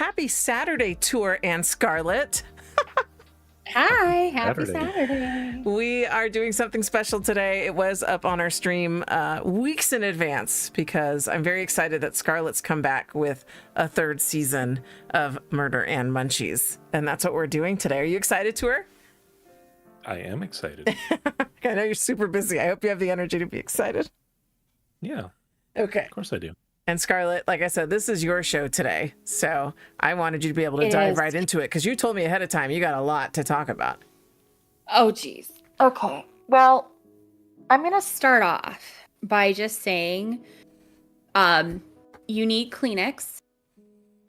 happy Saturday tour, Ann Scarlett. Hi, happy Saturday. We are doing something special today. It was up on our stream weeks in advance because I'm very excited that Scarlett's come back with a third season of Murder and Munchies. And that's what we're doing today. Are you excited, Tour? I am excited. I know you're super busy. I hope you have the energy to be excited. Yeah. Okay. Of course I do. And Scarlett, like I said, this is your show today. So I wanted you to be able to dive right into it because you told me ahead of time you got a lot to talk about. Oh, geez. Okay. Well, I'm going to start off by just saying you need Kleenex.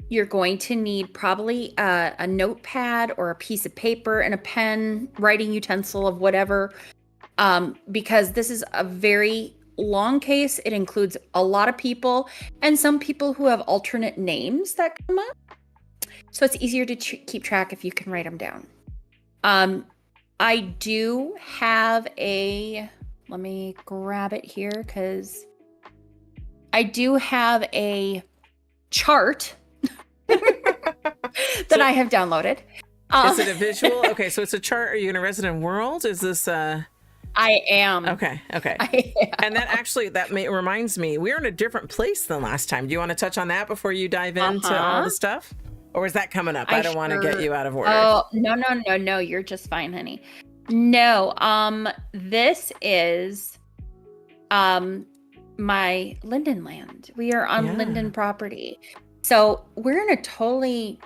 You're going to need probably a notepad or a piece of paper and a pen, writing utensil of whatever, because this is a very long case. It includes a lot of people and some people who have alternate names that come up. So it's easier to keep track if you can write them down. I do have let me grab it here because I do have a chart that I have downloaded. Is it a visual? Okay, so it's a chart. Are you in a Resident World? Is this I am. Okay. I am. And that actually, reminds me, we're in a different place than last time. Do you want to touch on that before you dive into all the stuff? Or is that coming up? I don't want to get you out of order. Oh, no. You're just fine, honey. No, this is my Linden land. We are on Linden property. So we're in a totally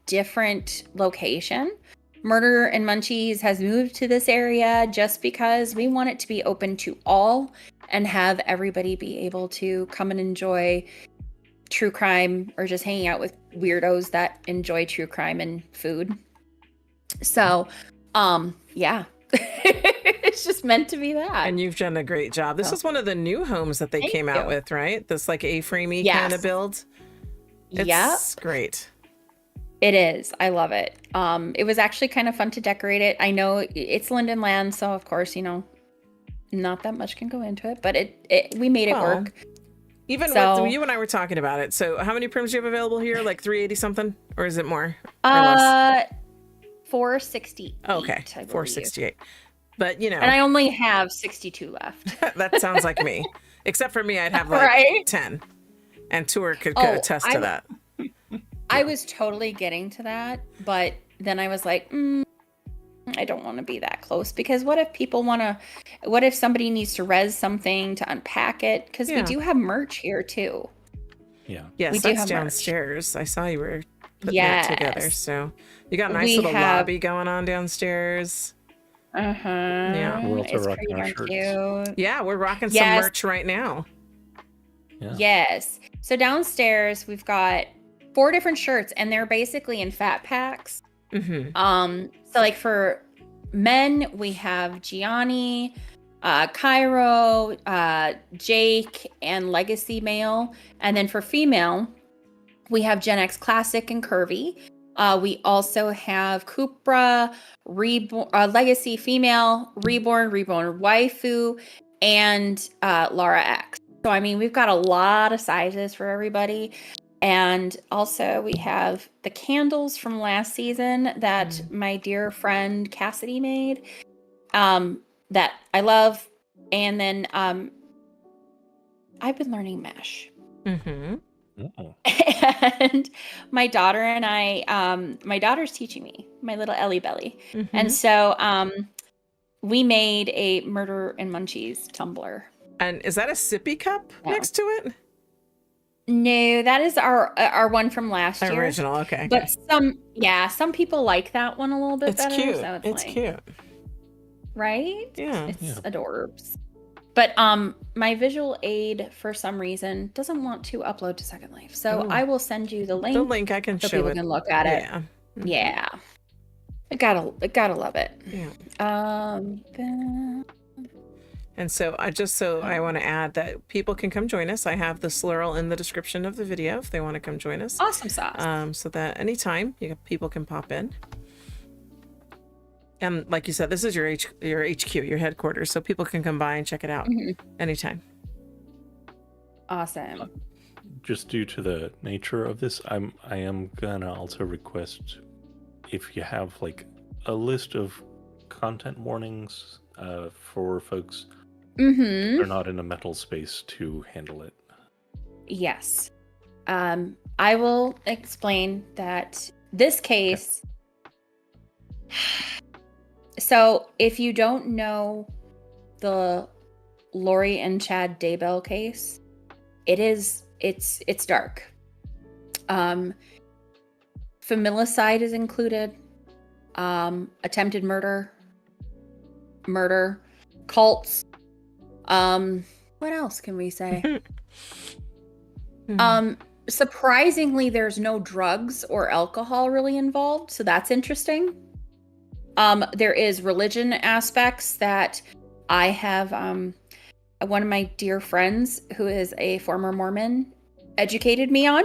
different location. Murder and Munchies has moved to this area just because we want it to be open to all and have everybody be able to come and enjoy true crime or just hanging out with weirdos that enjoy true crime and food. So, yeah. It's just meant to be that. And you've done a great job. This is one of the new homes that they came out with, right? This like A-framey kind of build. It's great. It is. I love it. It was actually kind of fun to decorate it. I know it's Linden land, so of course, not that much can go into it, but we made it work. Even with you and I were talking about it. So how many prims do you have available here? Like 380 something? Or is it more? Or less? 468. Oh, okay. 468. But And I only have 62 left. That sounds like me. Except for me, I'd have like 10. And Tour could attest to that. I was totally getting to that, but then I was like, I don't want to be that close because what if somebody needs to res something to unpack it? Because we do have merch here too. Yeah. Yes, that's downstairs. I saw you were putting it together. So you got a nice little lobby going on downstairs. Yeah. We're also rocking our shirts. Cute. Yeah, we're rocking some merch right now. Yeah. Yes. So downstairs we've got 4 different shirts and they're basically in fat packs. So like for men, we have Gianni, Cairo, Jake, and Legacy Male. And then for female, we have Gen X Classic and Curvy. We also have Cupra, Legacy Female, Reborn Waifu, and Lara X. So, I mean, we've got a lot of sizes for everybody. And also we have the candles from last season that my dear friend Cassidy made that I love. And then I've been learning mesh. Oh. And my daughter and my daughter's teaching me, my little Ellie Belly. And so we made a Murder and Munchies tumbler. And is that a sippy cup next to it? No, that is our one from last year. Original, okay. But some people like that one a little bit better. Cute. So it's cute. Right? Yeah. It's adorbs. But my visual aid, for some reason, doesn't want to upload to Second Life. So I will send you the link. The link, I can show it. So people can look at it. Yeah. Yeah. I gotta love it. Yeah. And so I want to add that people can come join us. I have the slurl in the description of the video if they want to come join us. Awesome sauce. So that anytime people can pop in. And like you said, this is your HQ, your headquarters, so people can come by and check it out anytime. Awesome. just due to the nature of this, I am gonna also request if you have like a list of content warnings for folks Mm-hmm. they're not in a metal space to handle it. Yes. I will explain that this case. So if you don't know the Lori and Chad Daybell case, it's dark. Familicide is included, attempted murder, cults. What else can we say? Surprisingly, there's no drugs or alcohol really involved, so that's interesting. There is religion aspects that I have one of my dear friends who is a former Mormon educated me on.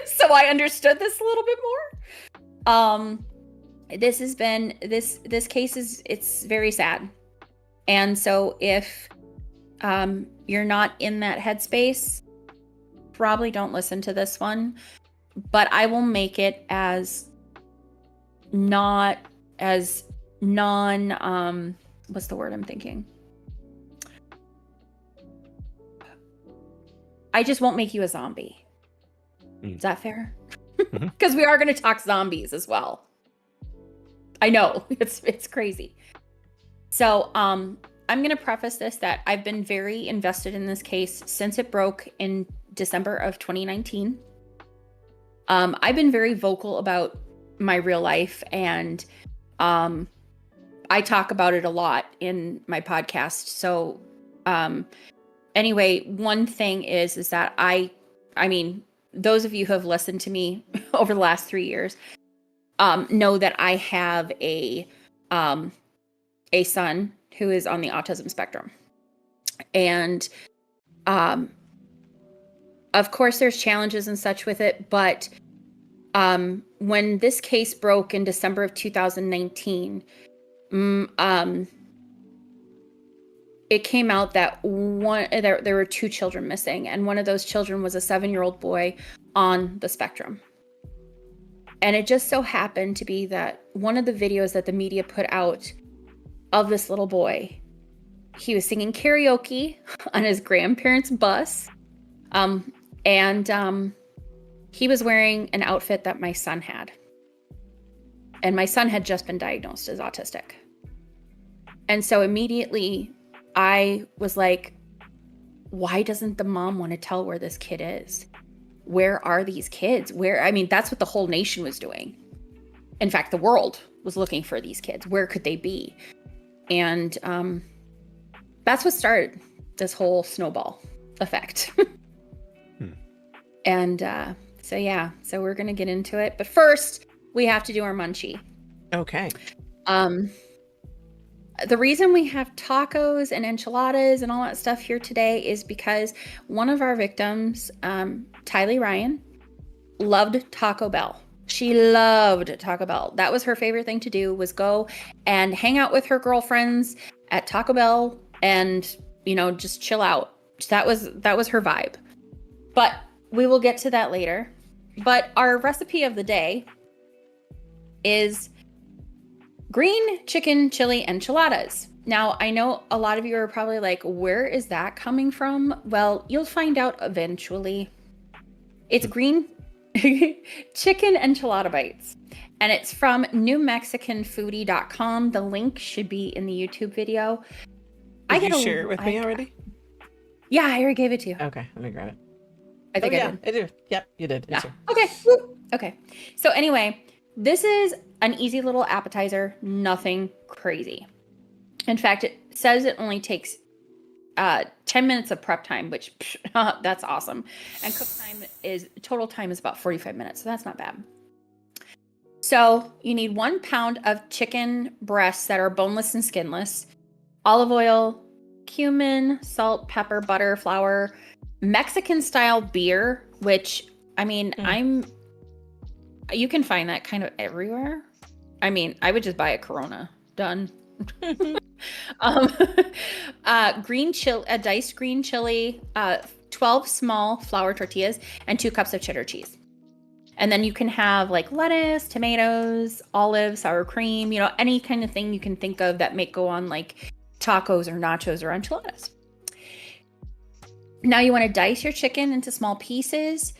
So I understood this a little bit more. This has been this case it's very sad. And so if you're not in that headspace, probably don't listen to this one. But I will make it as not as non what's the word I'm thinking? I just won't make you a zombie. Is that fair? Because we are going to talk zombies as well. I know it's crazy. So I'm going to preface this that I've been very invested in this case since it broke in December of 2019. I've been very vocal about my real life, and I talk about it a lot in my podcast. So anyway, one thing is that I mean, those of you who have listened to me over the last 3 years know that I have a son who is on the autism spectrum. And of course there's challenges and such with it, but when this case broke in December of 2019, it came out that there were 2 children missing, and one of those children was a 7-year-old boy on the spectrum. And it just so happened to be that one of the videos that the media put out of this little boy, he was singing karaoke on his grandparents' bus, and he was wearing an outfit that my son had. And my son had just been diagnosed as autistic. And so immediately I was like, why doesn't the mom want to tell where this kid is? Where are these kids? I mean, that's what the whole nation was doing. In fact, the world was looking for these kids. Where could they be? And that's what started this whole snowball effect. And so yeah, so we're going to get into it. But first, we have to do our munchie. Okay. The reason we have tacos and enchiladas and all that stuff here today is because one of our victims, Tylee Ryan, loved Taco Bell. She loved Taco Bell. That was her favorite thing to do, was go and hang out with her girlfriends at Taco Bell and, you know, just chill out. That was her vibe. But we will get to that later. But our recipe of the day is green chicken chili enchiladas. Now, I know a lot of you are probably like, where is that coming from? Well, you'll find out eventually. It's green chicken enchilada bites. And it's from newmexicanfoodie.com. The link should be in the YouTube video. Did you share it with me already? Yeah, I already gave it to you. Okay, let me grab it. I think I did. I did. Yep, you did. Yeah. Okay. Woo. Okay. So anyway, this is an easy little appetizer, nothing crazy. In fact, it says it only takes 10 minutes of prep time, which that's awesome. And total time is about 45 minutes, so that's not bad. So you need 1 pound of chicken breasts that are boneless and skinless, olive oil, cumin, salt, pepper, butter, flour, Mexican style beer, which I mean, you can find that kind of everywhere. I mean, I would just buy a Corona. Done. Green chili, a diced green chili, 12 small flour tortillas, and 2 cups of cheddar cheese. And then you can have like lettuce, tomatoes, olives, sour cream, you know, any kind of thing you can think of that may go on like tacos or nachos or enchiladas. Now you want to dice your chicken into small pieces.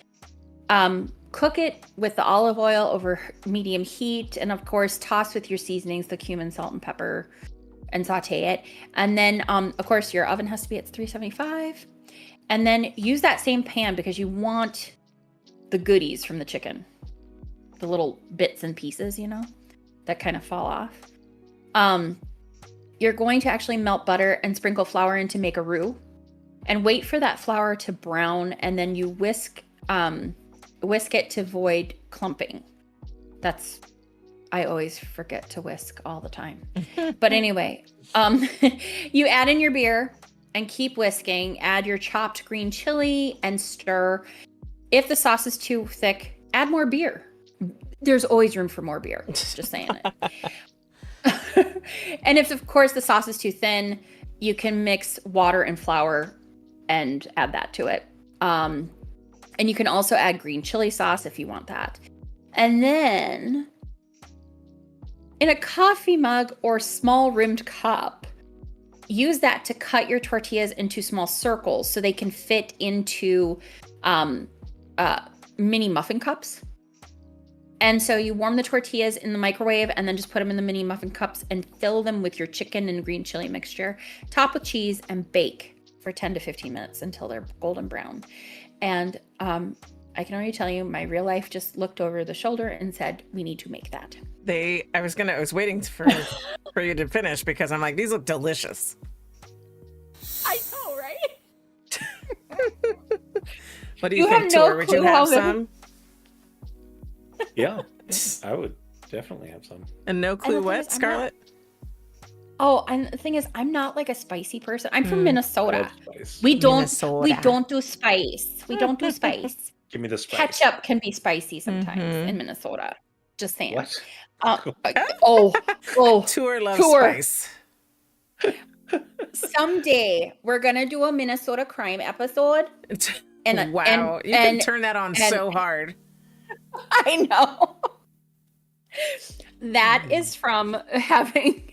Cook it with the olive oil over medium heat. And of course, toss with your seasonings, the cumin, salt, and pepper, and saute it. And then, of course, your oven has to be at 375. And then use that same pan because you want the goodies from the chicken. The little bits and pieces, you know, that kind of fall off. You're going to actually melt butter and sprinkle flour in to make a roux. And wait for that flour to brown. And then you whisk it to avoid clumping. I always forget to whisk all the time. But anyway, you add in your beer and keep whisking. Add your chopped green chili and stir. If the sauce is too thick, add more beer. There's always room for more beer. Just saying it. And if, of course, the sauce is too thin, you can mix water and flour and add that to it. And you can also add green chili sauce if you want that. And then in a coffee mug or small rimmed cup, use that to cut your tortillas into small circles so they can fit into mini muffin cups. And so you warm the tortillas in the microwave and then just put them in the mini muffin cups and fill them with your chicken and green chili mixture. Top with cheese and bake for 10 to 15 minutes until they're golden brown. And I can already tell you, my real life just looked over the shoulder and said, we need to make that. I was waiting for you to finish because I'm like, these look delicious. I know, right? What do you think, Tor? Would you have some? Yeah, I would definitely have some. And no clue what, Scarlett? And the thing is, I'm not like a spicy person. I'm from Minnesota. We don't do spice. We don't do spice. Give me the spice. Ketchup can be spicy sometimes in Minnesota. Just saying. What? Tor loves spice. Someday we're gonna do a Minnesota crime episode. And wow, you can turn that on so hard. I know. That is from having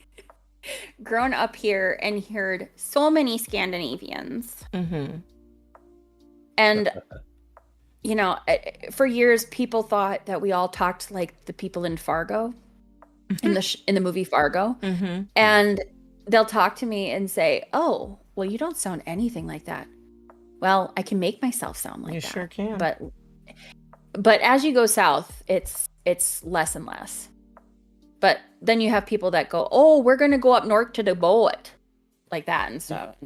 grown up here and heard so many Scandinavians. Mm-hmm. And, you know, for years, people thought that we all talked like the people in Fargo, in the movie Fargo. Mm-hmm. And they'll talk to me and say, oh, well, you don't sound anything like that. Well, I can make myself sound like that. You sure can. But as you go south, it's less and less. But then you have people that go, oh, we're going to go up north to the boat. Like that and stuff.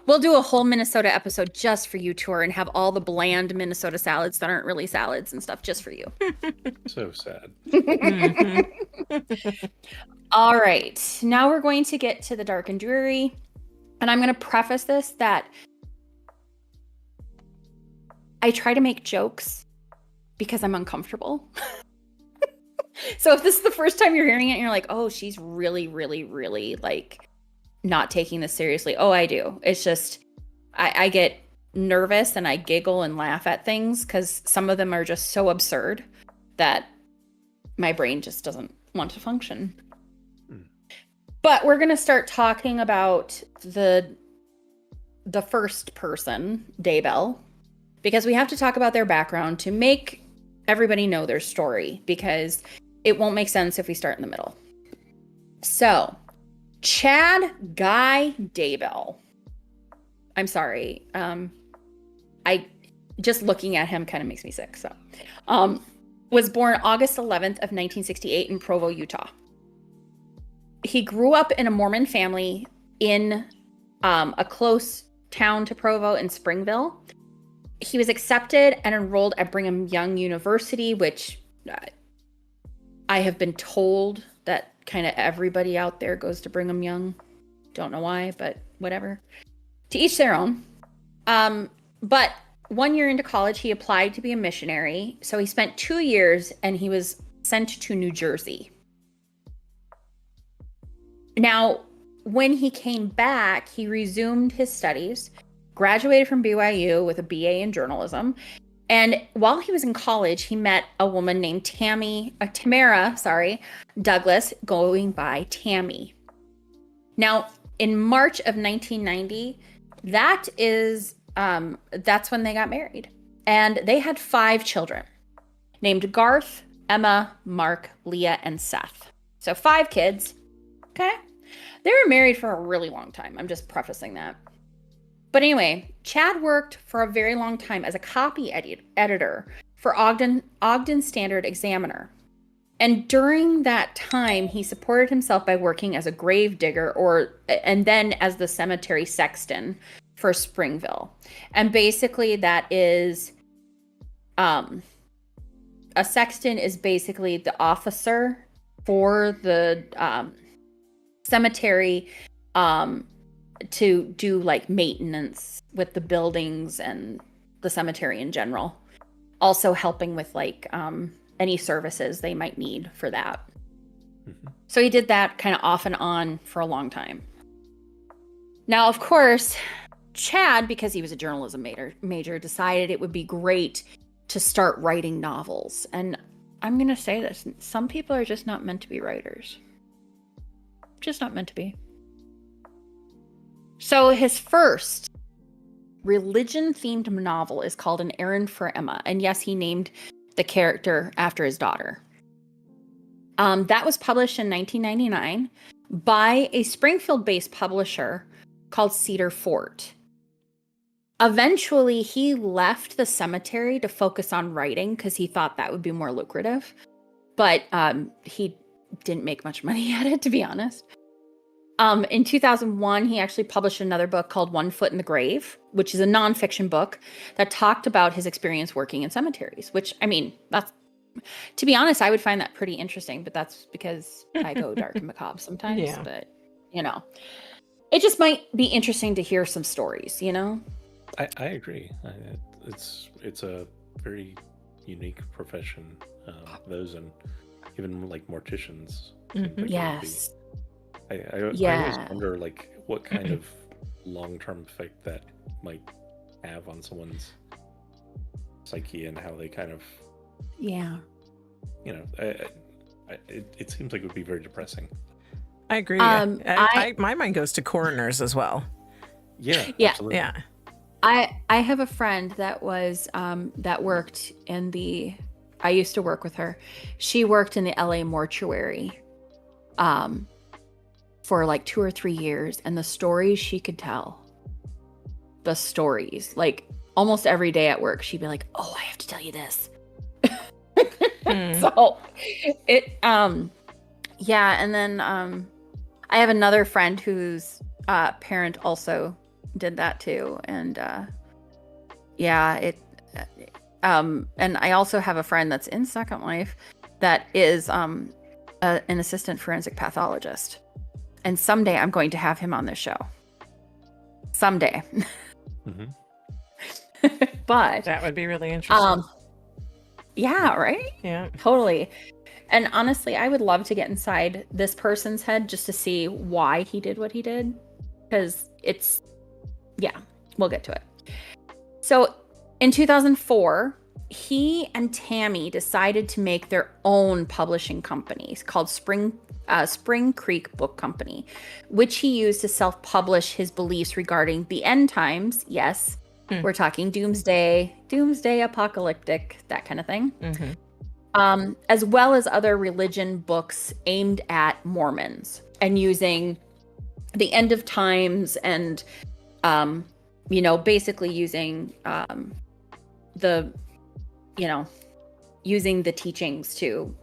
We'll do a whole Minnesota episode just for you, Tor, and have all the bland Minnesota salads that aren't really salads and stuff just for you. So sad. All right. Now we're going to get to the dark and dreary. And I'm going to preface this that I try to make jokes because I'm uncomfortable. So if this is the first time you're hearing it and you're like, oh, she's really, really, really like not taking this seriously. Oh, I do. It's just, I get nervous and I giggle and laugh at things because some of them are just so absurd that my brain just doesn't want to function. But we're going to start talking about the first person, Daybell, because we have to talk about their background to make everybody know their story, because it won't make sense if we start in the middle. So, Chad Guy Daybell. I'm sorry. I just looking at him kind of makes me sick. So, was born August 11th of 1968 in Provo, Utah. He grew up in a Mormon family in a close town to Provo in Springville. He was accepted and enrolled at Brigham Young University, which I have been told that kind of everybody out there goes to Brigham Young. Don't know why, but whatever. To each their own. But 1 year into college, he applied to be a missionary. So he spent 2 years and he was sent to New Jersey. Now, when he came back, he resumed his studies, graduated from BYU with a BA in journalism. And while he was in college, he met a woman named Tamara Douglas, going by Tammy. Now, in March of 1990, that's when they got married. And they had 5 children named Garth, Emma, Mark, Leah, and Seth. So 5 kids. Okay. They were married for a really long time. I'm just prefacing that. But anyway, Chad worked for a very long time as a copy editor for Ogden Standard Examiner. And during that time, he supported himself by working as a grave digger and then as the cemetery sexton for Springville. And basically that is, a sexton is basically the officer for the cemetery to do like maintenance with the buildings and the cemetery in general. Also helping with like any services they might need for that. Mm-hmm. So he did that kind of off and on for a long time. Now, of course, Chad, because he was a journalism major, decided it would be great to start writing novels. And I'm going to say this. Some people are just not meant to be writers. Just not meant to be. So his first religion-themed novel is called An Errand for Emma. And yes, he named the character after his daughter. That was published in 1999 by a Springfield-based publisher called Cedar Fort. Eventually, he left the cemetery to focus on writing because he thought that would be more lucrative. But he didn't make much money at it, to be honest. In 2001, he actually published another book called One Foot in the Grave, which is a nonfiction book that talked about his experience working in cemeteries, which, I mean, that's, to be honest, I would find that pretty interesting, but that's because I go dark and macabre sometimes. Yeah. But, you know, it just might be interesting to hear some stories, you know? I agree. It's a very unique profession. Those and even like morticians. Mm-hmm. Yes. I always wonder like what kind of long-term effect that might have on someone's psyche and how they kind of, you know, it seems like it would be very depressing. I agree. My mind goes to coroners as well. Yeah. Absolutely. Yeah. I have a friend that was that worked in the. I used to work with her. She worked in the LA mortuary for like 2 or 3 years, and the stories she could tell. The stories, like almost every day at work, she'd be like, "Oh, I have to tell you this." So it and then I have another friend whose parent also did that too, and and I also have a friend that's in Second Life that is an assistant forensic pathologist, and someday I'm going to have him on this show. Someday. Mm-hmm. But that would be really interesting. Yeah, right? Yeah, totally. And honestly, I would love to get inside this person's head just to see why he did what he did, because we'll get to it. So in 2004, he and Tammy decided to make their own publishing companies called Spring Creek Book Company, which he used to self-publish his beliefs regarding the end times. Yes, we're talking doomsday, apocalyptic, that kind of thing. Mm-hmm. As well as other religion books aimed at Mormons and using the end of times and, basically using using the teachings to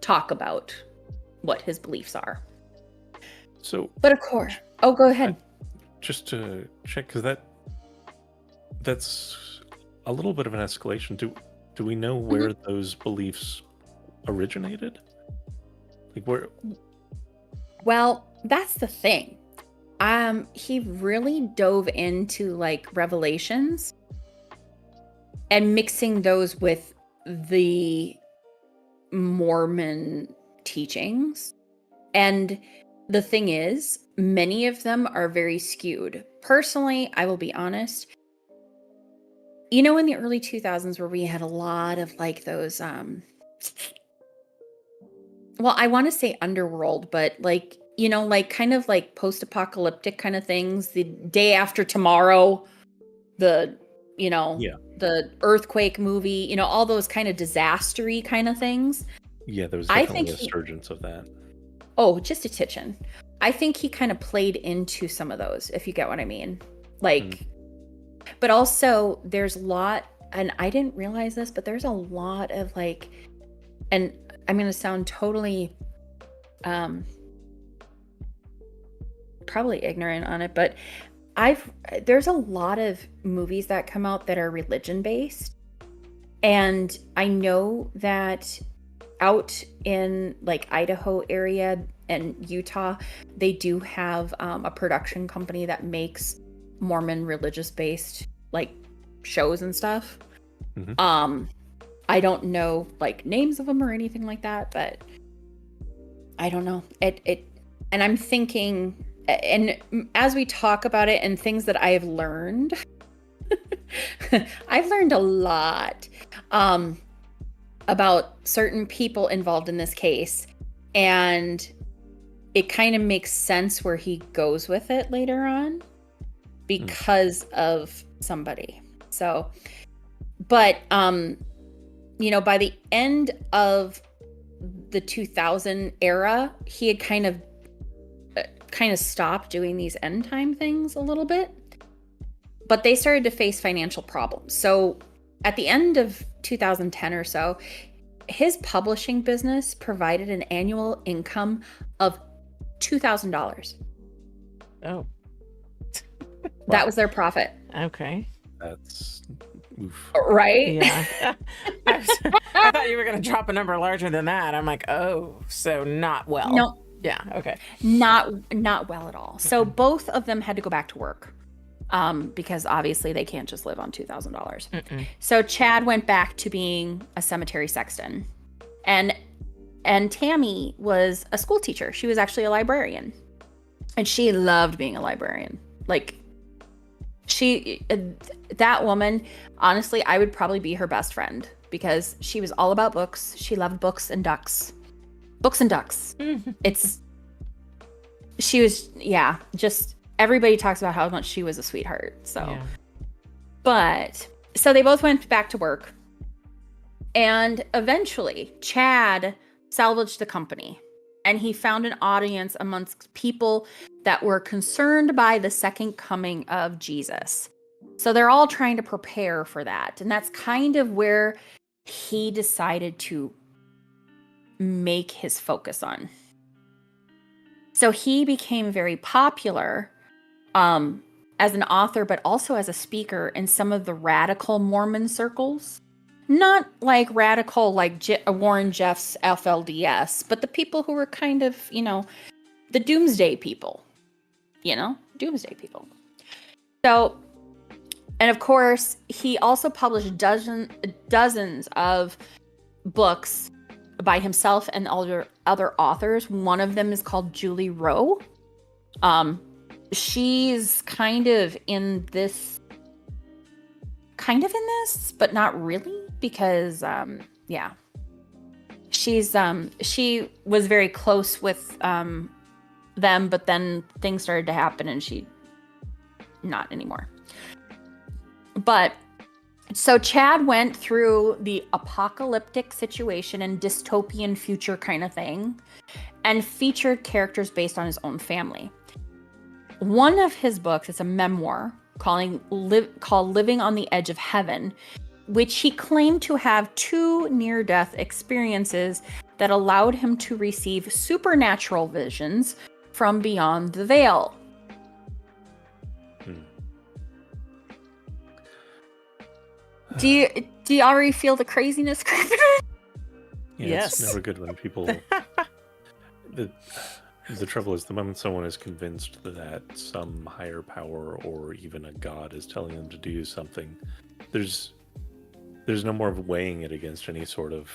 talk about what his beliefs are. So, but of course, go ahead. Just to check, because that's a little bit of an escalation. Do we know where those beliefs originated? Like where? Well, that's the thing. He really dove into like Revelations and mixing those with the Mormon teachings. And the thing is, many of them are very skewed. Personally, I will be honest. You know, in the early 2000s where we had a lot of like those, well, I want to say underworld, but like, you know, like kind of like post-apocalyptic kind of things, the day after tomorrow, the, you know, the earthquake movie, you know, all those kind of disastery kind of things. Yeah, there was definitely a resurgence of that. Oh, just a titchin. I think he kind of played into some of those, if you get what I mean. Like, but also there's a lot, and I didn't realize this, but there's a lot of like, and I'm going to sound totally, probably ignorant on it, but there's a lot of movies that come out that are religion based. And I know that out in like Idaho area and Utah, they do have a production company that makes Mormon religious based like shows and stuff. I don't know like names of them or anything like that, but I don't know it and I'm thinking, and as we talk about it and things that I have learned, I've learned a lot about certain people involved in this case, and it kind of makes sense where he goes with it later on because of somebody. So, but you know, by the end of the 2000 era, he had kind of stopped doing these end time things a little bit, but they started to face financial problems. So at the end of 2010 or so, his publishing business provided an annual income of $2,000. Oh. That was their profit. Okay. That's oof. Right? Yeah. I thought you were going to drop a number larger than that. I'm like, oh, so not well. No. Yeah. Okay. Not well at all. So both of them had to go back to work because obviously they can't just live on $2,000. So Chad went back to being a cemetery sexton, and Tammy was a school teacher. She was actually a librarian, and she loved being a librarian. Like that woman, honestly, I would probably be her best friend because she was all about books. She loved books and ducks. Books and ducks. She was, yeah, just everybody talks about how much she was a sweetheart. So, yeah. But so they both went back to work, and eventually Chad salvaged the company, and he found an audience amongst people that were concerned by the second coming of Jesus. So they're all trying to prepare for that. And that's kind of where he decided to make his focus on. So he became very popular as an author, but also as a speaker in some of the radical Mormon circles. Not like radical like Warren Jeff's FLDS, but the people who were kind of, you know, the doomsday people. Doomsday people. So, and of course, he also published dozens of books by himself and other authors. One of them is called Julie Rowe. She's kind of in this, but not really, because she was very close with them, but then things started to happen and she not anymore. But so Chad went through the apocalyptic situation and dystopian future kind of thing, and featured characters based on his own family. One of his books is a memoir called Living on the Edge of Heaven, which he claimed to have 2 near-death experiences that allowed him to receive supernatural visions from beyond the veil. Do you already feel the craziness? Yes. It's never good when people... The trouble is, the moment someone is convinced that some higher power or even a god is telling them to do something, there's no more of weighing it against any sort of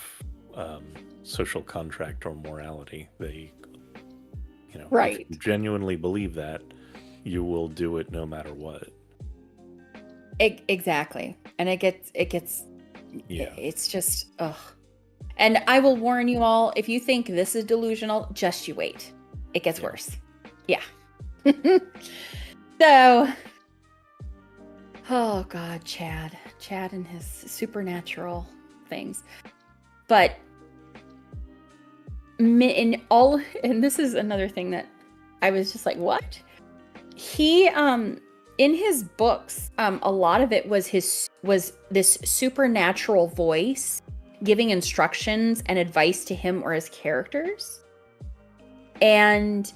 social contract or morality. You know, Right. if you genuinely believe that, you will do it no matter what. Exactly. And Yeah. it's just, ugh. And I will warn you all, if you think this is delusional, just you wait. It gets worse. Yeah. So, oh God, Chad and his supernatural things. But and this is another thing that I was just like, what? He, in his books, a lot of it was this supernatural voice giving instructions and advice to him or his characters. And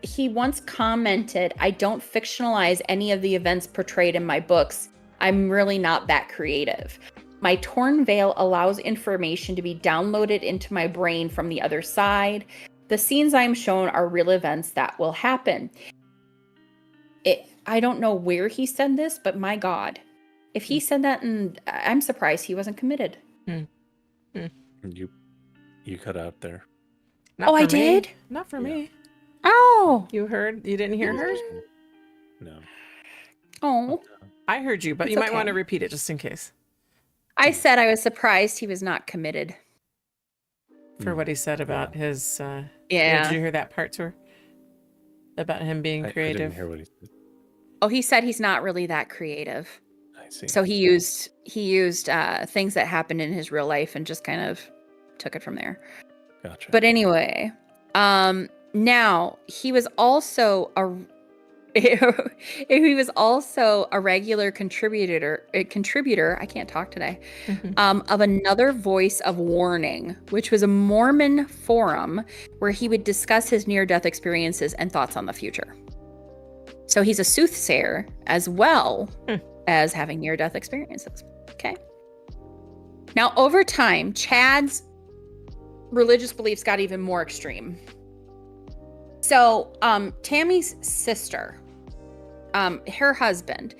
he once commented, "I don't fictionalize any of the events portrayed in my books. I'm really not that creative. My torn veil allows information to be downloaded into my brain from the other side. The scenes I'm shown are real events that will happen." I don't know where he said this, but my God, if he said that, and I'm surprised he wasn't committed. You cut out there. Not for I me. did? Not for me. Oh. You didn't hear her? No. Oh. I heard you, but It's you might okay. want to repeat it just in case. I said I was surprised he was not committed. For what he said about his... Yeah. Did you hear that part, Tour? About him being creative? I didn't hear what he said. Oh, he said he's not really that creative. I see. So he used things that happened in his real life and just kind of took it from there. Gotcha. But anyway, now he was also a regular contributor. I can't talk today. Of another voice of warning, which was a Mormon forum where he would discuss his near-death experiences and thoughts on the future. So he's a soothsayer as well as having near-death experiences. Okay. Now, over time, Chad's religious beliefs got even more extreme. So, Tammy's sister, her husband,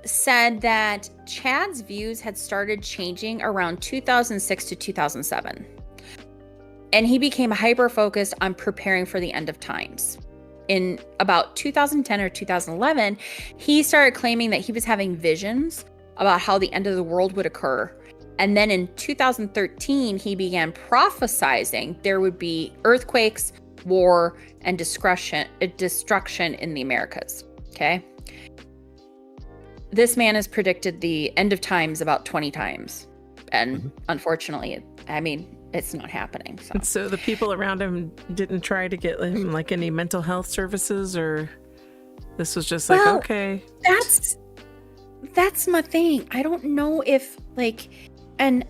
said that Chad's views had started changing around 2006 to 2007. And he became hyper-focused on preparing for the end of times. In about 2010 or 2011, he started claiming that he was having visions about how the end of the world would occur. And then in 2013, he began prophesizing there would be earthquakes, war, and destruction in the Americas. Okay. This man has predicted the end of times about 20 times. And unfortunately, it's not happening. So the people around him didn't try to get him like any mental health services, or this was just like, okay. That's my thing. I don't know if and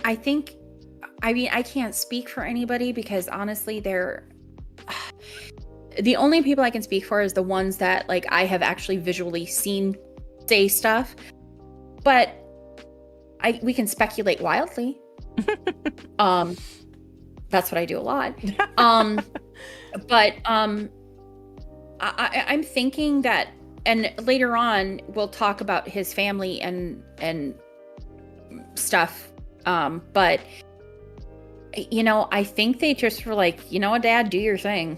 I think, I can't speak for anybody because honestly, the only people I can speak for is the ones that I have actually visually seen say stuff, but we can speculate wildly. That's what I do a lot. But I'm thinking that, and later on we'll talk about his family and stuff. But I think they just were like, Dad, do your thing.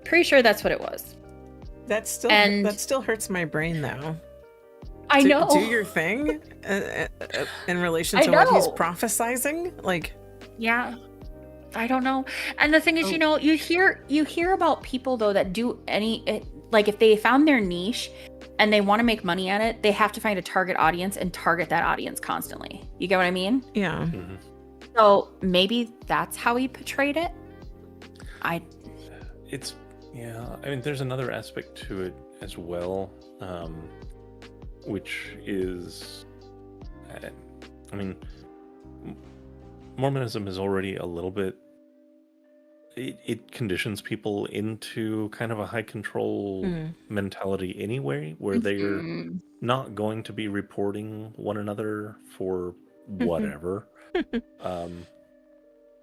Pretty sure that's what it was. That still hurts my brain though. I know. Do your thing in relation to what he's prophesizing. Yeah, I don't know. And the thing is, you hear about people though that do if they found their niche and they want to make money at it, they have to find a target audience and target that audience constantly. You get what I mean? Yeah. Mm-hmm. So maybe that's how he portrayed it. There's another aspect to it as well, which is, Mormonism is already a little bit, it conditions people into kind of a high control mentality anyway, where they're not going to be reporting one another for whatever.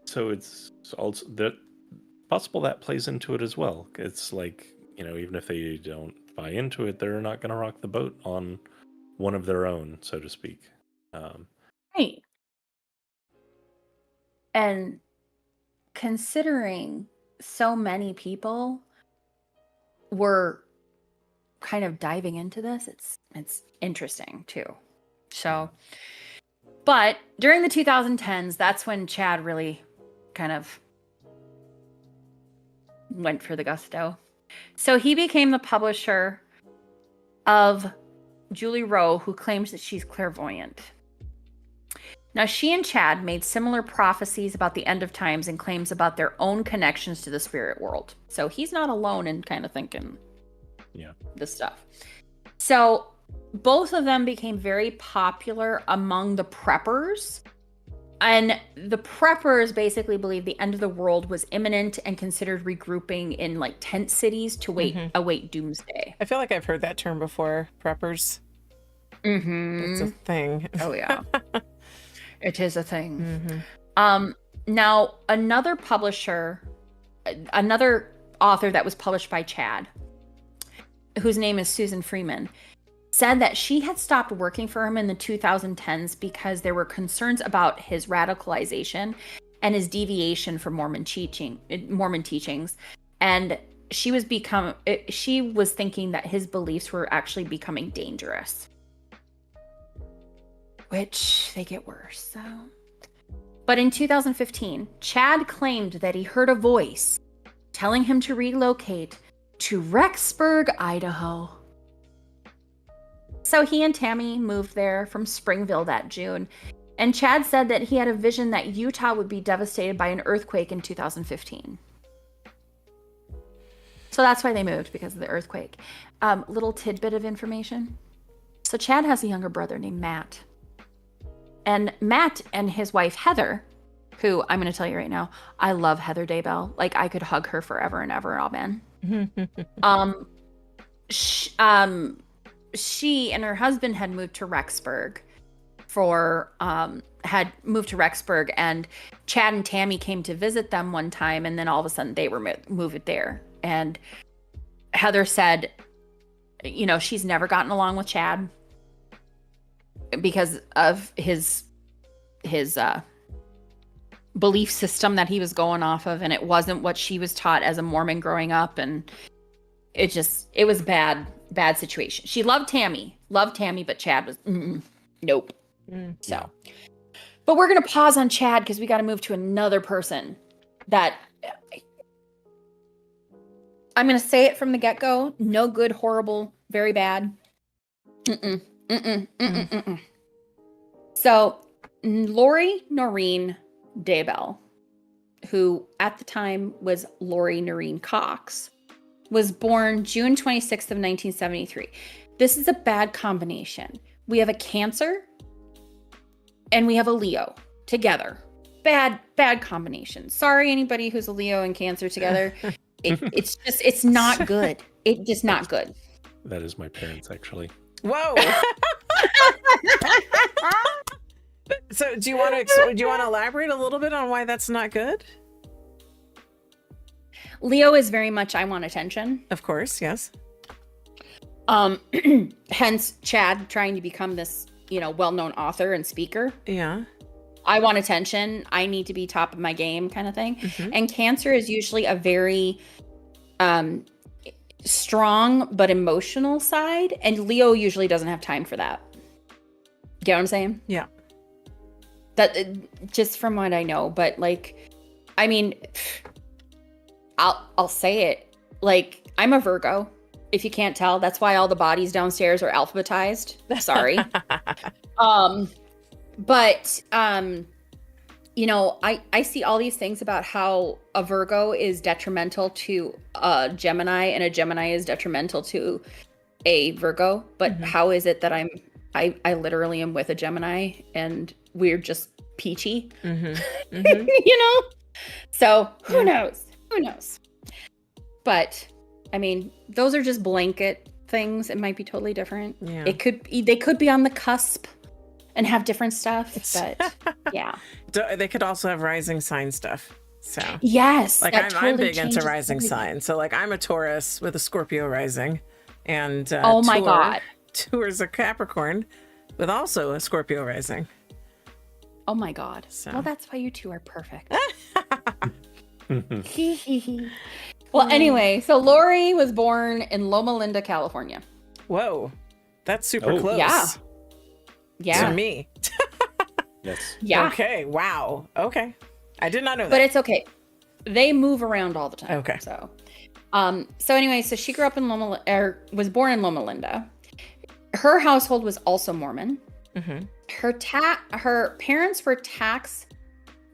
So it's also that possible that plays into it as well. It's like, even if they don't buy into it, they're not going to rock the boat on one of their own, so to speak. Right. And considering so many people were kind of diving into this. It's interesting too. So, but during the 2010s, that's when Chad really kind of went for the gusto. So he became the publisher of Julie Rowe, who claims that she's clairvoyant. Now, she and Chad made similar prophecies about the end of times and claims about their own connections to the spirit world. So he's not alone in kind of thinking this stuff. So both of them became very popular among the preppers. And the preppers basically believed the end of the world was imminent and considered regrouping in like tent cities to await doomsday. I feel like I've heard that term before, preppers. It's a thing. Oh, yeah. It is a thing. Now, another author that was published by Chad, whose name is Susan Freeman, said that she had stopped working for him in the 2010s because there were concerns about his radicalization and his deviation from Mormon teachings. And she was thinking that his beliefs were actually becoming dangerous. Which they get worse, so. But in 2015, Chad claimed that he heard a voice telling him to relocate to Rexburg, Idaho. So he and Tammy moved there from Springville that June. And Chad said that he had a vision that Utah would be devastated by an earthquake in 2015. So that's why they moved, because of the earthquake. Little tidbit of information. So Chad has a younger brother named Matt. And Matt and his wife, Heather, who I'm going to tell you right now, I love Heather Daybell. Like, I could hug her forever and ever. Amen. She and her husband had moved to Rexburg and Chad and Tammy came to visit them one time, and then all of a sudden they were moved there. And Heather said, she's never gotten along with Chad because of his belief system that he was going off of, and it wasn't what she was taught as a Mormon growing up, and it was bad situation. She loved Tammy, but Chad was nope. So, but we're gonna pause on Chad because we got to move to another person that I'm gonna say it from the get-go: no good, horrible, very bad. So, Lori Noreen Daybell, who at the time was Lori Noreen Cox, was born June 26th of 1973. This is a bad combination. We have a Cancer and we have a Leo together. Bad combination. Sorry, anybody who's a Leo and Cancer together. It's not good. It's just not good. That is my parents, actually. Whoa. So do you want to elaborate a little bit on why that's not good? Leo is very much I want attention. Of course, yes. Hence Chad trying to become this, well-known author and speaker. Yeah. I want attention. I need to be top of my game kind of thing. And Cancer is usually a very strong but emotional side, and Leo usually doesn't have time for that. Get what I'm saying? Yeah. That just from what I know, but I'll say it. Like, I'm a Virgo. If you can't tell, that's why all the bodies downstairs are alphabetized. Sorry. But I see all these things about how a Virgo is detrimental to a Gemini and a Gemini is detrimental to a Virgo. But how is it that I literally am with a Gemini and we're just peachy? So who knows? Who knows? But those are just blanket things. It might be totally different. Yeah. They could be on the cusp and have different stuff, but yeah. They could also have rising sign stuff. So yes, I'm big into rising signs. So I'm a Taurus with a Scorpio rising, and oh my god, Tour's a Capricorn with also a Scorpio rising. Oh my god. So. Well, that's why you two are perfect. Well, anyway, so Lori was born in Loma Linda, California. Whoa, that's super close. Yeah. To me. Yes. Yeah. Okay. Wow. Okay. I did not know that. But it's okay. They move around all the time. Okay. So anyway, so she grew up in was born in Loma Linda. Her household was also Mormon. Mm-hmm. Her parents were tax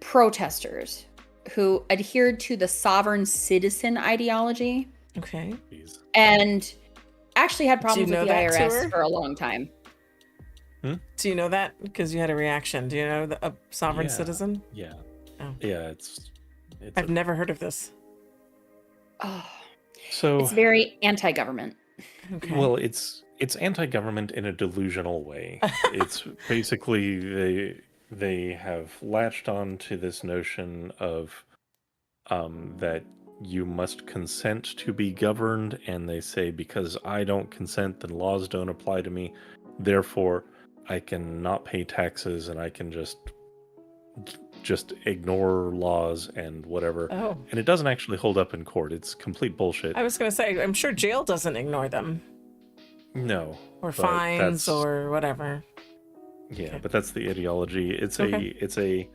protesters who adhered to the sovereign citizen ideology. Okay. And actually had problems with the that IRS for a long time. Do you know that? Because you had a reaction. Do you know a sovereign citizen? Yeah. Oh. Yeah, it's I've never heard of this. Oh. So it's very anti-government. Okay. Well, it's anti-government in a delusional way. It's basically they have latched on to this notion of that you must consent to be governed, and they say, because I don't consent, then laws don't apply to me. Therefore, I can not pay taxes, and I can just ignore laws and whatever. Oh. And it doesn't actually hold up in court. It's complete bullshit. I was going to say, I'm sure jail doesn't ignore them. No. Or fines or whatever. Yeah, okay. But that's the ideology. It's a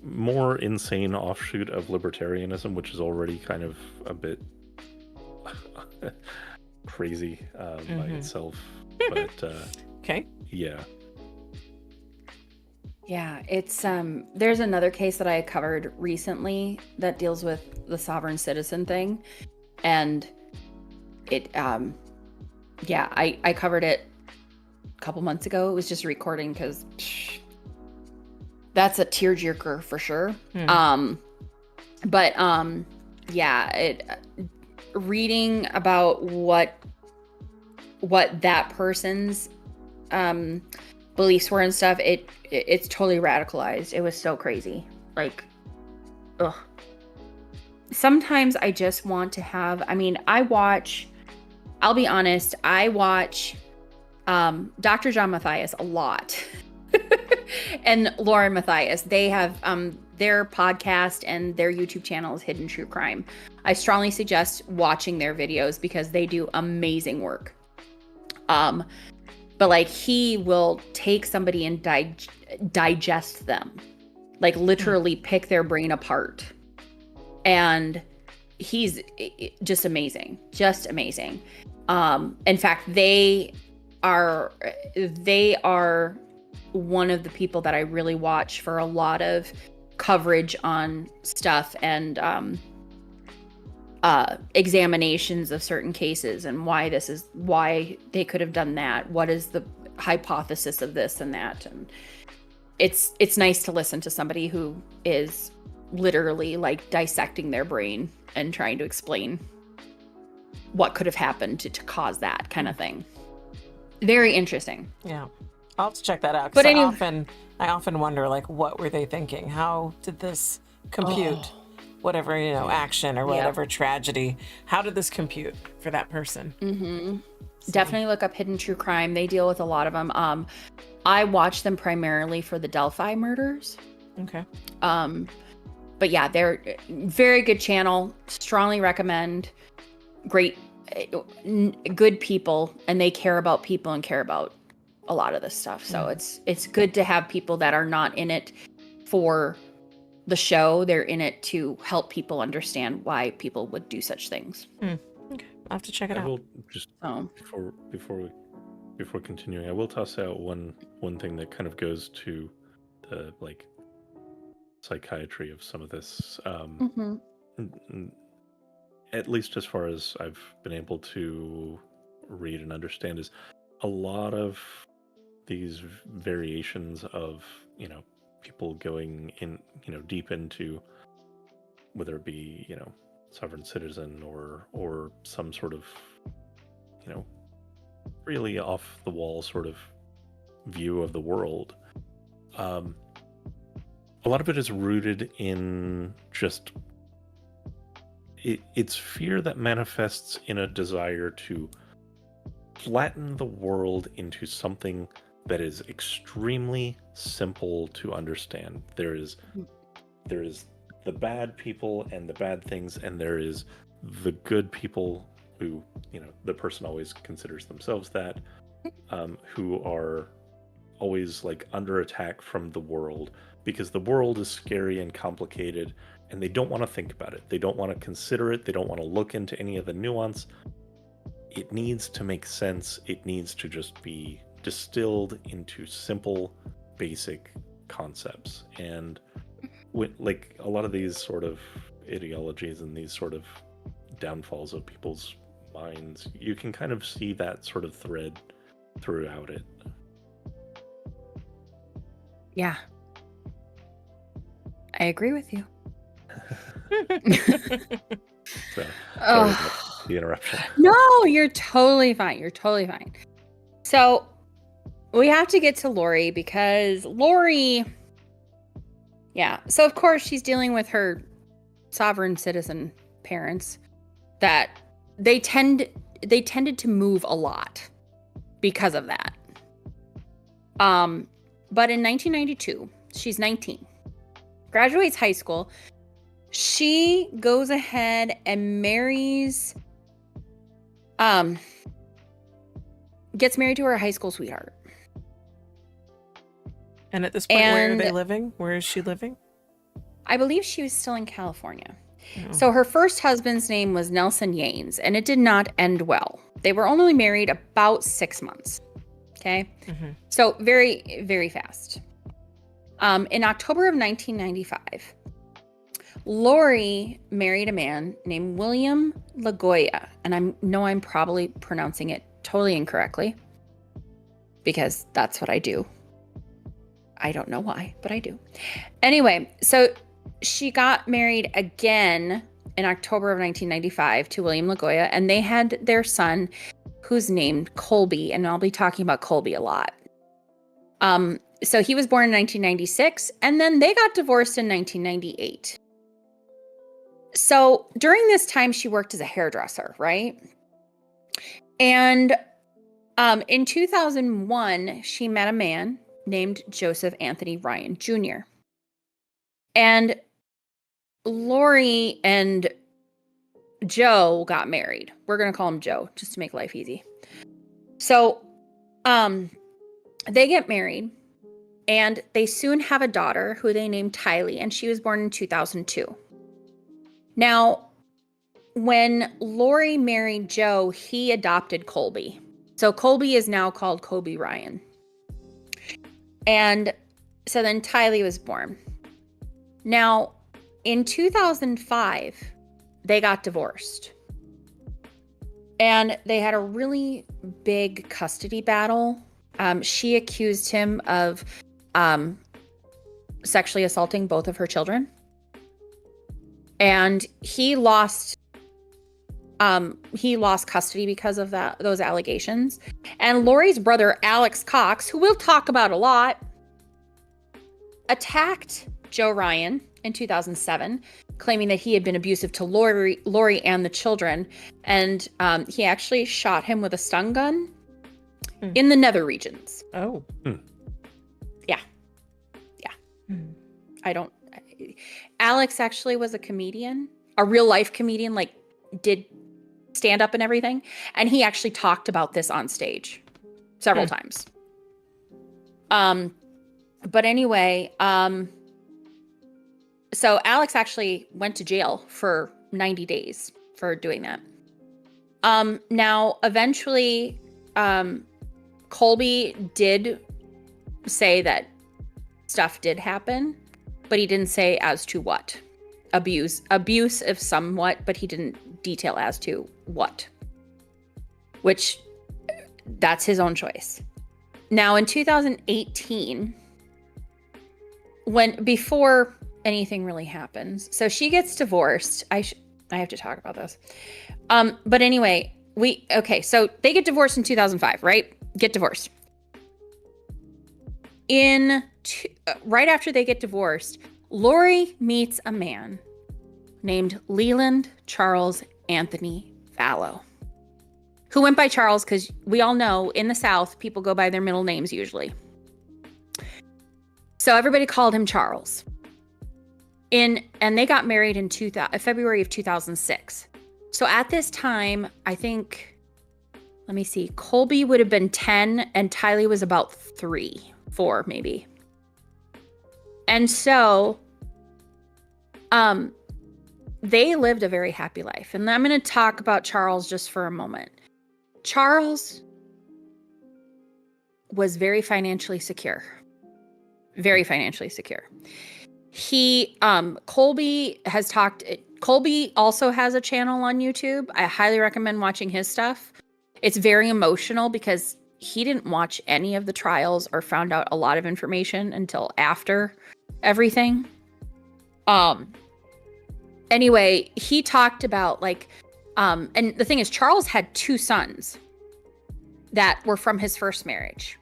more insane offshoot of libertarianism, which is already kind of a bit crazy by itself. But okay. Yeah. Yeah, it's there's another case that I covered recently that deals with the sovereign citizen thing, and it I covered it a couple months ago. It was just a recording because that's a tearjerker for sure. Reading about what that person's beliefs were and stuff, it's totally radicalized. It was so crazy. Like, ugh. Sometimes I just want to have, I'll be honest, I watch Dr. John Matthias a lot. And Lauren Matthias. They have their podcast and their YouTube channel is Hidden True Crime. I strongly suggest watching their videos because they do amazing work. But like, he will take somebody and digest them, like literally pick their brain apart. And he's just amazing, In fact, they are one of the people that I really watch for a lot of coverage on stuff and examinations of certain cases and why they could have done that. What is the hypothesis of this and that? And it's nice to listen to somebody who is literally like dissecting their brain and trying to explain what could have happened to cause that kind of thing. Very interesting. Yeah. I'll have to check that out. But anyway, I often wonder, like, what were they thinking? How did this compute? Whatever, action or whatever tragedy. How did this compute for that person? Mm-hmm. So. Definitely look up Hidden True Crime. They deal with a lot of them. I watch them primarily for the Delphi murders. Okay. But yeah, they're very good channel. Strongly recommend. Great, good people, and they care about people and care about a lot of this stuff. So it's good to have people that are not in it for the show. They're in it to help people understand why people would do such things. Okay, I'll have to check it out. I will just before continuing, I will toss out one thing that kind of goes to the like psychiatry of some of this. At least as far as I've been able to read and understand, is a lot of these variations of people going in deep into whether it be sovereign citizen or some sort of really off the wall sort of view of the world. A lot of it is rooted in just it's fear that manifests in a desire to flatten the world into something that is extremely simple to understand. There is the bad people and the bad things, and there is the good people who, the person always considers themselves that, who are always like under attack from the world because the world is scary and complicated, and they don't want to think about it. They don't want to consider it. They don't want to look into any of the nuance. It needs to make sense. It needs to just be distilled into simple, basic concepts. And like a lot of these sort of ideologies and these sort of downfalls of people's minds, you can kind of see that sort of thread throughout it. Yeah. I agree with you. So, sorry about the interruption. No, you're totally fine. You're totally fine. So we have to get to Lori because Lori, so of course she's dealing with her sovereign citizen parents that they tended to move a lot because of that. But in 1992, she's 19, graduates high school. She goes ahead and marries, gets married to her high school sweetheart. And at this point, where are they living? Where is she living? I believe she was still in California. Oh. So her first husband's name was Nelson Yanes, and it did not end well. They were only married about 6 months. Okay. Mm-hmm. So very, very fast. In October of 1995, Lori married a man named William LaGoya. And I'm probably pronouncing it totally incorrectly because that's what I do. I don't know why, but I do. Anyway, so she got married again in October of 1995 to William LaGoya, and they had their son who's named Colby, and I'll be talking about Colby a lot. So he was born in 1996, and then they got divorced in 1998. So during this time, she worked as a hairdresser, right? And in 2001, she met a man named Joseph Anthony Ryan Jr. And Lori and Joe got married. We're going to call him Joe just to make life easy. So they get married, and they soon have a daughter who they named Tylee, and she was born in 2002. Now, when Lori married Joe, he adopted Colby. So Colby is now called Colby Ryan. And so then Tylee was born. Now, in 2005, they got divorced. And they had a really big custody battle. She accused him of sexually assaulting both of her children. And he lost custody because of those allegations. And Lori's brother, Alex Cox, who we'll talk about a lot, attacked Joe Ryan in 2007, claiming that he had been abusive to Lori and the children. And he actually shot him with a stun gun in the nether regions. Oh. Yeah. Alex actually was a comedian, a real life comedian, like did stand up and everything. And he actually talked about this on stage several times. But anyway, so Alex actually went to jail for 90 days for doing that. Now, eventually, Colby did say that stuff did happen, but he didn't say as to what. Abuse of somewhat, but he didn't detail as to what. Which, that's his own choice. Now, in 2018, before anything really happens, so she gets divorced. I have to talk about this. But anyway, so they get divorced in 2005, right? Get divorced. Right after they get divorced, Lori meets a man named Leland Charles Anthony Fallow, who went by Charles because we all know in the South, people go by their middle names usually. So everybody called him Charles. And they got married in February of 2006. So at this time, I think, let me see, Colby would have been 10 and Tylee was about 4 maybe. And so they lived a very happy life. And I'm going to talk about Charles just for a moment. Charles was very financially secure. Very financially secure. Colby also has a channel on YouTube. I highly recommend watching his stuff. It's very emotional because he didn't watch any of the trials or found out a lot of information until after everything. Anyway, he talked about and the thing is, Charles had 2 sons that were from his first marriage,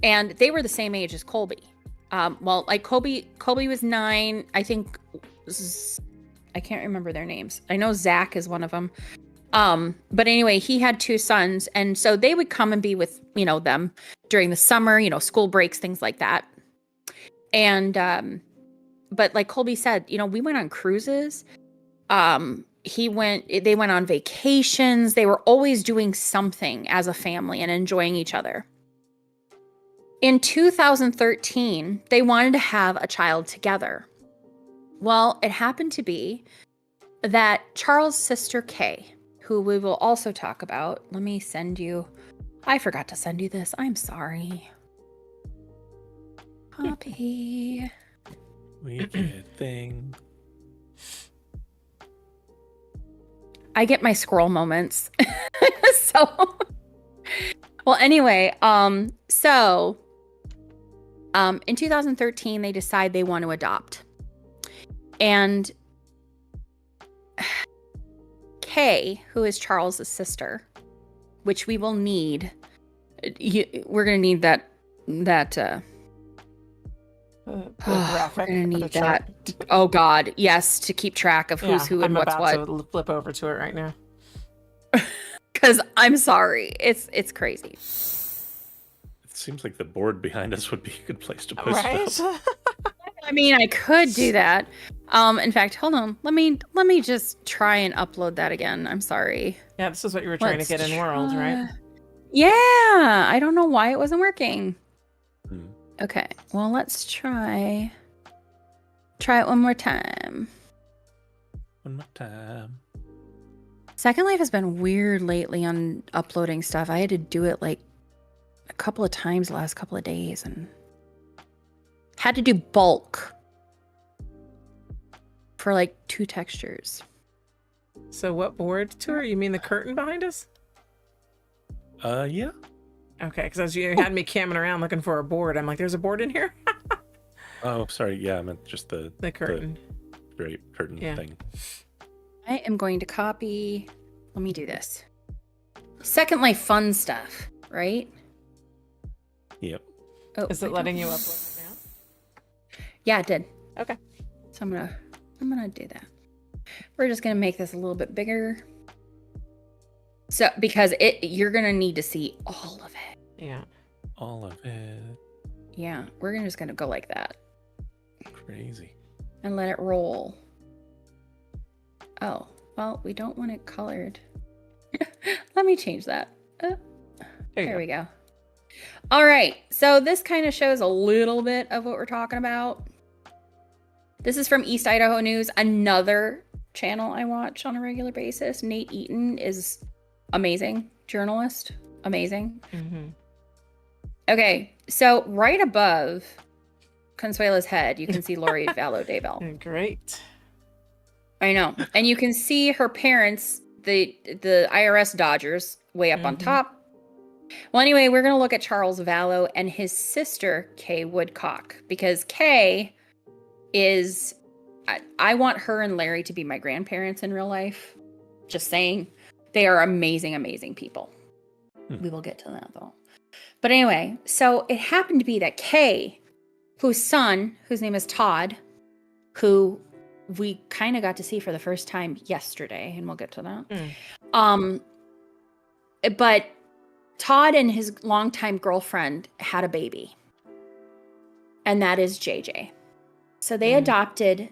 and they were the same age as Colby. Colby was 9. I think I can't remember their names. I know Zach is one of them. But anyway, he had 2 sons, and so they would come and be with them during the summer, school breaks, things like that. And but like Colby said, we went on cruises. They went on vacations. They were always doing something as a family and enjoying each other. In 2013, they wanted to have a child together. Well, it happened to be that Charles' sister Kay, who we will also talk about, let me send you, I forgot to send you this. I'm sorry. Copy. Weird thing. I get my scroll moments. So, well, anyway, in 2013, they decide they want to adopt. And Kay, who is Charles's sister, which we will need, we're going to need that graphic. We're gonna need that. Oh God, yes, to keep track of who's who and what's what. I'm about to flip over to it right now. Because I'm sorry, it's crazy. It seems like the board behind us would be a good place to post stuff. I mean, I could do that. In fact, hold on. Let me just try and upload that again. I'm sorry. Yeah, this is what you were trying to get in World, right? Yeah, I don't know why it wasn't working. Hmm. Okay, well, let's try it one more time. One more time. Second Life has been weird lately on uploading stuff. I had to do it like a couple of times the last couple of days and had to do bulk for like 2 textures. So what board tour? You mean the curtain behind us? Yeah. Okay, because as you had me camming around looking for a board, I'm like, there's a board in here? Oh, sorry. Yeah, I meant just the curtain. The great curtain thing. I am going to copy. Let me do this. Second Life fun stuff, right? Yep. Oh, is it letting you upload it now? Yeah, it did. Okay. So I'm gonna do that. We're just gonna make this a little bit bigger. So because you're gonna need to see all of it. Yeah. All of it. Yeah, we're just gonna go like that. Crazy. And let it roll. Oh, well, we don't want it colored. Let me change that. There we go. All right, so this kind of shows a little bit of what we're talking about. This is from East Idaho News, another channel I watch on a regular basis. Nate Eaton is amazing journalist. Amazing. Mm-hmm. Okay, so right above Consuela's head, you can see Lori Daybell. Great. I know. And you can see her parents, the IRS Dodgers, way up on top. Well, anyway, we're going to look at Charles Vallow and his sister, Kay Woodcock, because Kay is, I want her and Larry to be my grandparents in real life. Just saying. They are amazing, amazing people. We will get to that, though. But anyway, so it happened to be that Kay, whose son, whose name is Todd, who we kind of got to see for the first time yesterday, and we'll get to that. But Todd and his longtime girlfriend had a baby, and that is JJ. So they adopted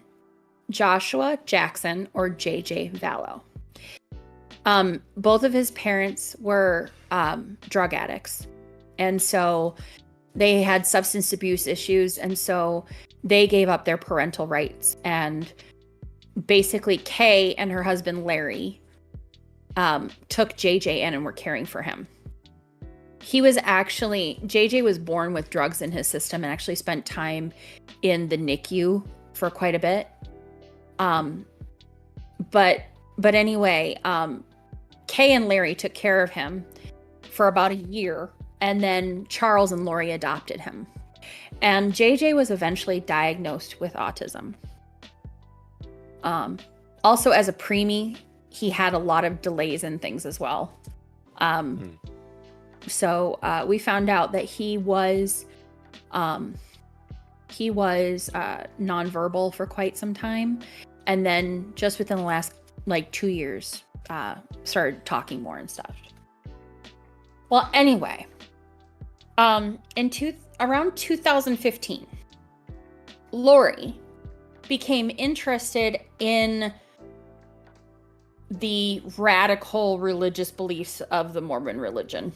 Joshua Jackson, or JJ Vallow. Both of his parents were drug addicts. And so they had substance abuse issues. And so they gave up their parental rights. And basically, Kay and her husband, Larry, took JJ in and were caring for him. JJ was born with drugs in his system and actually spent time in the NICU for quite a bit. But anyway, Kay and Larry took care of him for about a year, and then Charles and Lori adopted him. And JJ was eventually diagnosed with autism. Also, as a preemie, he had a lot of delays and things as well. So we found out that he was nonverbal for quite some time, and then just within the last 2 years, started talking more and stuff. Well, anyway, around 2015, Lori became interested in the radical religious beliefs of the Mormon religion.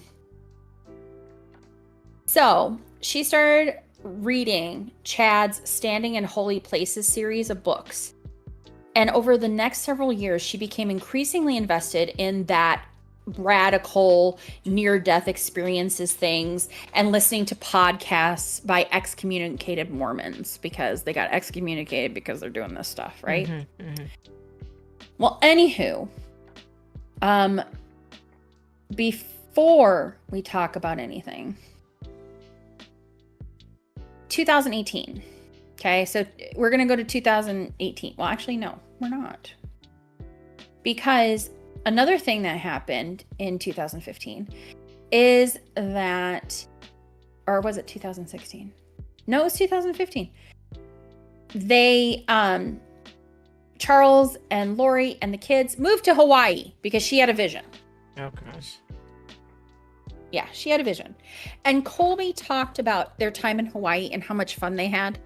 So she started reading Chad's Standing in Holy Places series of books. And over the next several years, she became increasingly invested in that radical near-death experiences things and listening to podcasts by excommunicated Mormons, because they got excommunicated because they're doing this stuff, right? Mm-hmm, mm-hmm. Well, anywho, before we talk about anything, 2018. Okay, so we're going to go to 2018. Well, actually, no, we're not. Because another thing that happened in 2015 is that, or was it 2016? No, it was 2015. They, Charles and Lori and the kids moved to Hawaii because she had a vision. Oh, gosh. Yeah, she had a vision. And Colby talked about their time in Hawaii and how much fun they had.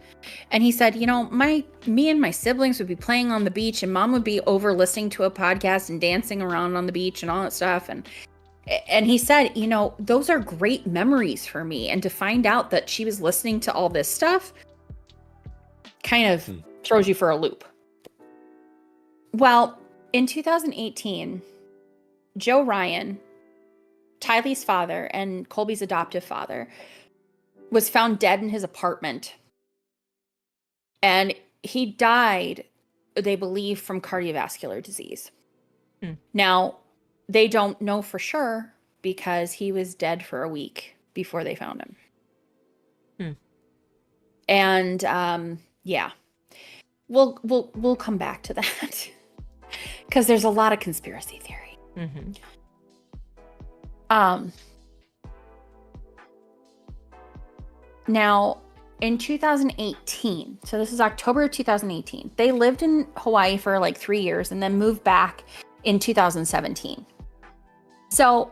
And he said, me and my siblings would be playing on the beach, and mom would be over listening to a podcast and dancing around on the beach and all that stuff. And he said, those are great memories for me. And to find out that she was listening to all this stuff kind of throws you for a loop. Well, in 2018, Joe Ryan, Tylee's father and Colby's adoptive father, was found dead in his apartment. And he died, they believe, from cardiovascular disease. Now, they don't know for sure because he was dead for a week before they found him. And yeah, we'll come back to that because there's a lot of conspiracy theory. Mm-hmm. Now, in 2018, so this is October of 2018, they lived in Hawaii for 3 years and then moved back in 2017. So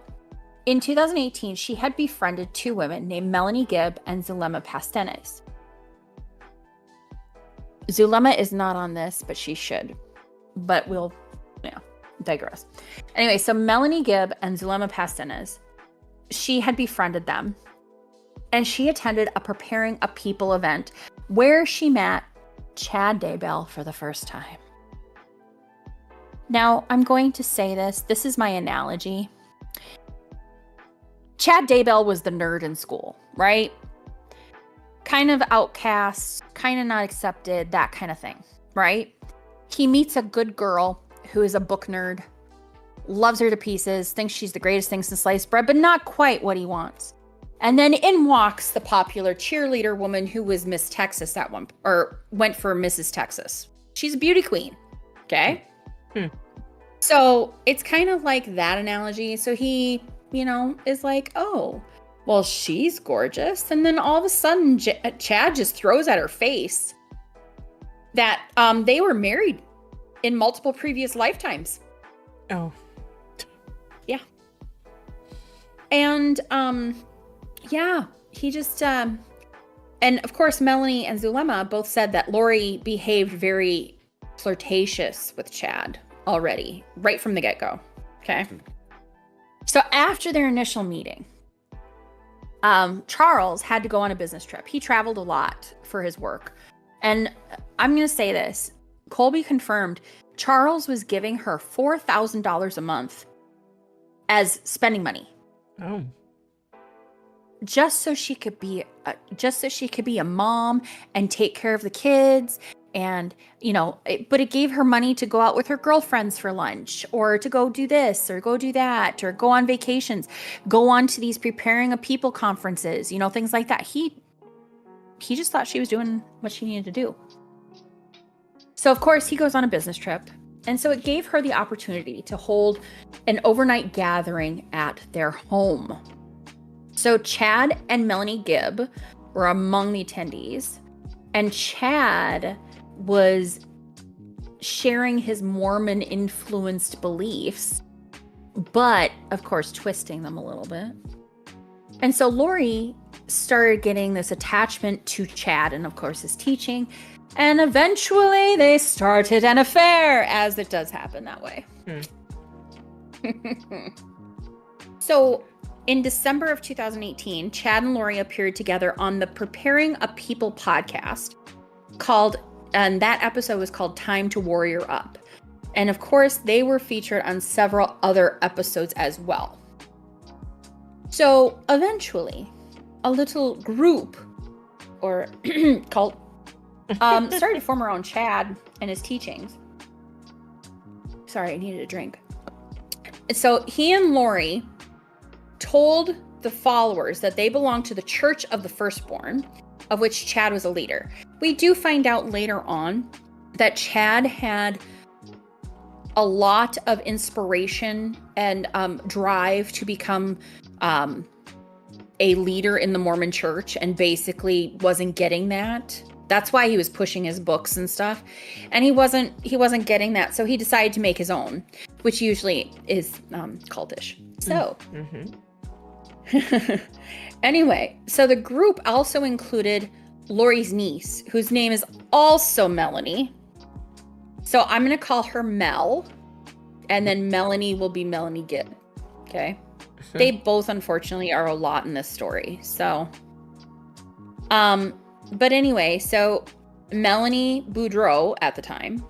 in 2018, she had befriended 2 women named Melanie Gibb and Zulema Pastenes. Zulema is not on this, but she should. But we'll digress. Anyway, so Melanie Gibb and Zulema Pastenes, she had befriended them. And she attended a Preparing a People event where she met Chad Daybell for the first time. Now, I'm going to say this. This is my analogy. Chad Daybell was the nerd in school, right? Kind of outcast, kind of not accepted, that kind of thing, right? He meets a good girl who is a book nerd, loves her to pieces, thinks she's the greatest thing since sliced bread, but not quite what he wants. And then in walks the popular cheerleader woman who was Miss Texas went for Mrs. Texas. She's a beauty queen, okay? So it's kind of like that analogy. So he, is like, oh, well, she's gorgeous. And then all of a sudden, Chad just throws at her face that they were married in multiple previous lifetimes. Oh. Yeah. And, yeah, he just, and of course, Melanie and Zulema both said that Lori behaved very flirtatious with Chad already, right from the get-go. Okay. So after their initial meeting, Charles had to go on a business trip. He traveled a lot for his work. And I'm going to say this. Colby confirmed Charles was giving her $4,000 a month as spending money. Oh. Just so she could be a mom and take care of the kids. And, but it gave her money to go out with her girlfriends for lunch, or to go do this or go do that, or go on vacations, go on to these preparing a people conferences, things like that. He just thought she was doing what she needed to do. So, of course, he goes on a business trip. And so it gave her the opportunity to hold an overnight gathering at their home. So Chad and Melanie Gibb were among the attendees. And Chad was sharing his Mormon-influenced beliefs, but, of course, twisting them a little bit. And so Lori started getting this attachment to Chad and, of course, his teaching. And eventually they started an affair, as it does happen that way. So in December of 2018, Chad and Lori appeared together on the Preparing a People podcast and that episode was called Time to Warrior Up. And of course, they were featured on several other episodes as well. So eventually, a little group or cult started to form around Chad and his teachings. Sorry, I needed a drink. So he and Lori told the followers that they belonged to the Church of the Firstborn, of which Chad was a leader. We do find out later on that Chad had a lot of inspiration and drive to become a leader in the Mormon Church, and basically wasn't getting that. That's why he was pushing his books and stuff, and he wasn't getting that, so he decided to make his own, which usually is cultish. So. Anyway, so the group also included Lori's niece, whose name is also Melanie. So I'm going to call her Mel, and then Melanie will be Melanie Gibb. Okay. They both, unfortunately, are a lot in this story. So, but anyway, so Melanie Boudreau at the time,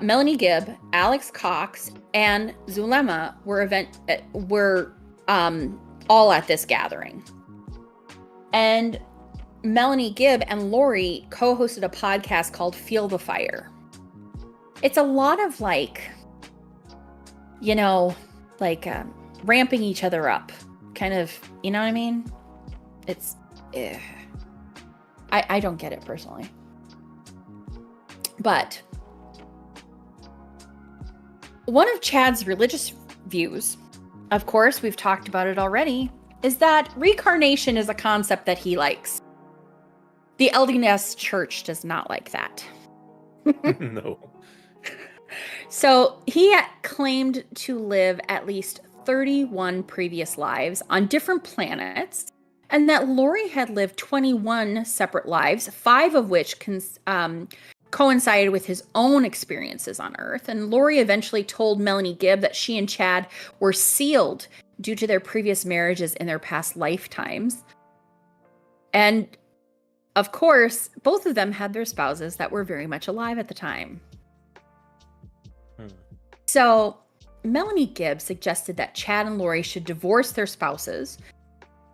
Melanie Gibb, Alex Cox, and Zulema were all at this gathering. And Melanie Gibb and Lori co-hosted a podcast called Feel the Fire. It's a lot of ramping each other up, kind of, you know what I mean? It's, I don't get it personally. But one of Chad's religious views, of course, we've talked about it already, is that reincarnation is a concept that he likes. The LDS Church does not like that. No. So he claimed to live at least 31 previous lives on different planets, and that Lori had lived 21 separate lives, 5 of which coincided with his own experiences on Earth. And Lori eventually told Melanie Gibb that she and Chad were sealed due to their previous marriages in their past lifetimes. And of course, both of them had their spouses that were very much alive at the time. So Melanie Gibb suggested that Chad and Lori should divorce their spouses.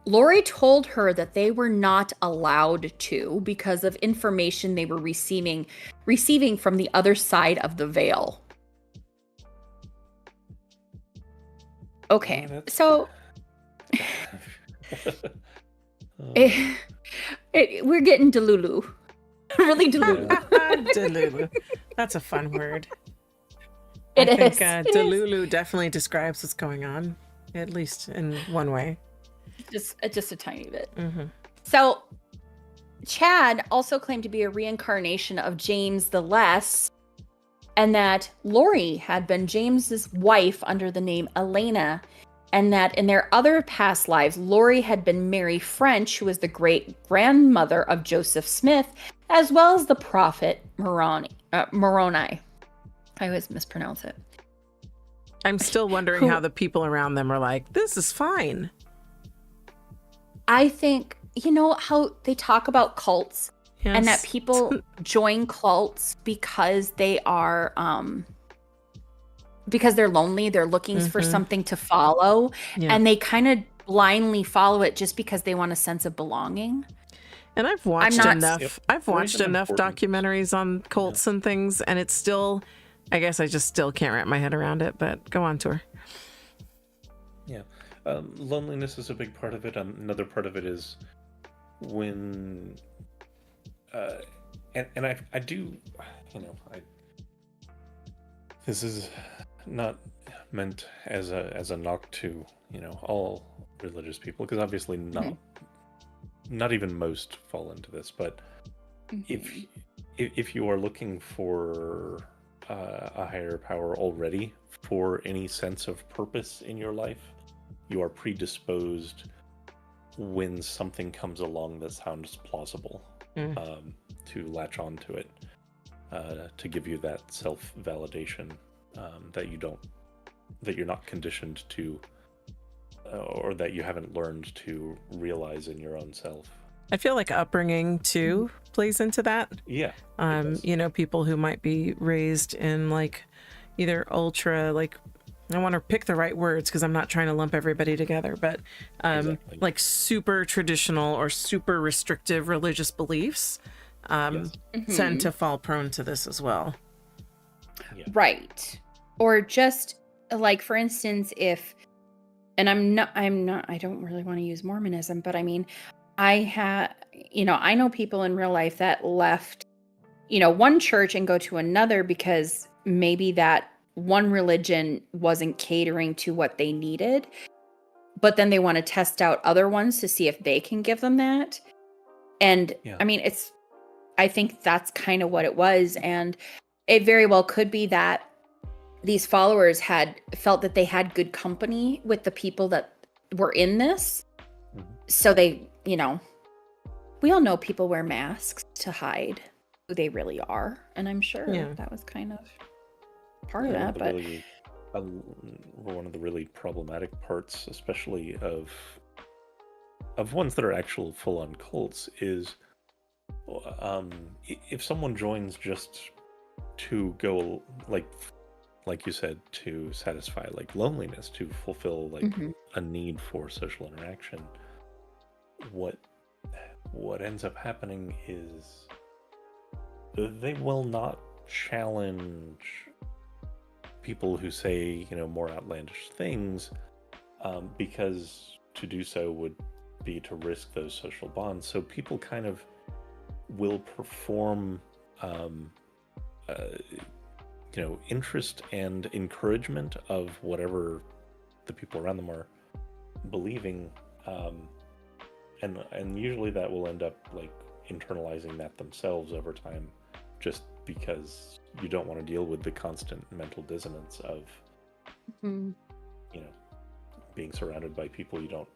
Lori told her that they were not allowed to because of information they were receiving from the other side of the veil. Okay, so we're getting delulu. Really delulu. Delulu. That's a fun word. I think delulu definitely describes what's going on, at least in one way. Just a tiny bit. Mm-hmm. So Chad also claimed to be a reincarnation of James the Less, and that Lori had been James's wife under the name Elena, and that in their other past lives, Lori had been Mary French, who was the great grandmother of Joseph Smith, as well as the prophet Moroni. Moroni. I always mispronounce it. I'm still wondering how the people around them are like, this is fine. I think, you know how they talk about cults, yes, and that people join cults because they are, because they're lonely, they're looking for something to follow, and they kind of blindly follow it just because they want a sense of belonging. And I've watched enough documentaries on cults and things, and it's still, I guess I just still can't wrap my head around it, but go on, Tor. Yeah. Loneliness is a big part of it. Another part of it is when, and I do, you know, this is not meant as a knock to, you know, all religious people, because obviously not even most fall into this, but if you are looking for a higher power already for any sense of purpose in your life, you are predisposed when something comes along that sounds plausible to latch onto it, to give you that self-validation that you're not conditioned to, or that you haven't learned to realize in your own self. I feel like upbringing too plays into that. Yeah. You know, people who might be raised in like either ultra, like, I want to pick the right words because I'm not trying to lump everybody together, but like super traditional or super restrictive religious beliefs tend to fall prone to this as well. Yeah. Right. Or just like, for instance, if, and I don't really want to use Mormonism, but I mean, I know people in real life that left, you know, one church and go to another because maybe that one religion wasn't catering to what they needed, but then they want to test out other ones to see if they can give them that. And I mean, I think that's kind of what it was. And it very well could be that these followers had felt that they had good company with the people that were in this. So they, you know, we all know people wear masks to hide who they really are. And I'm sure that was kind of part of that. But really, one of the really problematic parts, especially of ones that are actual full-on cults, is if someone joins just to go, like you said, to satisfy like loneliness, to fulfill like a need for social interaction, what ends up happening is they will not challenge people who say, you know, more outlandish things, because to do so would be to risk those social bonds. So people kind of will perform you know, interest and encouragement of whatever the people around them are believing, and usually that will end up like internalizing that themselves over time, just because you don't want to deal with the constant mental dissonance of you know, being surrounded by people you don't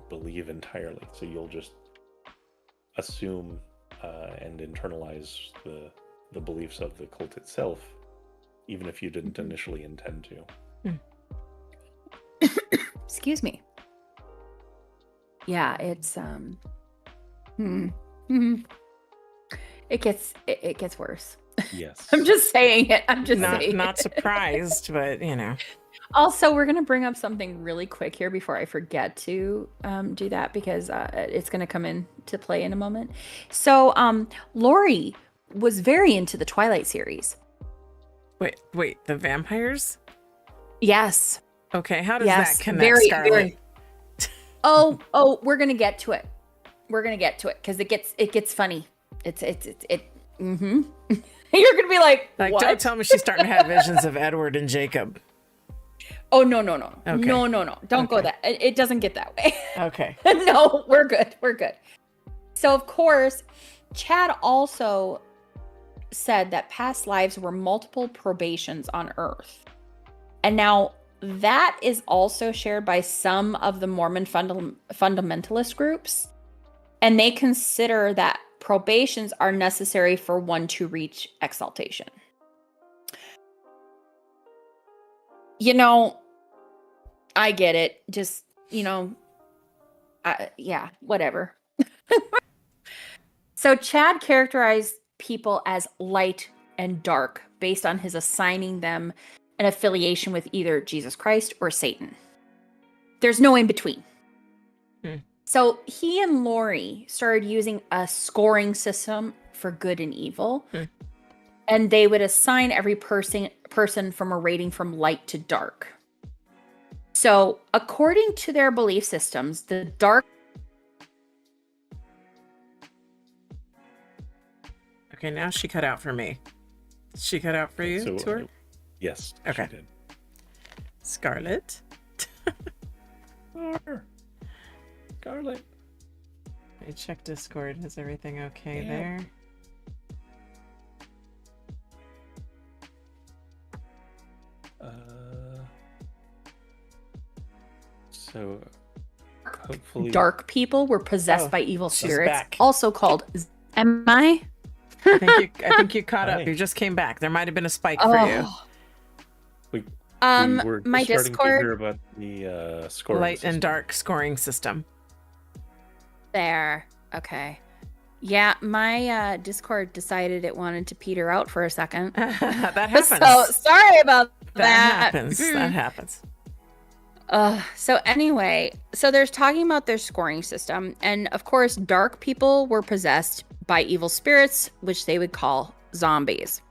believe entirely. So you'll just assume and internalize the beliefs of the cult itself, even if you didn't initially intend to. Excuse me. Yeah, it's it gets worse. Yes. I'm just saying it. I'm just not surprised, but you know. Also, we're going to bring up something really quick here before I forget to do that, because it's going to come into play in a moment. So, Lori was very into the Twilight series. Wait, the vampires? Yes. Okay, how does that connect, Scarlett? Oh, we're going to get to it. We're going to get to it because it gets funny. You're going to be like, what? Don't tell me she's starting to have visions of Edward and Jacob. Oh, no. Okay. No. Don't go that. It doesn't get that way. Okay. No, we're good. So, of course, Chad also said that past lives were multiple probations on Earth. And now that is also shared by some of the Mormon fundamentalist groups. And they consider that probations are necessary for one to reach exaltation. I get it. Just, yeah, whatever. So Chad characterized people as light and dark based on his assigning them an affiliation with either Jesus Christ or Satan. There's no in between. So he and Lori started using a scoring system for good and evil. And they would assign every person from a rating from light to dark. So according to their belief systems, the dark... Okay, now she cut out for me. Did she cut out for you, Tor? Yes. Okay. She did. Scarlett. Scarlett. I check Discord. Is everything okay there? So hopefully dark people were possessed by evil spirits, back. also called... Am I? I think you caught up. You just came back. There might have been a spike for you. We were my starting Discord... to hear about the scoring light system. and dark scoring system. There. Okay. Yeah, my Discord decided it wanted to peter out for a second. That happens. So sorry about that. That happens. So anyway, so there's talking about their scoring system. And of course, dark people were possessed by evil spirits, which they would call zombies.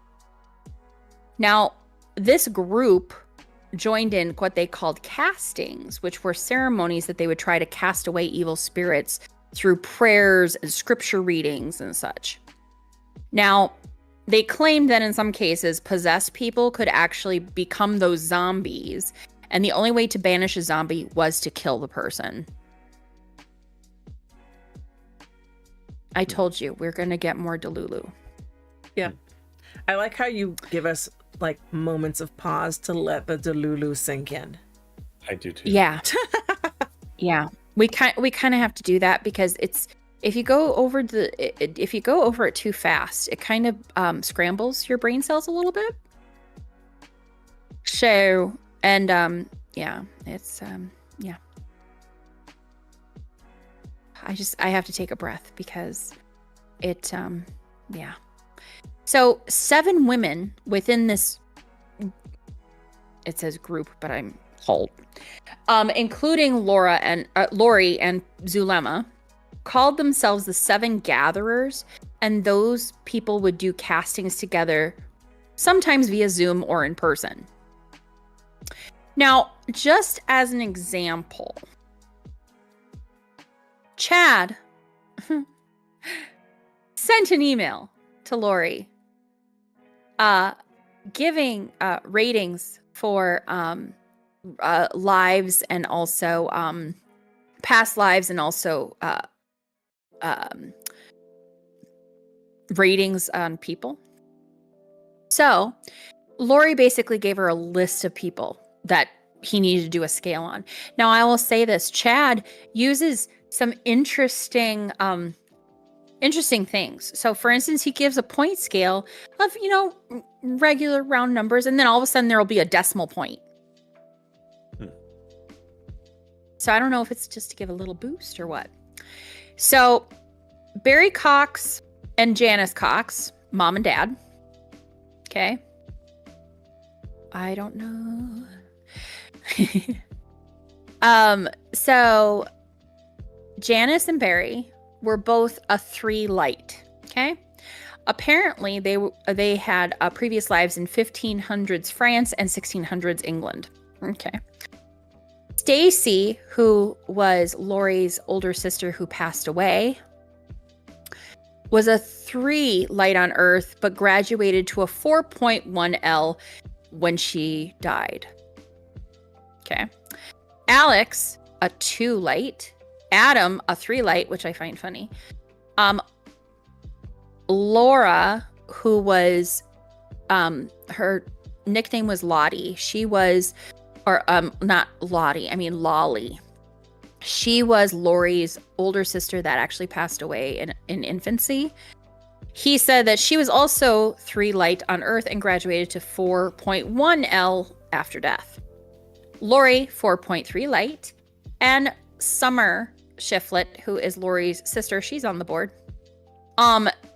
Now, this group joined in what they called castings, which were ceremonies that they would try to cast away evil spirits through prayers and scripture readings and such. Now, they claimed that in some cases, possessed people could actually become those zombies, and the only way to banish a zombie was to kill the person. I told you, we're going to get more Delulu. Yeah. I like how you give us like moments of pause to let the Delulu sink in. I do too. Yeah. Yeah. We kind of have to do that because it's if you go over it too fast, it kind of scrambles your brain cells a little bit. So, and yeah, it's yeah. I have to take a breath because it yeah. So 7 women within this, it says group, but I'm cult, including Lori and Zulema, called themselves the 7 Gatherers, and those people would do castings together, sometimes via Zoom or in person. Now, just as an example, Chad sent an email to Lori giving ratings for lives and also past lives and also ratings on people. So Lori basically gave her a list of people that he needed to do a scale on. Now, I will say this, Chad uses some interesting things. So for instance, he gives a point scale of, regular round numbers, and then all of a sudden there will be a decimal point. So I don't know if it's just to give a little boost or what. So Barry Cox and Janice Cox, mom and dad. Okay. I don't know. So Janice and Barry were both a 3 light. Okay. Apparently they had previous lives in 1500s France and 1600s England. Okay. Stacy, who was Lori's older sister who passed away, was a 3 light on Earth, but graduated to a 4.1 L when she died. Okay. Alex, a 2 light. Adam, a 3 light, which I find funny. Laura, who was, her nickname was Lottie. She was, or not Lottie, I mean Lolly. She was Lori's older sister that actually passed away in infancy. He said that she was also 3 light on Earth and graduated to 4.1 L after death. Lori, 4.3 light. And Summer Shiflett, who is Lori's sister, she's on the board.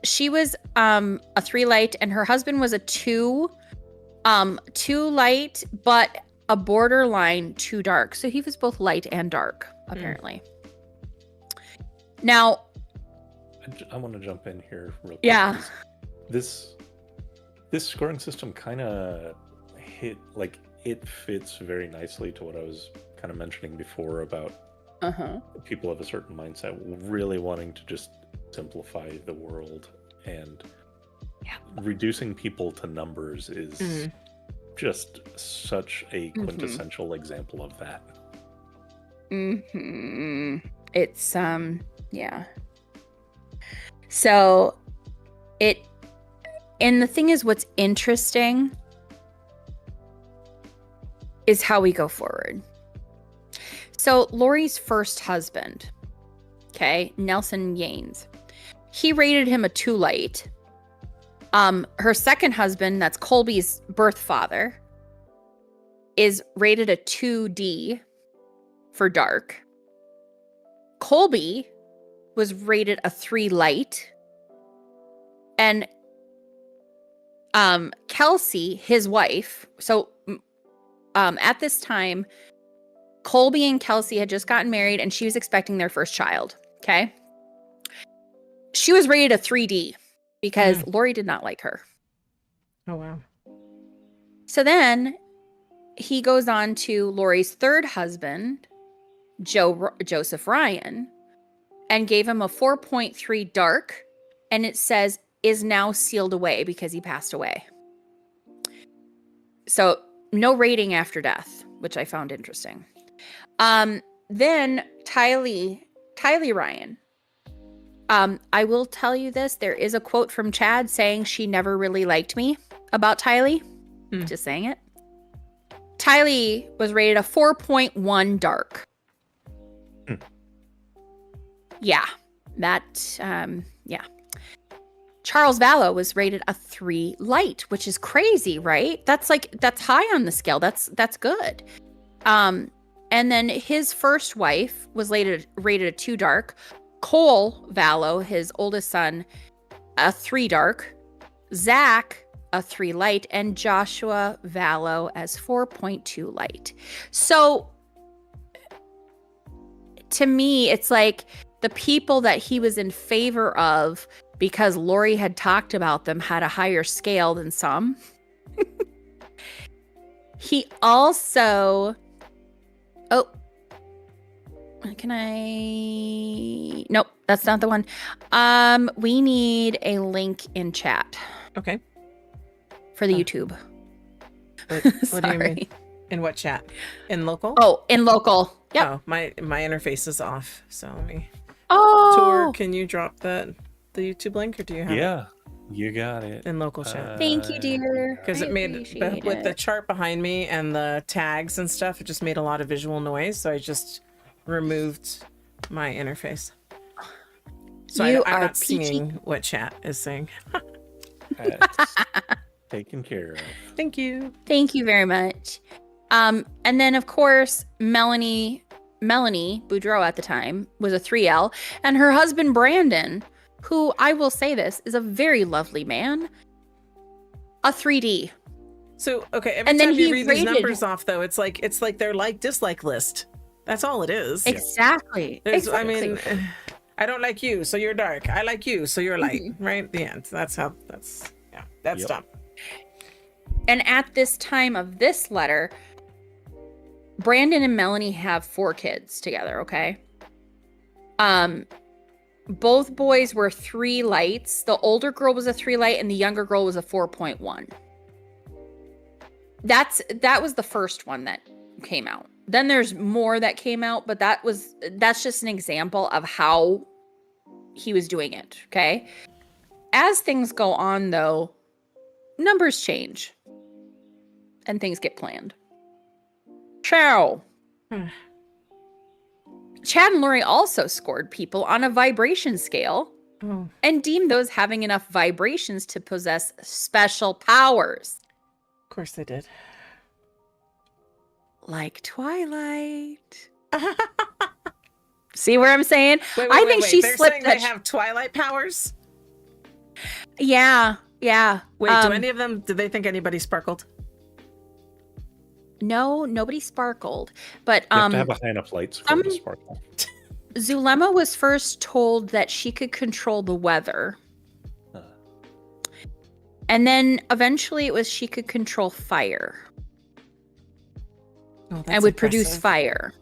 She was a 3 light, and her husband was a 2 light, but a borderline 2 dark. So he was both light and dark, apparently. Now, I want to jump in here real quick. Yeah. This scoring system kind of it fits very nicely to what I was kind of mentioning before about people of a certain mindset really wanting to just simplify the world, and reducing people to numbers is just such a quintessential example of that. It's so and the thing is, what's interesting is how we go forward. So Lori's first husband, Nelson Yanes, he rated him a 2 light. Her second husband, that's Colby's birth father, is rated a 2D for dark. Colby was rated a 3 light. And Kelsey, his wife, so at this time, Colby and Kelsey had just gotten married and she was expecting their first child. Okay. She was rated a 3D because Lori did not like her. Oh, wow. So then he goes on to Lori's third husband, Joseph Ryan, and gave him a 4.3 dark. And it says is now sealed away because he passed away. So no rating after death, which I found interesting. Then Tylee Ryan. I will tell you this. There is a quote from Chad saying she never really liked me about Tylee. Just saying it. Tylee was rated a 4.1 dark. Yeah. Charles Vallow was rated a 3 light, which is crazy, right? That's high on the scale. That's good. And then his first wife was rated a 2 dark. Cole Vallow, his oldest son, a 3 dark. Zach, a 3 light, and Joshua Vallow as 4.2 light. So to me, it's like the people that he was in favor of, because Lori had talked about them, had a higher scale than some. He also... Nope, that's not the one. We need a link in chat. Okay. For the YouTube. What do you mean? In what chat? In local? Oh, in local. Yep. Oh, my interface is off. So let me... Oh! Tor, can you drop the YouTube link, or do you have it? You got it. In local chat. Thank you, dear. Because it made, with the chart behind me and the tags and stuff, it just made a lot of visual noise. So I just removed my interface. So I'm not seeing what chat is saying. Taken care of. Thank you. Thank you very much. And then, of course, Melanie Boudreau at the time was a 3L, and her husband Brandon, who, I will say this, is a very lovely man, a 3D. So every time you read these numbers off, though, it's like their like-dislike list. That's all it is. Exactly. I mean, I don't like you, so you're dark. I like you, so you're light. Right? The end. That's dumb. And at this time of this letter, Brandon and Melanie have 4 kids together, okay? Both boys were 3 lights. The older girl was a 3 light and the younger girl was a 4.1. That was the first one that came out. Then there's more that came out, but that's just an example of how he was doing it, okay? As things go on, though, numbers change and things get planned. Ciao. Chad and Lori also scored people on a vibration scale and deemed those having enough vibrations to possess special powers. Of course they did. Like Twilight. See where I'm saying? Wait, I think she They're slipped saying they have Twilight powers? Yeah. Wait, do any of them, did they think anybody sparkled? No, nobody sparkled. But you have to have a high enough light score to sparkle. Zulema was first told that she could control the weather. And then eventually it was she could control fire. Oh, and would produce fire.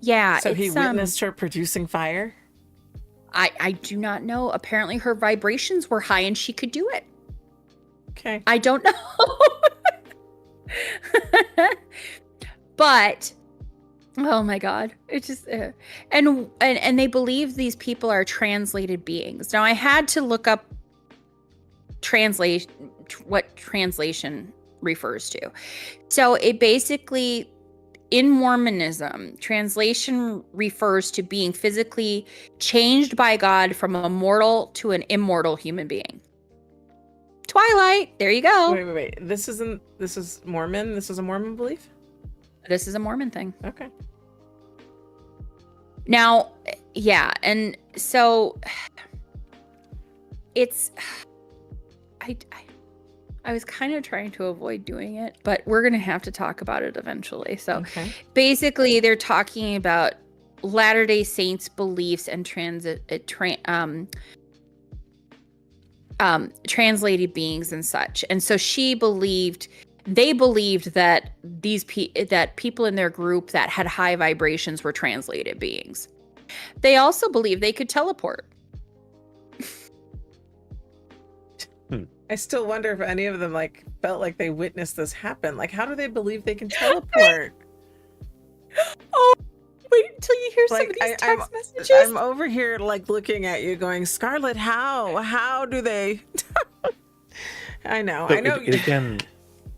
Yeah. So he witnessed her producing fire? I do not know. Apparently her vibrations were high and she could do it. Okay. I don't know. But oh my God, it just and they believe these people are translated beings. Now I had to look up what translation refers to. So it basically, in Mormonism, translation refers to being physically changed by God from a mortal to an immortal human being. Twilight, there you go. Wait. This is Mormon? This is a Mormon belief? This is a Mormon thing. Okay. Now, yeah, and so it's I was kind of trying to avoid doing it, but we're going to have to talk about it eventually. So basically they're talking about Latter-day Saints beliefs and translated beings and such. And so they believed that that people in their group that had high vibrations were translated beings. They also believed they could teleport. I still wonder if any of them felt like they witnessed this happen. Like, how do they believe they can teleport? Oh, wait until you hear some of these text messages. I'm over here looking at you going, Scarlett, how do they? I know. Again,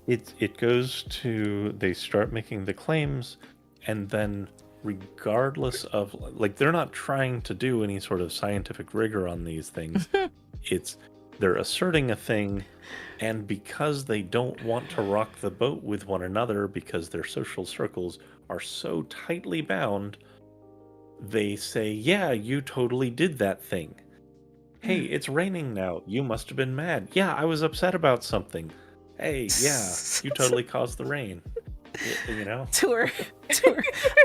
it goes to, they start making the claims, and then regardless of, they're not trying to do any sort of scientific rigor on these things. They're asserting a thing, and because they don't want to rock the boat with one another, because their social circles are so tightly bound, they say, yeah, you totally did that thing. Hey, it's raining now. You must have been mad. Yeah, I was upset about something. Hey, yeah, you totally caused the rain. You know? Tour.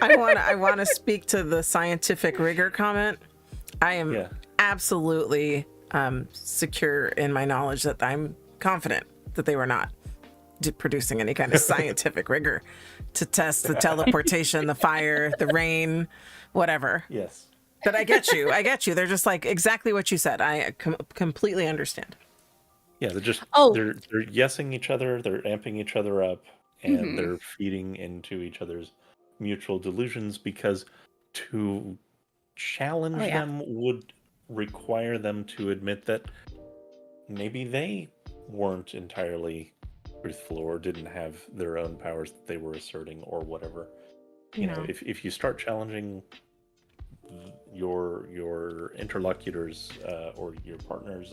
I want to speak to the scientific rigor comment. I am absolutely secure in my knowledge that I'm confident that they were not producing any kind of scientific rigor to test the teleportation, the fire, the rain, whatever. Yes. But I get you. They're just exactly what you said. I completely understand. Yeah, they're just they're yesing each other, they're amping each other up, and they're feeding into each other's mutual delusions, because to challenge them would require them to admit that maybe they weren't entirely truthful or didn't have their own powers that they were asserting or whatever. You know, if you start challenging your interlocutors or your partner's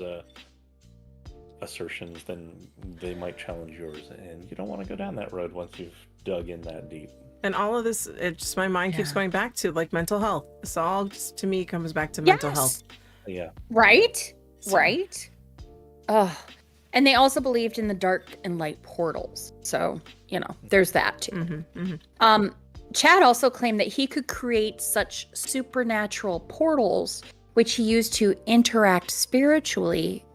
assertions, then they might challenge yours, and you don't want to go down that road once you've dug in that deep. And all of this, my mind keeps going back to mental health. This all just, to me, comes back to mental health. Yeah. Right? Right? Oh. And they also believed in the dark and light portals. So, there's that too. Chad also claimed that he could create such supernatural portals, which he used to interact spiritually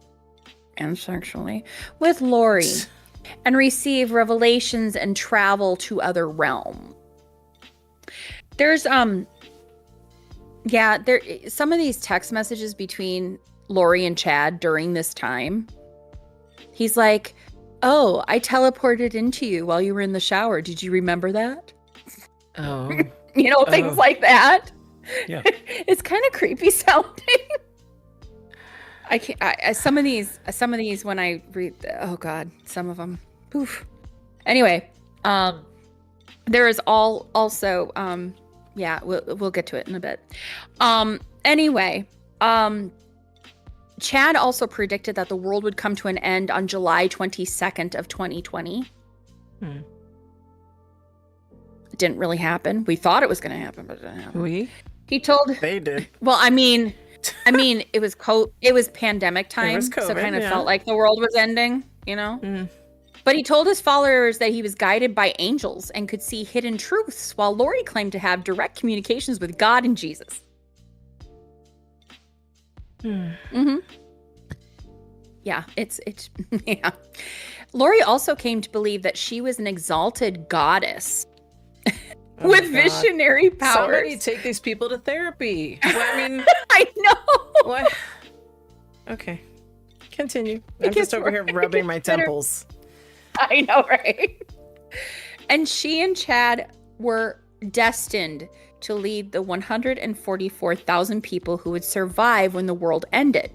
and sexually with Lori and receive revelations and travel to other realms. There's some of these text messages between Lori and Chad during this time. He's like, "Oh, I teleported into you while you were in the shower. Did you remember that?" Oh. Things like that. Yeah. It's kind of creepy sounding. I can't. Some of these when I read, oh God, some of them. Poof. Anyway, there is also Yeah, we'll get to it in a bit. Anyway, Chad also predicted that the world would come to an end on July 22nd of 2020. It didn't really happen. We thought it was going to happen, but it didn't happen. They did. Well, I mean, it was pandemic time, COVID, so it kind of felt like the world was ending, you know? Mm. But he told his followers that he was guided by angels and could see hidden truths, while Lori claimed to have direct communications with God and Jesus. Mm-hmm. Yeah, it's yeah. Lori also came to believe that she was an exalted goddess with visionary powers. Somebody take these people to therapy. Well, I mean, I know. What? Okay, continue. I'm just over here rubbing my temples. I know, right? And she and Chad were destined to lead the 144,000 people who would survive when the world ended.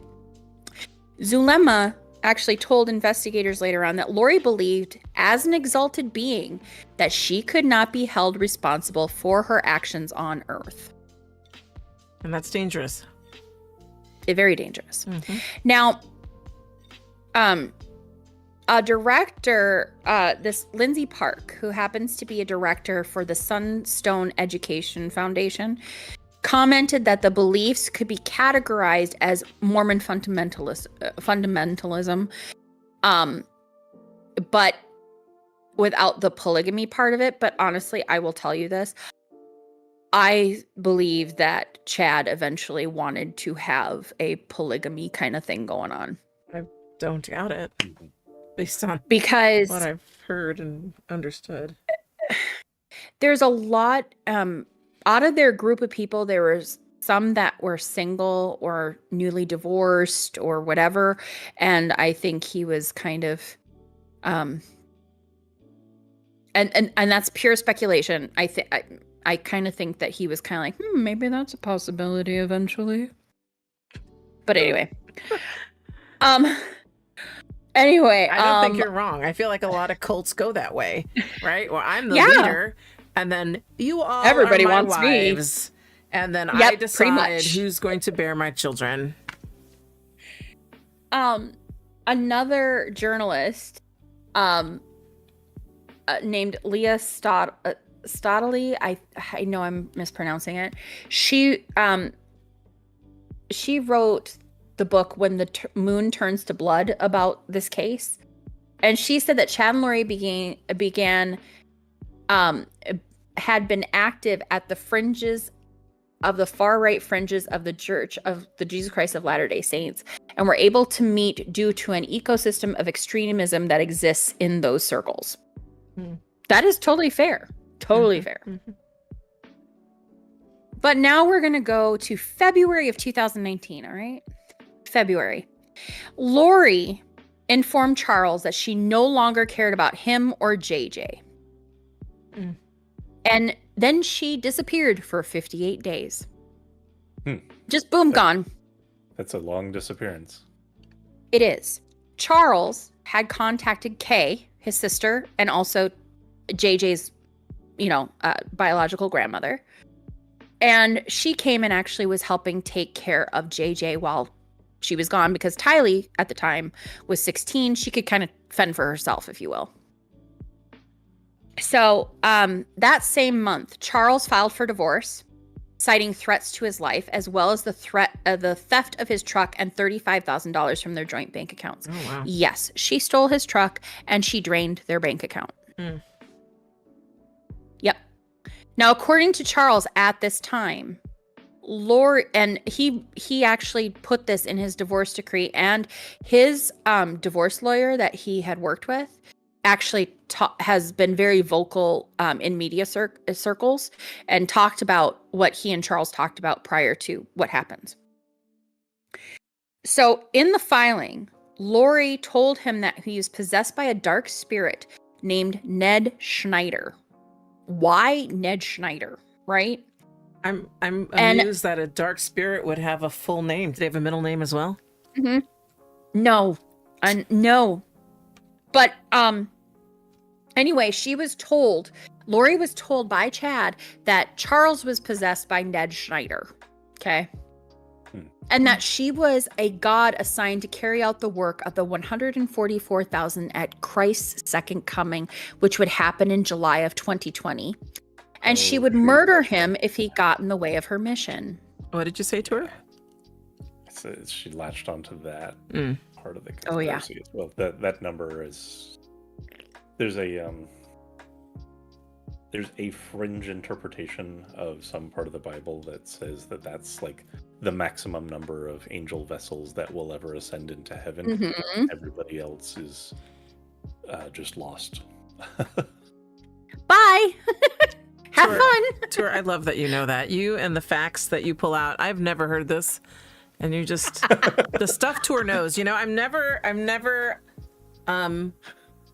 Zulema actually told investigators later on that Lori believed, as an exalted being, that she could not be held responsible for her actions on Earth. And that's dangerous. Very dangerous. Mm-hmm. Now, a director, this Lindsay Park, who happens to be a director for the Sunstone Education Foundation, commented that the beliefs could be categorized as Mormon fundamentalism, but without the polygamy part of it. But honestly, I will tell you this. I believe that Chad eventually wanted to have a polygamy kind of thing going on. I don't doubt it. Based on because what I've heard and understood. There's a lot, out of their group of people, there was some that were single or newly divorced or whatever. And I think he was kind of, and that's pure speculation. I kind of think that he was kind of like, maybe that's a possibility eventually. But anyway, Anyway, I don't think you're wrong. I feel like a lot of cults go that way, right? Well, I'm the leader, and then you all everybody are my wants wives, and then I decide who's going to bear my children. Another journalist, named Leah Stodley, I know I'm mispronouncing it. She wrote the book When the Moon Turns to Blood about this case, and she said that Chad and Lori had been active at the fringes of the far right fringes of the Church of the Jesus Christ of Latter-day Saints, and were able to meet due to an ecosystem of extremism that exists in those circles. That is totally fair. Totally fair. But now we're going to go to February of 2019, all right? February. Lori informed Charles that she no longer cared about him or JJ. And then she disappeared for 58 days. Just boom, gone. That's a long disappearance. It is. Charles had contacted Kay, his sister, and also JJ's, biological grandmother. And she came and actually was helping take care of JJ while she was gone, because Tylee at the time was 16. She could kind of fend for herself, if you will. So that same month, Charles filed for divorce, citing threats to his life, as well as the theft of his truck and $35,000 from their joint bank accounts. Oh, wow. Yes, she stole his truck and she drained their bank account. Yep. Now, according to Charles at this time, Lori, and he actually put this in his divorce decree, and his divorce lawyer that he had worked with actually has been very vocal in media circles and talked about what he and Charles talked about prior to what happened. So in the filing, Lori told him that he was possessed by a dark spirit named Ned Schneider. Why Ned Schneider, right? I'm amused that a dark spirit would have a full name. Do they have a middle name as well? No. No. But anyway, she was told Lori was told by Chad that Charles was possessed by Ned Schneider. Okay. And that she was a god assigned to carry out the work of the 144,000 at Christ's second coming, which would happen in July of 2020. And she would murder him if he got in the way of her mission. What did you say to her? So she latched onto that part of the conspiracy. Oh, yeah. As well. That number is... There's a fringe interpretation of some part of the Bible that says that that's like the maximum number of angel vessels that will ever ascend into heaven. Mm-hmm. Everybody else is just lost. Bye. Have fun. Tour, I love that you know that. You and the facts that you pull out. I've never heard this. And you just, the stuff Tour knows. You know,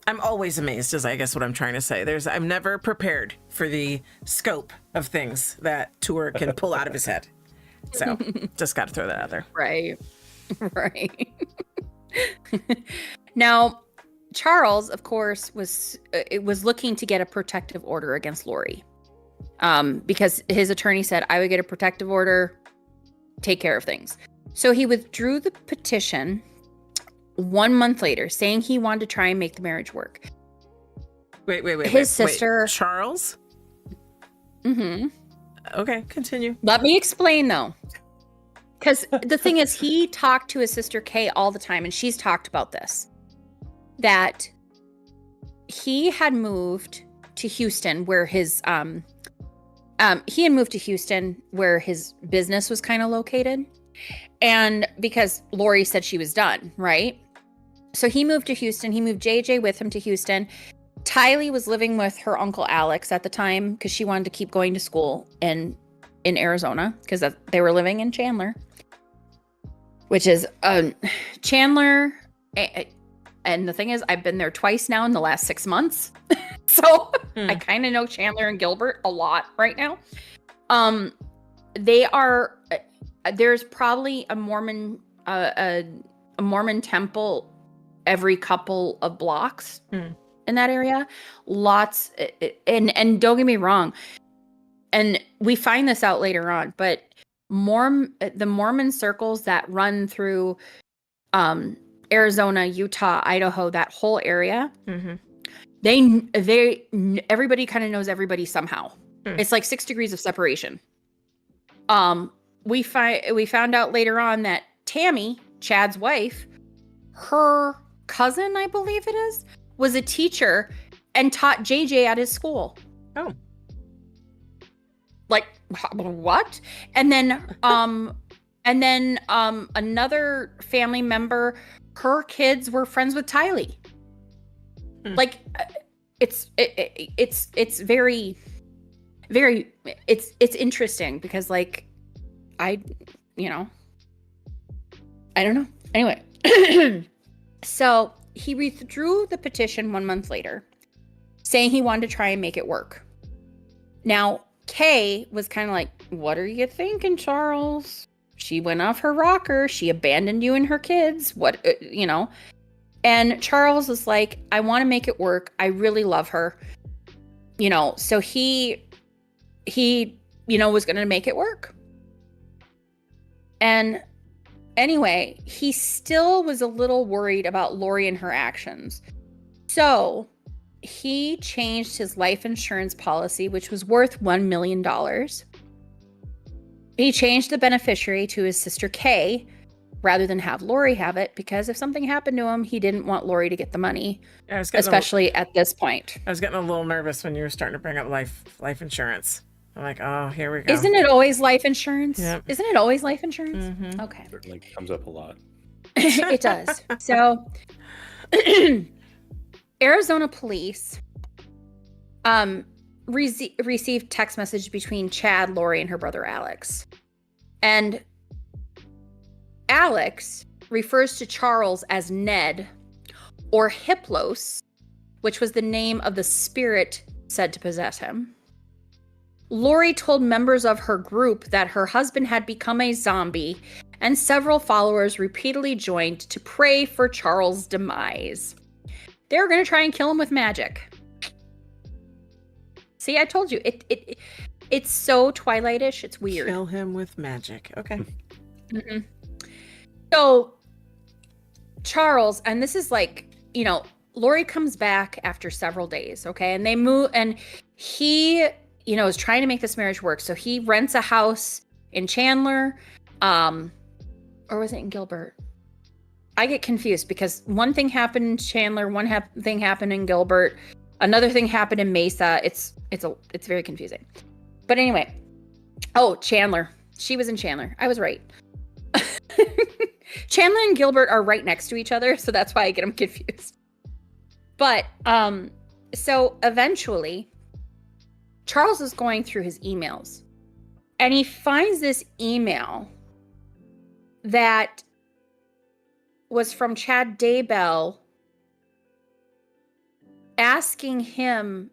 I'm always amazed, is I guess what I'm trying to say. I'm never prepared for the scope of things that Tour can pull out of his head. So just got to throw that out there. Right. Now, Charles, of course, was looking to get a protective order against Lori. Because his attorney said, I would get a protective order, take care of things. So he withdrew the petition 1 month later, saying he wanted to try and make the marriage work. Wait. His sister... Charles? Mm-hmm. Okay, continue. Let me explain, though. Because the thing is, he talked to his sister Kay all the time, and she's talked about this. That he had moved to Houston, where his business was kind of located. And because Lori said she was done, right? So he moved to Houston. He moved JJ with him to Houston. Tylee was living with her uncle Alex at the time because she wanted to keep going to school in Arizona because they were living in Chandler, which is Chandler. And the thing is, I've been there twice now in the last 6 months. So I kind of know Chandler and Gilbert a lot right now. They are, there's probably a Mormon temple every couple of blocks in that area. Lots. And don't get me wrong. And we find this out later on, but the Mormon circles that run through, Arizona, Utah, Idaho, that whole area, everybody kind of knows everybody somehow. It's like 6 degrees of separation. We found out later on that Tammy, Chad's wife, her cousin, I believe it is, was a teacher and taught JJ at his school. Oh. Like, what? And then another family member, her kids were friends with Tylee. Like, it's very, very, it's interesting because, like, I don't know. Anyway, so he withdrew the petition 1 month later, saying he wanted to try and make it work. Now, Kay was kind of like, what are you thinking, Charles? She went off her rocker. She abandoned you and her kids. What, And Charles was like, I want to make it work. I really love her. So he was going to make it work. And anyway, he still was a little worried about Lori and her actions. So he changed his life insurance policy, which was worth $1 million. He changed the beneficiary to his sister Kay rather than have Lori have it, because if something happened to him, he didn't want Lori to get the money, especially at this point. I was getting a little nervous when you were starting to bring up life insurance. I'm like, oh, here we go. Isn't it always life insurance? Yep. Isn't it always life insurance? Mm-hmm. Okay. It certainly comes up a lot. It does. So, Arizona police received text message between Chad, Lori, and her brother Alex. And Alex refers to Charles as Ned or Hiplos, which was the name of the spirit said to possess him. Lori told members of her group that her husband had become a zombie, and several followers repeatedly joined to pray for Charles' demise. They were going to try and kill him with magic. See, I told you it's so Twilight-ish. It's weird. Kill him with magic. Okay. Mm-hmm. So Charles, and this is like, Lori comes back after several days, okay? And they move, and he, is trying to make this marriage work. So he rents a house in Chandler, or was it in Gilbert? I get confused because one thing happened in Chandler, thing happened in Gilbert, another thing happened in Mesa. It's very confusing. But anyway, Chandler. She was in Chandler. I was right. Chandler and Gilbert are right next to each other, so that's why I get them confused. But so eventually, Charles is going through his emails, and he finds this email that was from Chad Daybell asking him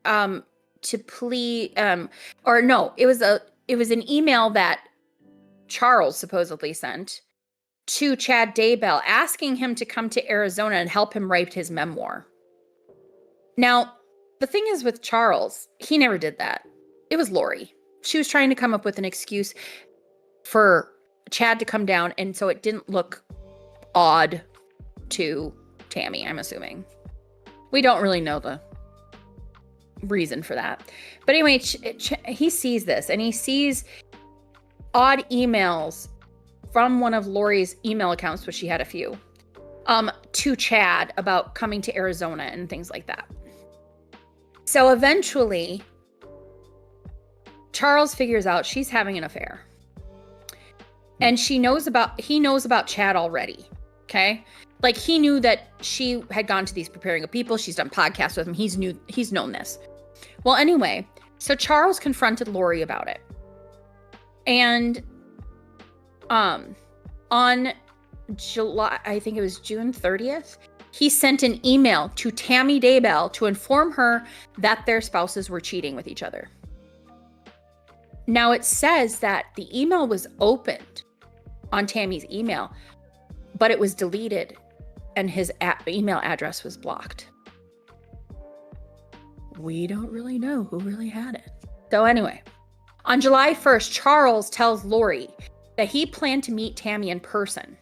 to please it was an email that Charles supposedly sent to Chad Daybell asking him to come to Arizona and help him write his memoir. Now, the thing is with Charles, he never did that. It was Lori. She was trying to come up with an excuse for Chad to come down, and so it didn't look odd to Tammy, I'm assuming. We don't really know the reason for that. But anyway, he sees this, and he sees odd emails from one of Lori's email accounts, which she had a few, to Chad about coming to Arizona and things like that. So eventually, Charles figures out she's having an affair. And he knows about Chad already. Okay? Like, he knew that she had gone to these Preparing of People. She's done podcasts with him. He's known this. Well, anyway, so Charles confronted Lori about it. And on July, I think it was June 30th, he sent an email to Tammy Daybell to inform her that their spouses were cheating with each other. Now, it says that the email was opened on Tammy's email, but it was deleted and his email address was blocked. We don't really know who really had it. So anyway, on July 1st, Charles tells Lori that he planned to meet Tammy in person.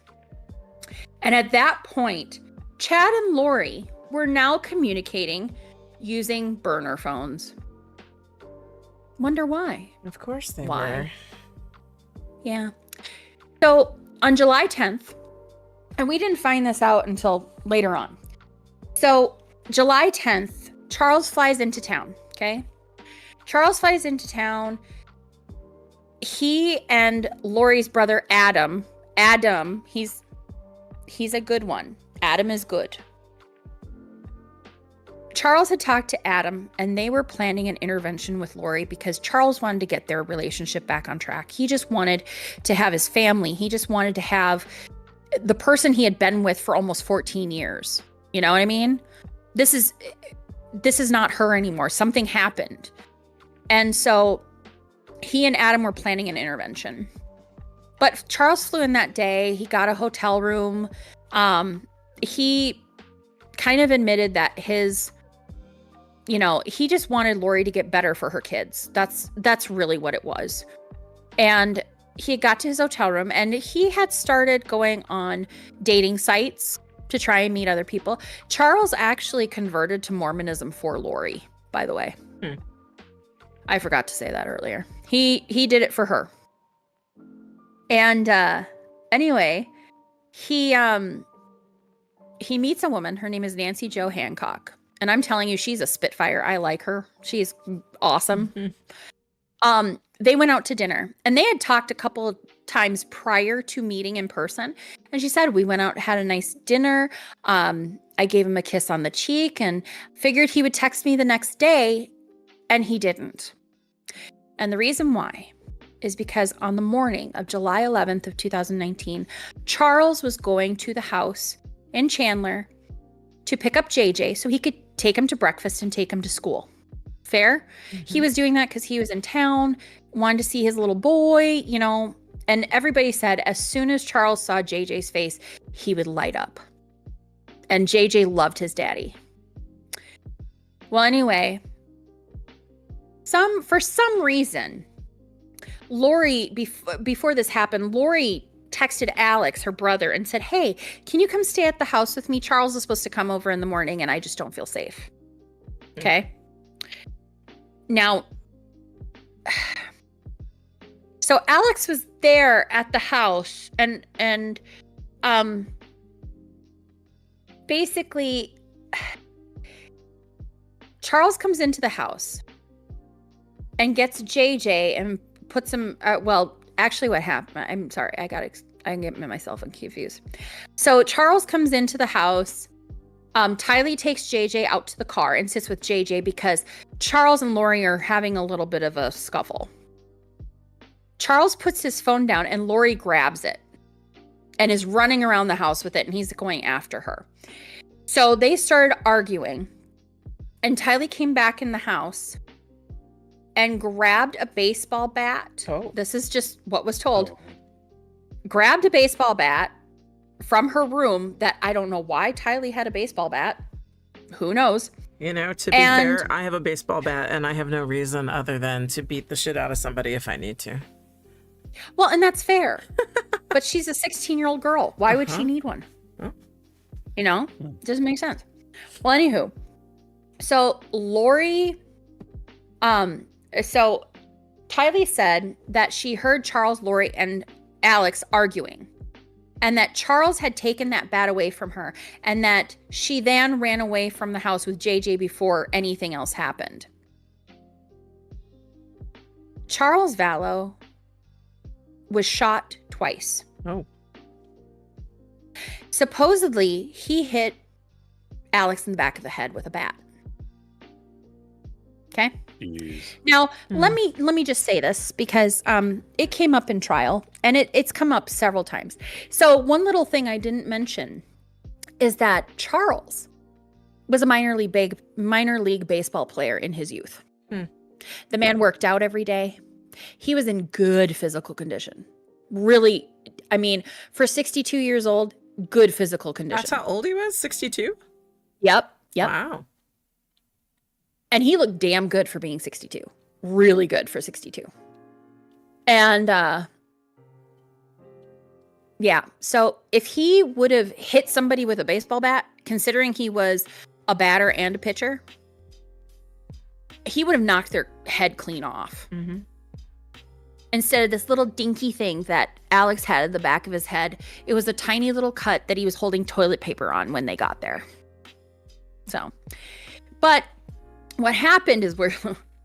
And at that point, Chad and Lori were now communicating using burner phones. Wonder why? Of course they were. Yeah. So on July 10th, and we didn't find this out until later on. So July 10th, Charles flies into town, okay? Charles flies into town. He and Lori's brother, Adam, he's a good one. Adam is good. Charles had talked to Adam, and they were planning an intervention with Lori because Charles wanted to get their relationship back on track. He just wanted to have his family. He just wanted to have the person he had been with for almost 14 years. You know what I mean? This is not her anymore. Something happened. And so he and Adam were planning an intervention. But Charles flew in that day. He got a hotel room. He kind of admitted that he just wanted Lori to get better for her kids. That's really what it was. And he got to his hotel room, and he had started going on dating sites to try and meet other people. Charles actually converted to Mormonism for Lori, by the way. I forgot to say that earlier. He did it for her. And anyway, he meets a woman. Her name is Nancy Jo Hancock. And I'm telling you, she's a spitfire. I like her. She's awesome. Mm-hmm. They went out to dinner, and they had talked a couple of times prior to meeting in person. And she said, we went out, had a nice dinner. I gave him a kiss on the cheek and figured he would text me the next day, and he didn't. And the reason why is because on the morning of July 11th of 2019, Charles was going to the house in Chandler to pick up JJ so he could take him to breakfast and take him to school. Fair? Mm-hmm. He was doing that because he was in town, wanted to see his little boy, and everybody said as soon as Charles saw JJ's face, he would light up. And JJ loved his daddy. Well, anyway, For some reason, Lori, before this happened, Lori texted Alex, her brother, and said, hey, can you come stay at the house with me? Charles is supposed to come over in the morning and I just don't feel safe. Okay. Now, so Alex was there at the house and basically Charles comes into the house and gets JJ and puts him, actually what happened, I'm sorry, I get myself confused. So Charles comes into the house. Tylee takes JJ out to the car and sits with JJ because Charles and Lori are having a little bit of a scuffle. Charles puts his phone down and Lori grabs it and is running around the house with it, and he's going after her. So they started arguing, and Tylee came back in the house and grabbed a baseball bat. Oh. This is just what was told. Oh. Grabbed a baseball bat from her room that I don't know why Tylee had a baseball bat. Who knows? To be fair, I have a baseball bat and I have no reason other than to beat the shit out of somebody if I need to. Well, and that's fair. But she's a 16-year-old girl. Why would she need one? Oh. It doesn't make sense. Well, anywho. So Lori, so Tylee said that she heard Charles, Lori, and Alex arguing, and that Charles had taken that bat away from her, and that she then ran away from the house with JJ before anything else happened. Charles Vallow was shot twice. Oh. Supposedly, he hit Alex in the back of the head with a bat. Okay. Jeez. Now, let me just say this because it came up in trial, and it's come up several times. So one little thing I didn't mention is that Charles was a minor league baseball player in his youth. The man worked out every day. He was in good physical condition. Really, I mean, for 62 years old, good physical condition. That's how old he was? 62? Yep. Wow. And he looked damn good for being 62. Really good for 62. And, yeah. So if he would have hit somebody with a baseball bat, considering he was a batter and a pitcher, he would have knocked their head clean off. Mm-hmm. Instead of this little dinky thing that Alex had at the back of his head, it was a tiny little cut that he was holding toilet paper on when they got there. So, but what happened is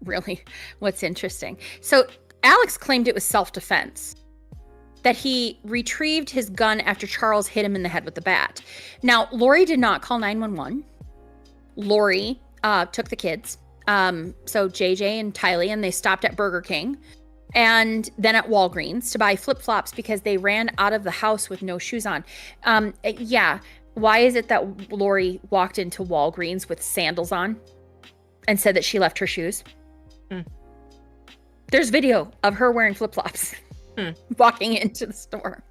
really what's interesting. So Alex claimed it was self-defense, that he retrieved his gun after Charles hit him in the head with the bat. Now, Lori did not call 911. Lori took the kids, so JJ and Tylee, and they stopped at Burger King and then at Walgreens to buy flip-flops because they ran out of the house with no shoes on. Yeah. Why is it that Lori walked into Walgreens with sandals on and said that she left her shoes? There's video of her wearing flip-flops walking into the store.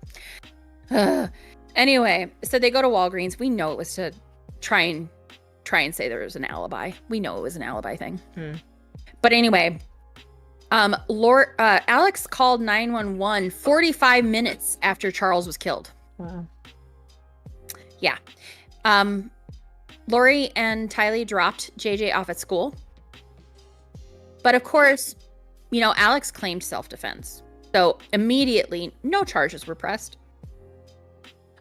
Anyway, so they go to Walgreens. We know it was to try and say there was an alibi. We know it was an alibi thing. But anyway, Alex called 911 45 minutes after Charles was killed. Wow. Yeah. Lori and Tylee dropped JJ off at school. But of course, Alex claimed self-defense. So immediately, no charges were pressed.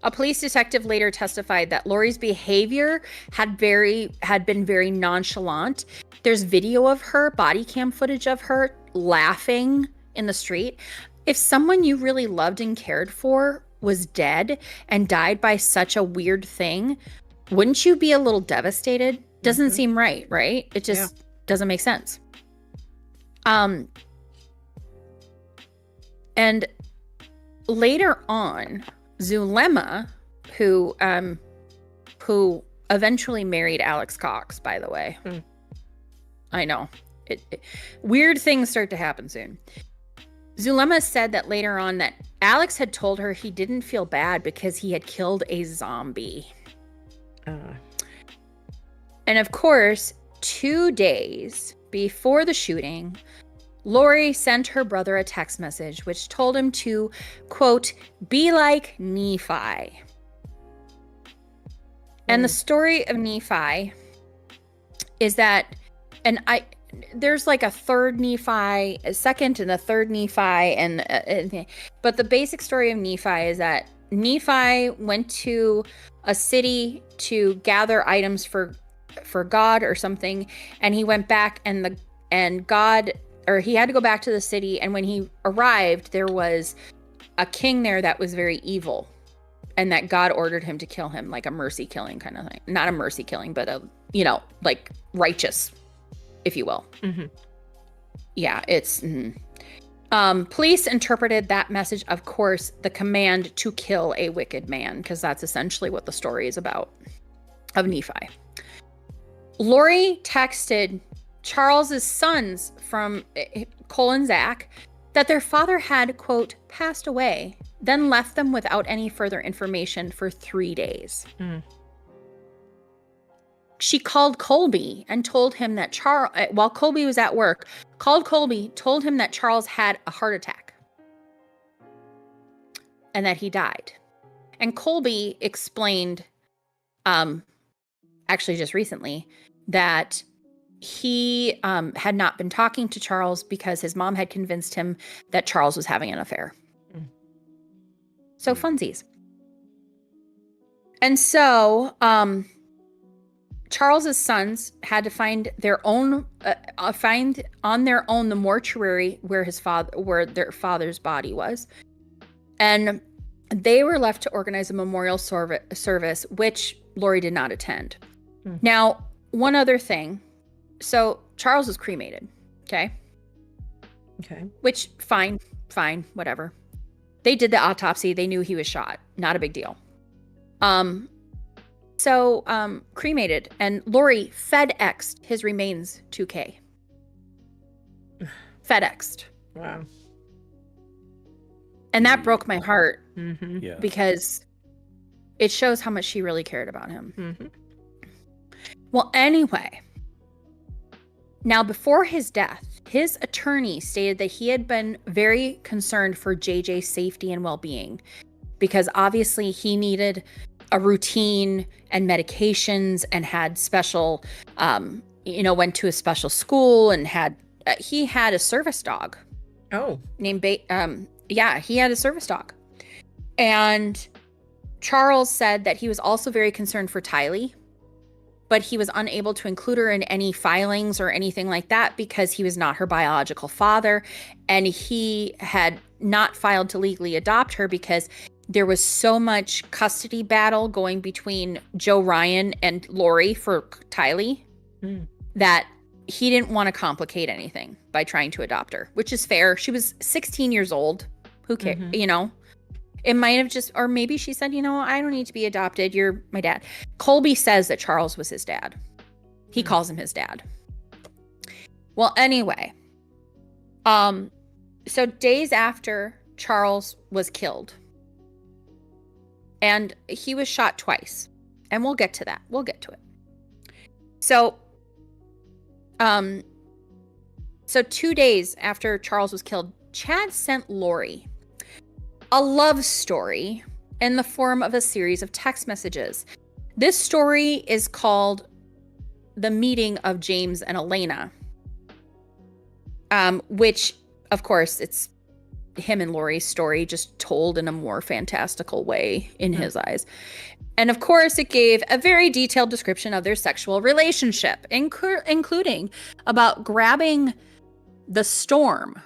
A police detective later testified that Lori's behavior had been very nonchalant. There's video of her, body cam footage of her laughing in the street. If someone you really loved and cared for was dead and died by such a weird thing, wouldn't you be a little devastated? Doesn't seem right? It just doesn't make sense. And later on, Zulema, who eventually married Alex Cox, by the way. I know. Weird things start to happen soon. Zulema said that later on that Alex had told her he didn't feel bad because he had killed a zombie. And of course, 2 days before the shooting, Lori sent her brother a text message which told him to, quote, be like Nephi. And the story of Nephi is that, there's like a third Nephi, a second and a third Nephi, but the basic story of Nephi is that Nephi went to a city to gather items for God or something, and he went back he had to go back to the city, and when he arrived, there was a king there that was very evil, and that God ordered him to kill him, like a mercy killing kind of thing. Not a mercy killing, but like righteous, if you will. Mm-hmm. Yeah, it's... Mm-hmm. Police interpreted that message, of course, the command to kill a wicked man, because that's essentially what the story is about of Nephi. Lori texted Charles's sons from Cole and Zach that their father had, quote, passed away, then left them without any further information for 3 days. Mm. She called Colby and told him that while Colby was at work, told him that Charles had a heart attack and that he died. And Colby explained, actually just recently, that he had not been talking to Charles because his mom had convinced him that Charles was having an affair. Mm. So funsies. And so Charles's sons had to find on their own the mortuary where their father's body was, and they were left to organize a memorial service, which Lori did not attend. Hmm. Now, one other thing. So Charles was cremated. Okay. Which fine, whatever. They did the autopsy. They knew he was shot. Not a big deal. So cremated, and Lori FedExed his remains to Kay. FedExed. Wow. And that broke my heart. Mm-hmm. Yeah. Because it shows how much she really cared about him. Mm-hmm. Well, anyway, now before his death, his attorney stated that he had been very concerned for JJ's safety and well-being, because obviously he needed a routine and medications, and had special, went to a special school, and he had a service dog. Oh. Named he had a service dog. And Charles said that he was also very concerned for Tylee, but he was unable to include her in any filings or anything like that because he was not her biological father, and he had not filed to legally adopt her because there was so much custody battle going between Joe Ryan and Lori for Tylee that he didn't want to complicate anything by trying to adopt her, which is fair. She was 16 years old. Who cares? Mm-hmm. It might have just, or maybe she said, I don't need to be adopted. You're my dad. Colby says that Charles was his dad. He calls him his dad. Well, anyway, so days after Charles was killed, and he was shot twice, and we'll get to that. We'll get to it. So 2 days after Charles was killed, Chad sent Lori a love story in the form of a series of text messages. This story is called The Meeting of James and Elena, which, of course, it's him and Lori's story just told in a more fantastical way in his eyes. And of course, it gave a very detailed description of their sexual relationship, including about grabbing the storm.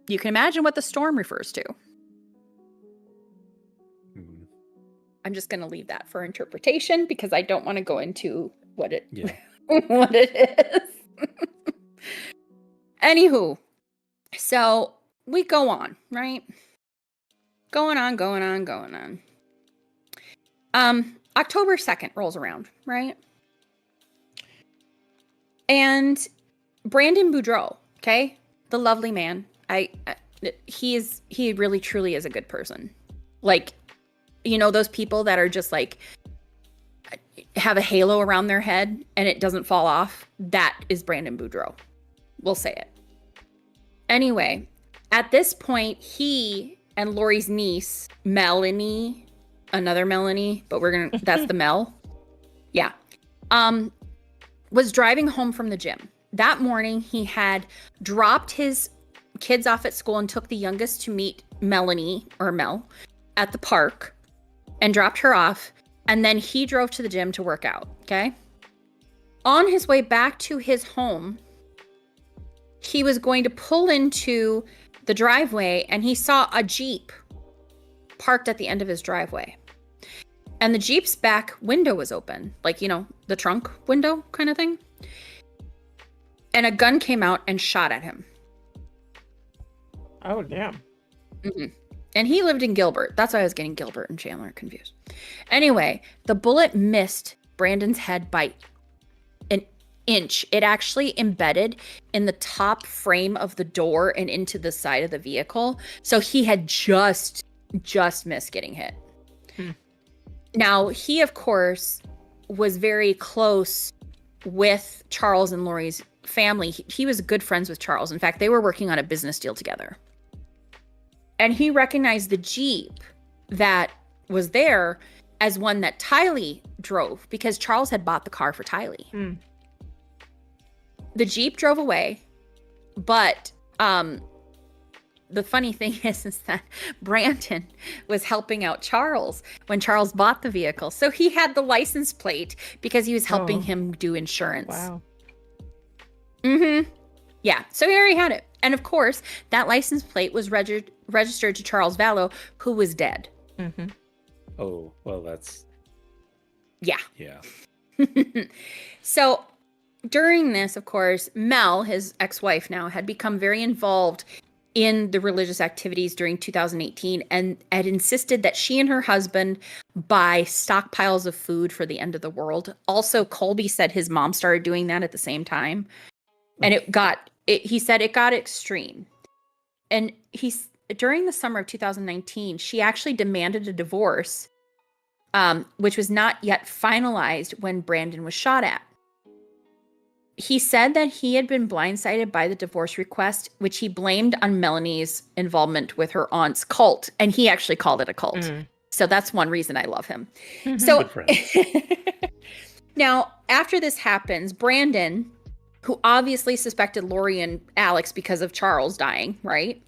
You can imagine what the storm refers to. I'm just going to leave that for interpretation because I don't want to go into what it is. Anywho, so we go on, right? Going on. October 2nd rolls around, right? And Brandon Boudreaux, okay? The lovely man. He really truly is a good person. Like, those people that are just like, have a halo around their head and it doesn't fall off, that is Brandon Boudreaux. We'll say it. Anyway, at this point, he and Lori's niece, Melanie, another Melanie, but that's the Mel. Yeah. Was driving home from the gym. That morning, he had dropped his kids off at school and took the youngest to meet Melanie, or Mel, at the park and dropped her off. And then he drove to the gym to work out, okay? On his way back to his home, he was going to pull into the driveway and he saw a Jeep parked at the end of his driveway. And the Jeep's back window was open, like, the trunk window kind of thing. And a gun came out and shot at him. Oh, damn. Mm-hmm. And he lived in Gilbert. That's why I was getting Gilbert and Chandler confused. Anyway, the bullet missed Brandon's head by an inch. It actually embedded in the top frame of the door and into the side of the vehicle. So he had just missed getting hit. Now, he, of course, was very close with Charles and Lori's family. He was good friends with Charles. In fact, they were working on a business deal together. And he recognized the Jeep that was there as one that Tylee drove because Charles had bought the car for Tylee. The Jeep drove away, but the funny thing is that Brandon was helping out Charles when Charles bought the vehicle. So he had the license plate because he was helping him do insurance. Wow. Yeah, so he already had it. And of course, that license plate was registered to Charles Vallow, who was dead. Oh, well, that's... Yeah. Yeah. So during this, of course, Mel, his ex-wife now, had become very involved in the religious activities during 2018 and had insisted that she and her husband buy stockpiles of food for the end of the world. Also, Colby said his mom started doing that at the same time. And he said it got extreme. And during the summer of 2019, she actually demanded a divorce, which was not yet finalized when Brandon was shot at. He said that he had been blindsided by the divorce request, which he blamed on Melanie's involvement with her aunt's cult. And he actually called it a cult. So that's one reason I love him. So now, after this happens, Brandon, who obviously suspected Lori and Alex because of Charles dying, right?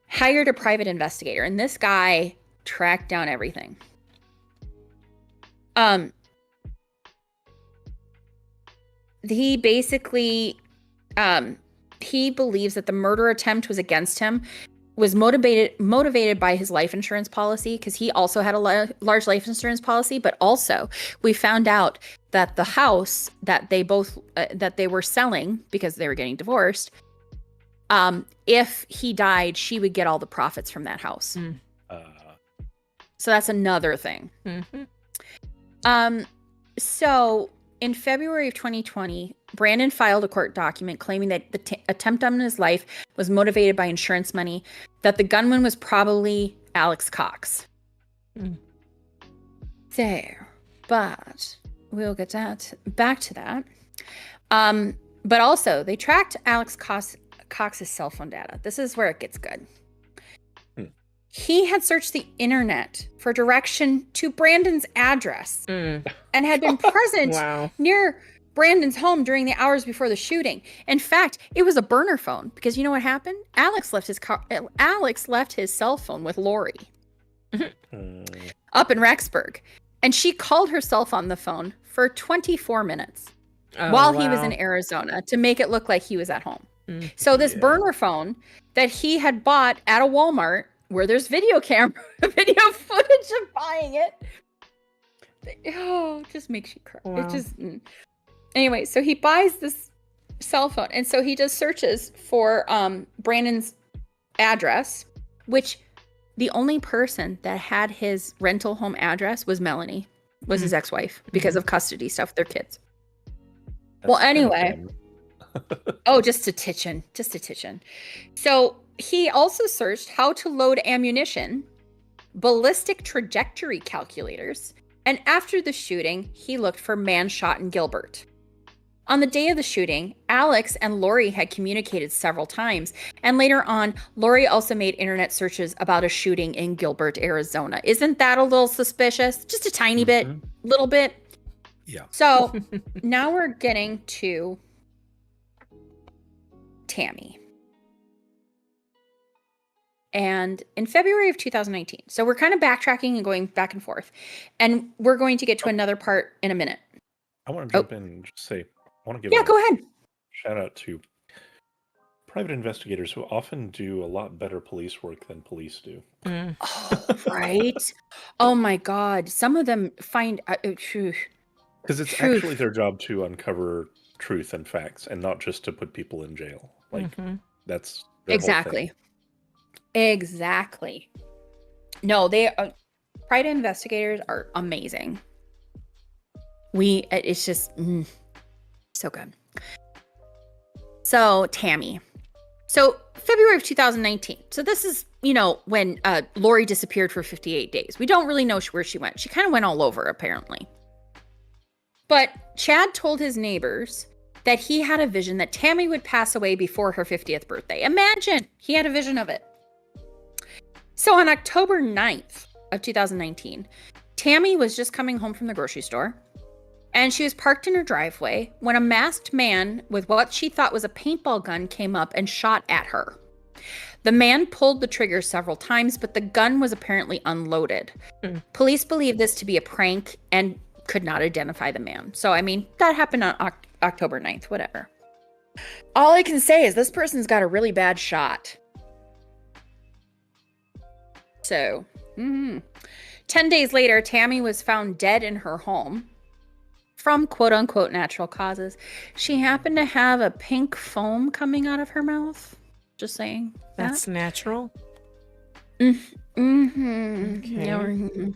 Hired a private investigator. And this guy tracked down everything. He basically, he believes that the murder attempt was against him, was motivated by his life insurance policy, because he also had a large life insurance policy. But also, we found out that the house that they were selling because they were getting divorced, if he died, she would get all the profits from that house. So that's another thing. So in February of 2020, Brandon filed a court document claiming that the attempt on his life was motivated by insurance money, that the gunman was probably Alex Cox. There. But we'll get back to that. But also, they tracked Alex Cox's cell phone data. This is where it gets good. He had searched the internet for direction to Brandon's address and had been present near Brandon's home during the hours before the shooting. In fact, it was a burner phone because you know what happened? Alex left his cell phone with Lori up in Rexburg, and she called herself on the phone for 24 minutes while he was in Arizona to make it look like he was at home. So this burner phone that he had bought at a Walmart, where there's video footage of buying it. It just makes you cry. Wow. It just Anyway, so he buys this cell phone, and so he does searches for Brandon's address, which the only person that had his rental home address was Melanie, was his ex-wife, because of custody stuff with their kids. Well, anyway. Just a titchin. So he also searched how to load ammunition, ballistic trajectory calculators, And after the shooting, he looked for man shot in Gilbert. On the day of the shooting, Alex and Lori had communicated several times, and later on, Lori also made internet searches about a shooting in Gilbert, Arizona. Isn't that a little suspicious? Just a tiny bit, little bit. Yeah. So now we're getting to Tammy. And in February of 2019, so we're kind of backtracking and going back and forth, and we're going to get to another part in a minute. I want to jump in and just say, I want to give go ahead. Shout out to private investigators who often do a lot better police work than police do. Oh, right. Oh my God. Some of them find because it's actually their job to uncover truth and facts and not just to put people in jail. Like that's their exactly. No, they private investigators are amazing. It's just so good. So Tammy. So February of 2019. So this is, when Lori disappeared for 58 days. We don't really know where she went. She kind of went all over, apparently. But Chad told his neighbors that he had a vision that Tammy would pass away before her 50th birthday. Imagine he had a vision of it. So on October 9th of 2019, Tammy was just coming home from the grocery store, and she was parked in her driveway when a masked man with what she thought was a paintball gun came up and shot at her. The man pulled the trigger several times, but the gun was apparently unloaded. Police believe this to be a prank and could not identify the man. So, that happened on October 9th, whatever. All I can say is this person's got a really bad shot. So, 10 days later, Tammy was found dead in her home from quote-unquote natural causes. She happened to have a pink foam coming out of her mouth. Just saying. That's natural? Okay. Mm-hmm.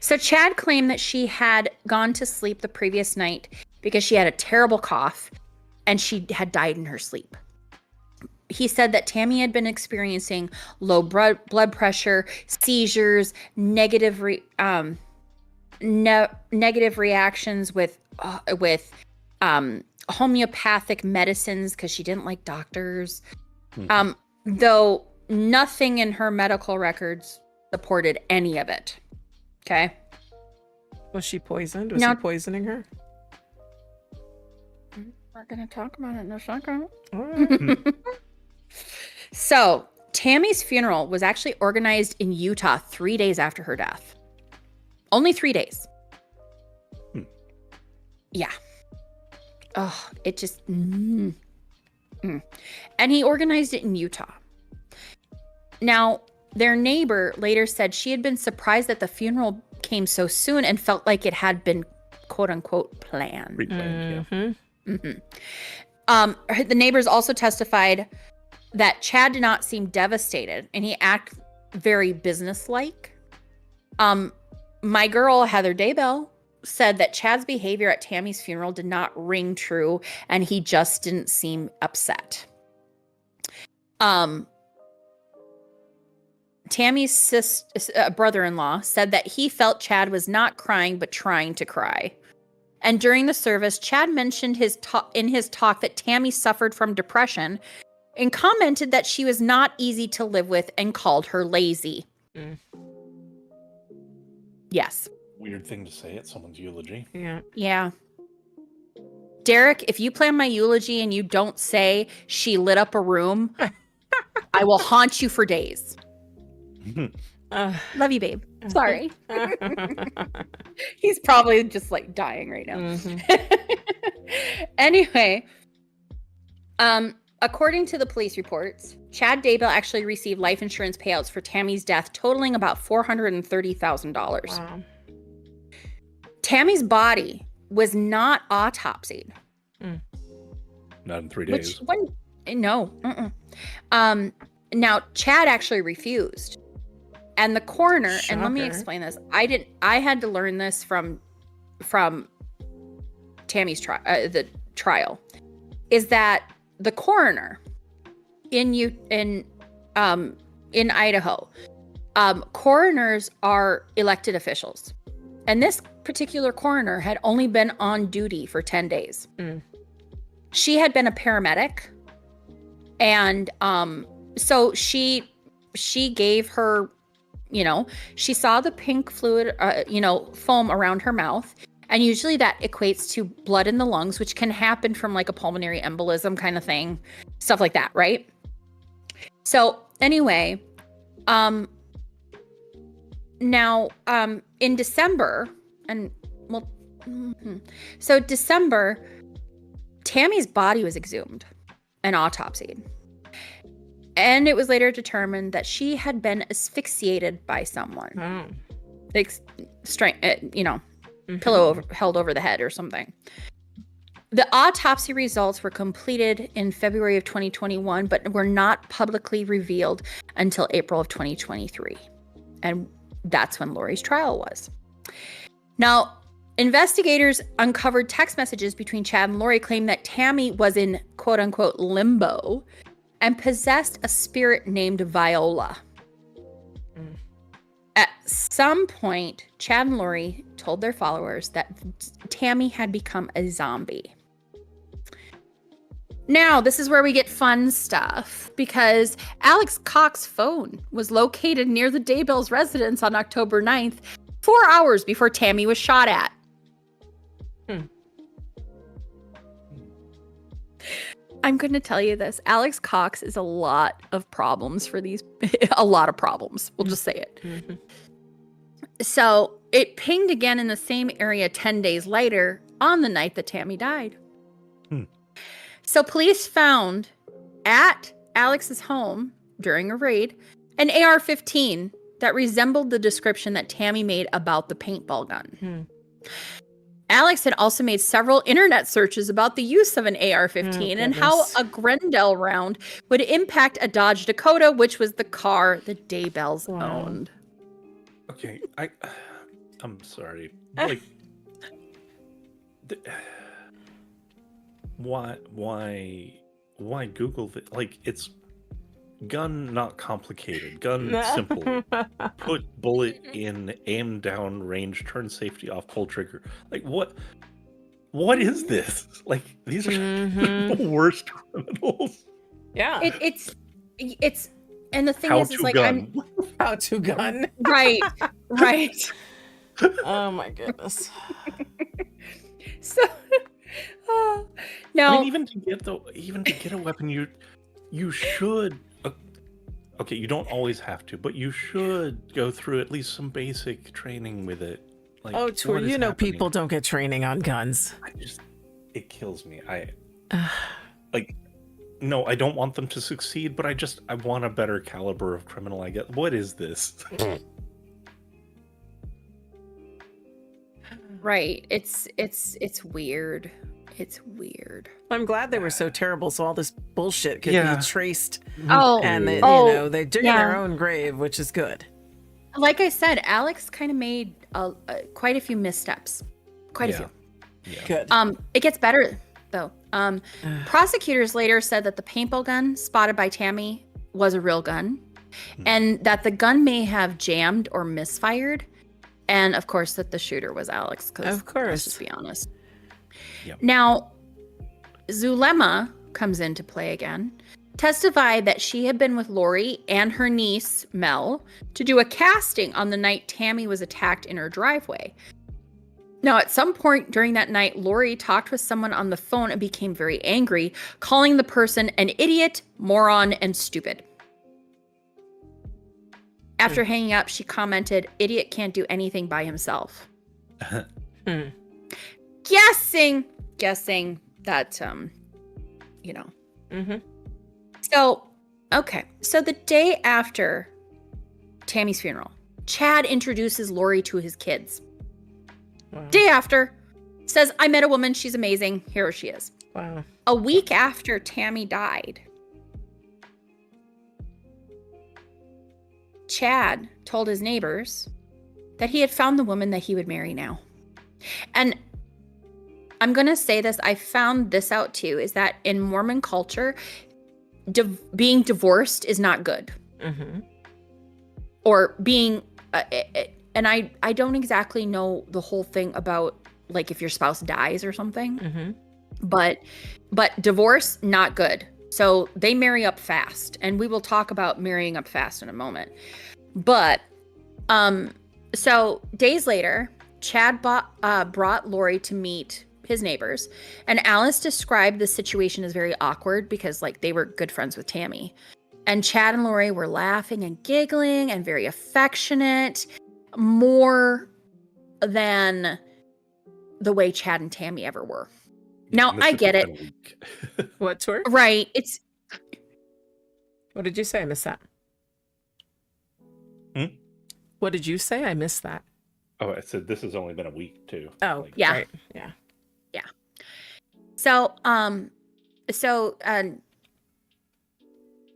So Chad claimed that she had gone to sleep the previous night because she had a terrible cough and she had died in her sleep. He said that Tammy had been experiencing low blood pressure, seizures, negative reactions with homeopathic medicines because she didn't like doctors. Though nothing in her medical records supported any of it. Okay. Was she poisoned? Was he poisoning her? We're going to talk about it in a second. All right. So, Tammy's funeral was actually organized in Utah 3 days after her death. Only 3 days. Yeah. Oh, it just... And he organized it in Utah. Now, their neighbor later said she had been surprised that the funeral came so soon and felt like it had been, quote-unquote, planned. Pre-planned, The neighbors also testified that Chad did not seem devastated, and he acted very businesslike. My girl, Heather Daybell, said that Chad's behavior at Tammy's funeral did not ring true, and he just didn't seem upset. Tammy's brother-in-law said that he felt Chad was not crying, but trying to cry. And during the service, Chad mentioned in his talk that Tammy suffered from depression and commented that she was not easy to live with and called her lazy. Yes. Weird thing to say at someone's eulogy. Yeah. Derek, if you plan my eulogy and you don't say she lit up a room, I will haunt you for days. Love you, babe. Sorry. He's probably just like dying right now. Anyway, according to the police reports, Chad Daybell actually received life insurance payouts for Tammy's death, totaling about $430,000. Wow. Tammy's body was not autopsied. Not in 3 days. No. Now, Chad actually refused. And the coroner, Shocker. and let me explain this. I had to learn this from Tammy's the trial, is that the coroner in Idaho, coroners are elected officials. And this particular coroner had only been on duty for 10 days. She had been a paramedic. And so she gave her, she saw the pink fluid, foam around her mouth. And usually that equates to blood in the lungs, which can happen from like a pulmonary embolism kind of thing, stuff like that, right? So anyway, now in December, December, Tammy's body was exhumed and autopsied. And it was later determined that she had been asphyxiated by someone. Pillow held over the head or something. The autopsy results were completed in February of 2021, but were not publicly revealed until April of 2023. And that's when Lori's trial was. Now, investigators uncovered text messages between Chad and Lori claiming that Tammy was in quote unquote limbo and possessed a spirit named Viola. At some point, Chad and Lori told their followers that Tammy had become a zombie. Now, this is where we get fun stuff, because Alex Cox's phone was located near the Daybells' residence on October 9th, 4 hours before Tammy was shot at. I'm going to tell you this. Alex Cox is a lot of problems for these, a lot of problems. We'll just say it. So it pinged again in the same area 10 days later on the night that Tammy died. So police found at Alex's home during a raid an AR-15 that resembled the description that Tammy made about the paintball gun. Alex had also made several internet searches about the use of an AR-15 and how a Grendel round would impact a Dodge Dakota, which was the car the Daybells owned. Okay, I'm sorry. Like, why Google this? Like, it's gun not complicated, gun simple. Put bullet in, aim down, range, turn safety off, pull trigger. Like, what is this? Like, these are the worst criminals. Yeah. It's and the thing is like gun. How to gun. Right. Oh my goodness. So no. I mean, even to get a weapon, you should. Okay, you don't always have to, but you should go through at least some basic training with it. Like, Tour, people don't get training on guns. It kills me. No, I don't want them to succeed, but I want a better caliber of criminal. I get. What is this? Right. It's weird. It's weird. I'm glad they were so terrible, so all this bullshit could be traced. And they dig in their own grave, which is good. Like I said, Alex kind of made quite a few missteps. Quite a few. Yeah. Good. It gets better though. Prosecutors later said that the paintball gun spotted by Tammy was a real gun, and that the gun may have jammed or misfired, and of course that the shooter was Alex. Of course, let's just be honest. Yep. Now, Zulema comes into play again, testified that she had been with Lori and her niece, Mel, to do a casting on the night Tammy was attacked in her driveway. Now, at some point during that night, Lori talked with someone on the phone and became very angry, calling the person an idiot, moron, and stupid. After hanging up, she commented, "Idiot can't do anything by himself." Guessing that, So, okay. So the day after Tammy's funeral, Chad introduces Lori to his kids. Wow. Day after, says, "I met a woman. She's amazing. Here she is." Wow. A week after Tammy died, Chad told his neighbors that he had found the woman that he would marry now. And I'm going to say this, I found this out too, is that in Mormon culture, being divorced is not good. Or being and I don't exactly know the whole thing about like if your spouse dies or something, but divorce, not good. So they marry up fast, and we will talk about marrying up fast in a moment. But so days later, Chad brought Lori to meet his neighbors, and Alice described the situation as very awkward because like they were good friends with Tammy, and Chad and Lori were laughing and giggling and very affectionate, more than the way Chad and Tammy ever were. Now I get it. What tour? Right. It's. What did you say? I missed that. What did you say? I missed that. Oh, I said this has only been a week too. Oh, yeah. Right. Yeah. Yeah. So,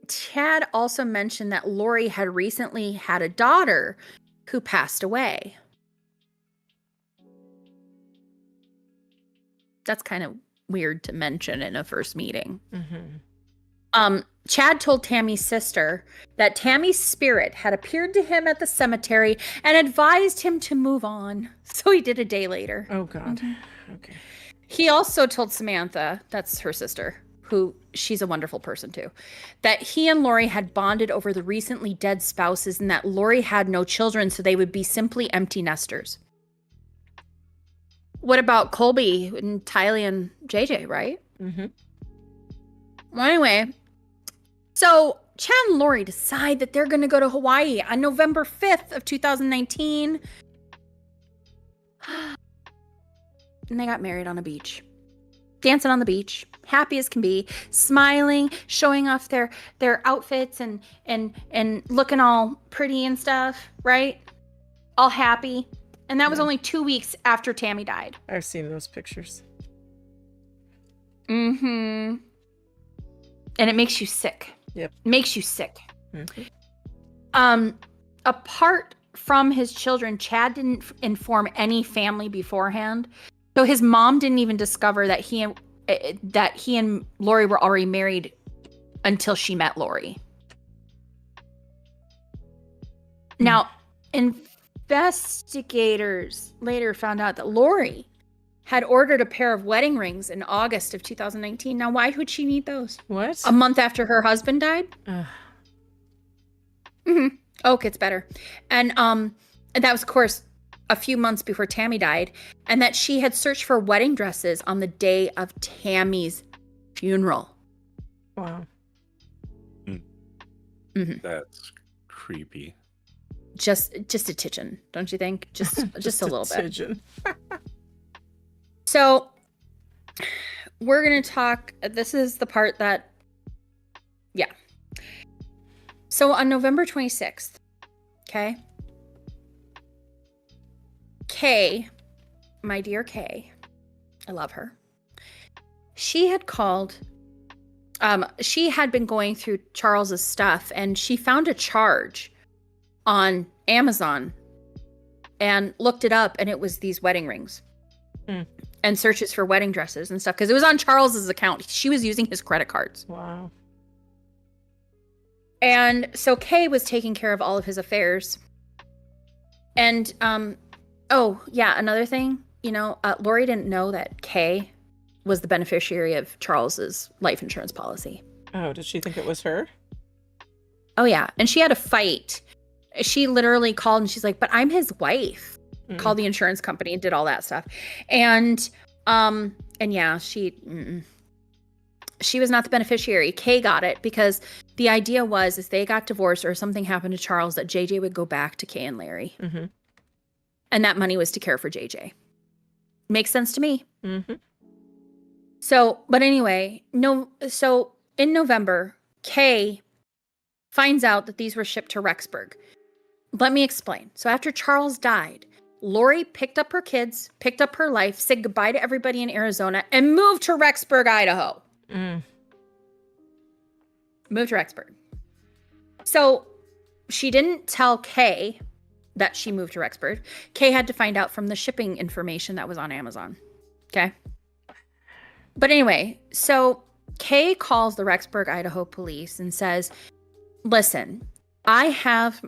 Chad also mentioned that Lori had recently had a daughter who passed away. That's kind of weird to mention in a first meeting. Chad told Tammy's sister that Tammy's spirit had appeared to him at the cemetery and advised him to move on. So he did a day later. Oh, God. Okay. He also told Samantha, that's her sister, who she's a wonderful person too, that he and Lori had bonded over the recently dead spouses and that Lori had no children, so they would be simply empty nesters. What about Colby and Tylee and JJ, right? Well, anyway, so Chad and Lori decide that they're going to go to Hawaii on November 5th of 2019. And they got married on a beach. Dancing on the beach, happy as can be, smiling, showing off their outfits and looking all pretty and stuff, right? All happy. And that was only 2 weeks after Tammy died. I've seen those pictures. And it makes you sick. Yep. Makes you sick. Apart from his children, Chad didn't inform any family beforehand. So his mom didn't even discover that he and Lori were already married until she met Lori. Now, investigators later found out that Lori had ordered a pair of wedding rings in August of 2019. Now, why would she need those? What? A month after her husband died? Oh, it gets better. And that was, of course, a few months before Tammy died, and that she had searched for wedding dresses on the day of Tammy's funeral. Wow. That's creepy. Just a titchin', don't you think? Just a little bit. So we're going to talk. This is the part that, yeah. So on November 26th, okay, Kay, my dear Kay, I love her. She had called, she had been going through Charles's stuff, and she found a charge on Amazon and looked it up, and it was these wedding rings and searches for wedding dresses and stuff, because it was on Charles's account. She was using his credit cards. Wow. And so Kay was taking care of all of his affairs. And, oh, yeah, another thing, Lori didn't know that Kay was the beneficiary of Charles's life insurance policy. Oh, did she think it was her? Oh, yeah. And she had a fight. She literally called and she's like, but I'm his wife. Called the insurance company and did all that stuff. And yeah, she was not the beneficiary. Kay got it because the idea was if they got divorced or something happened to Charles, that JJ would go back to Kay and Larry. And that money was to care for JJ. Makes sense to me. So, but anyway, so in November, Kay finds out that these were shipped to Rexburg. Let me explain. So after Charles died, Lori picked up her kids, picked up her life, said goodbye to everybody in Arizona, and moved to Rexburg, Idaho. Moved to Rexburg. So she didn't tell Kay that she moved to Rexburg. Kay had to find out from the shipping information that was on Amazon. Okay. But anyway, so Kay calls the Rexburg, Idaho police and says, listen, I have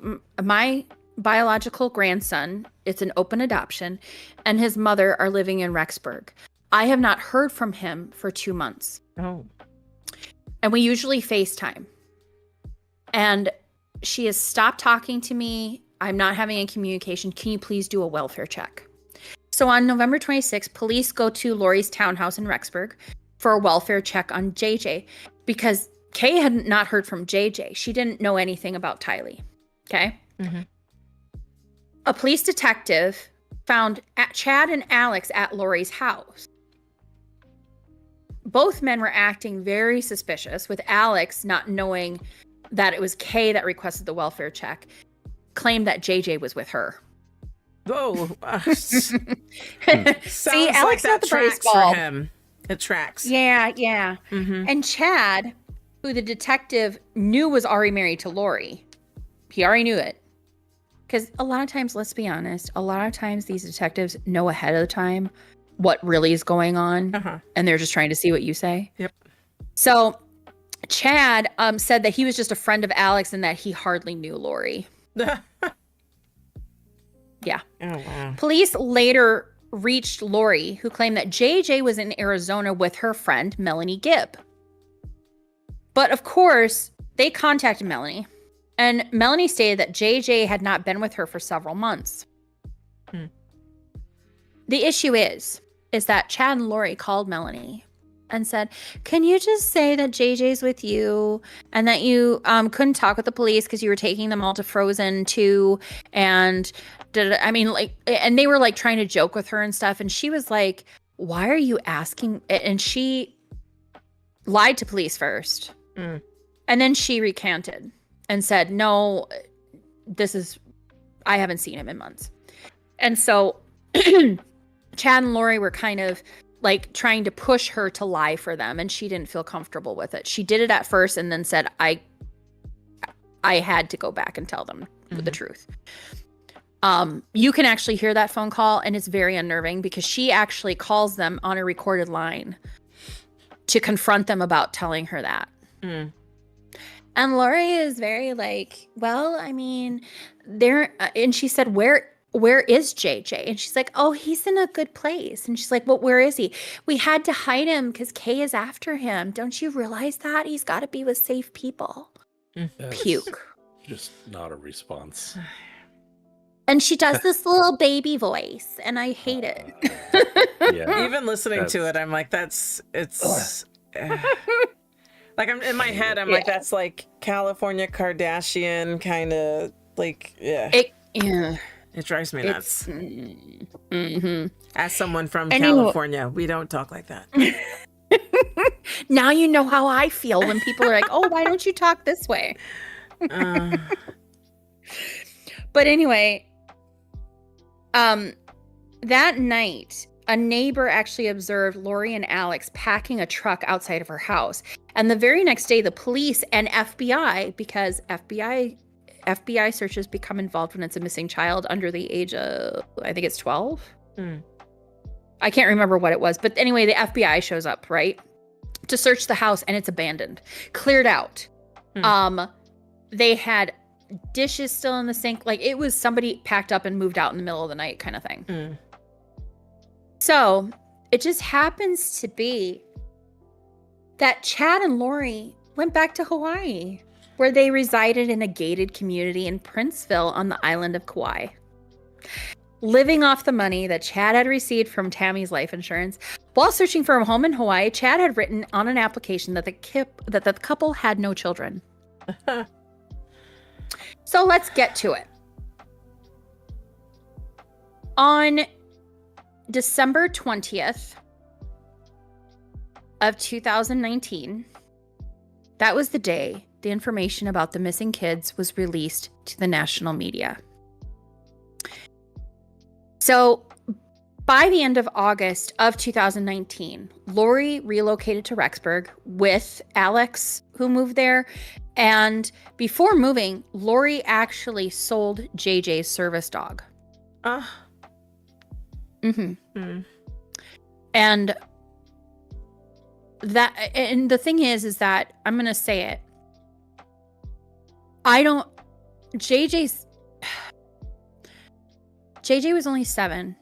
my biological grandson. It's an open adoption, and his mother are living in Rexburg. I have not heard from him for 2 months. Oh. And we usually FaceTime. And she has stopped talking to me. I'm not having any communication. Can you please do a welfare check? So on November 26th, police go to Lori's townhouse in Rexburg for a welfare check on JJ because Kay had not heard from JJ. She didn't know anything about Tylee. Okay? Mm-hmm. A police detective found Chad and Alex at Lori's house. Both men were acting very suspicious, with Alex not knowing that it was Kay that requested the welfare check, claimed that JJ was with her. Oh. See, Alex got the tracks baseball. For him. It tracks. Yeah. Mm-hmm. And Chad, who the detective knew was already married to Lori, he already knew it. Because a lot of times, let's be honest, a lot of times these detectives know ahead of time what really is going on, and they're just trying to see what you say. Yep. So Chad said that he was just a friend of Alex and that he hardly knew Lori. Yeah. Oh, wow. Police later reached Lori, who claimed that JJ was in Arizona with her friend, Melanie Gibb. But of course, they contacted Melanie, and Melanie stated that JJ had not been with her for several months. The issue is that Chad and Lori called Melanie and said, can you just say that JJ's with you and that you couldn't talk with the police because you were taking them all to Frozen 2 and and they were like trying to joke with her and stuff. And she was like, why are you asking? And she lied to police first. And then she recanted and said, no, I haven't seen him in months. And so Chad and Lori were kind of like trying to push her to lie for them, and she didn't feel comfortable with it. She did it at first and then said, I had to go back and tell them the truth. You can actually hear that phone call, and it's very unnerving because she actually calls them on a recorded line to confront them about telling her that. And Lori is very like, well, I mean, and she said, where is JJ? And she's like, oh, he's in a good place. And she's like, well, where is he? We had to hide him because Kay is after him. Don't you realize that? He's got to be with safe people. Puke. Just not a response. And she does this little baby voice, and I hate it. Yeah. Even listening to it, I'm like, like I'm in my head, I'm like, that's like California Kardashian kind of like, It drives me nuts. As someone from California, we don't talk like that. Now you know how I feel when people are like, oh, why don't you talk this way? But anyway, that night, a neighbor actually observed Lori and Alex packing a truck outside of her house. And the very next day, the police and FBI, because FBI searches become involved when it's a missing child under the age of, I think it's 12. I can't remember what it was. But anyway, the FBI shows up, right? To search the house, and it's abandoned. Cleared out. They had dishes still in the sink. Like, it was somebody packed up and moved out in the middle of the night kind of thing. So it just happens to be that Chad and Lori went back to Hawaii, where they resided in a gated community in Princeville on the island of Kauai. Living off the money that Chad had received from Tammy's life insurance. While searching for a home in Hawaii, Chad had written on an application that the couple had no children. So let's get to it. On December 20th of 2019, that was the day the information about the missing kids was released to the national media. So by the end of August of 2019, Lori relocated to Rexburg with Alex, who moved there. And before moving, Lori actually sold JJ's service dog. And the thing is that I'm going to say it. JJ's JJ was only 7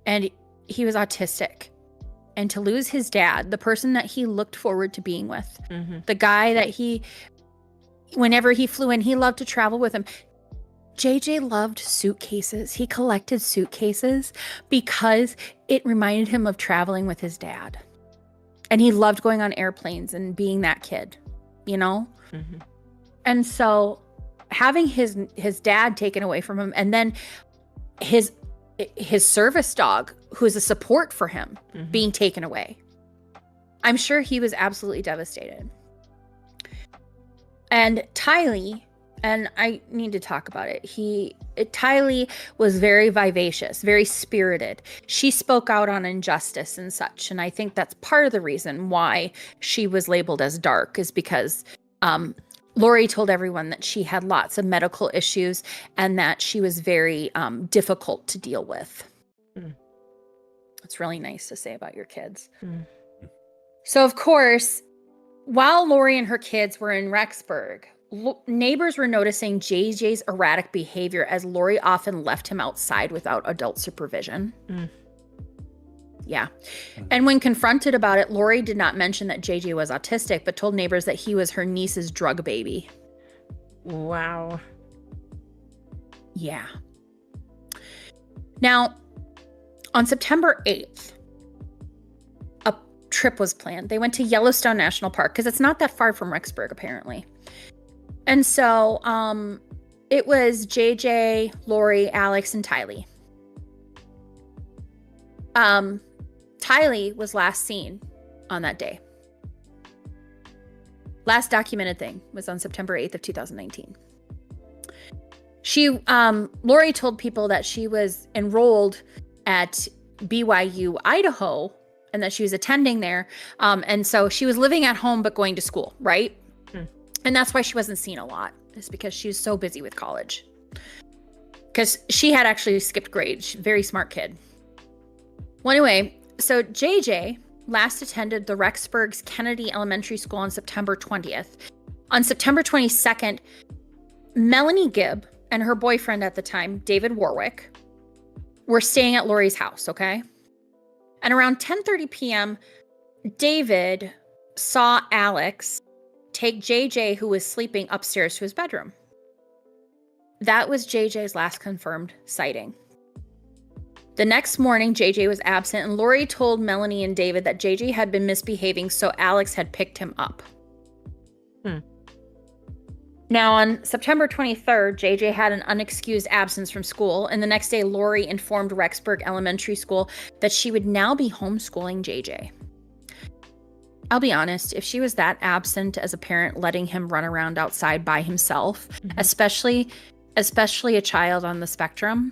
and he was autistic. And to lose his dad, the person that he looked forward to being with, the guy that whenever he flew in, he loved to travel with him. JJ loved suitcases. He collected suitcases because it reminded him of traveling with his dad. And he loved going on airplanes and being that kid, you know? And so having his dad taken away from him, and then his service dog, who's a support for him, being taken away. I'm sure he was absolutely devastated. And Tylee, and I need to talk about it. Tylee was very vivacious, very spirited. She spoke out on injustice and such. And I think that's part of the reason why she was labeled as dark, is because Lori told everyone that she had lots of medical issues and that she was very difficult to deal with. It's really nice to say about your kids. So, of course, while Lori and her kids were in Rexburg, neighbors were noticing JJ's erratic behavior as Lori often left him outside without adult supervision. Yeah. And when confronted about it, Lori did not mention that JJ was autistic, but told neighbors that he was her niece's drug baby. Wow. Yeah. Now, on September 8th, a trip was planned. They went to Yellowstone National Park because it's not that far from Rexburg, apparently. And so it was JJ, Lori, Alex, and Tylee. Tylee was last seen on that day. Last documented thing was on September 8th of 2019. Lori told people that she was enrolled at BYU, Idaho, and that she was attending there. And so she was living at home, but going to school, right? And that's why she wasn't seen a lot, is because she was so busy with college. Because she had actually skipped grades. She's a very smart kid. Well, anyway, so JJ last attended the Rexburg's Kennedy Elementary School on September 20th. On September 22nd, Melanie Gibb and her boyfriend at the time, David Warwick, were staying at Lori's house, okay? And around 10:30 p.m., David saw Alex take JJ, who was sleeping, upstairs to his bedroom. That was JJ's last confirmed sighting. The next morning, JJ was absent, and Lori told Melanie and David that JJ had been misbehaving, so Alex had picked him up. Now, on September 23rd, JJ had an unexcused absence from school, and the next day, Lori informed Rexburg Elementary School that she would now be homeschooling JJ. I'll be honest, if she was that absent as a parent, letting him run around outside by himself, especially a child on the spectrum,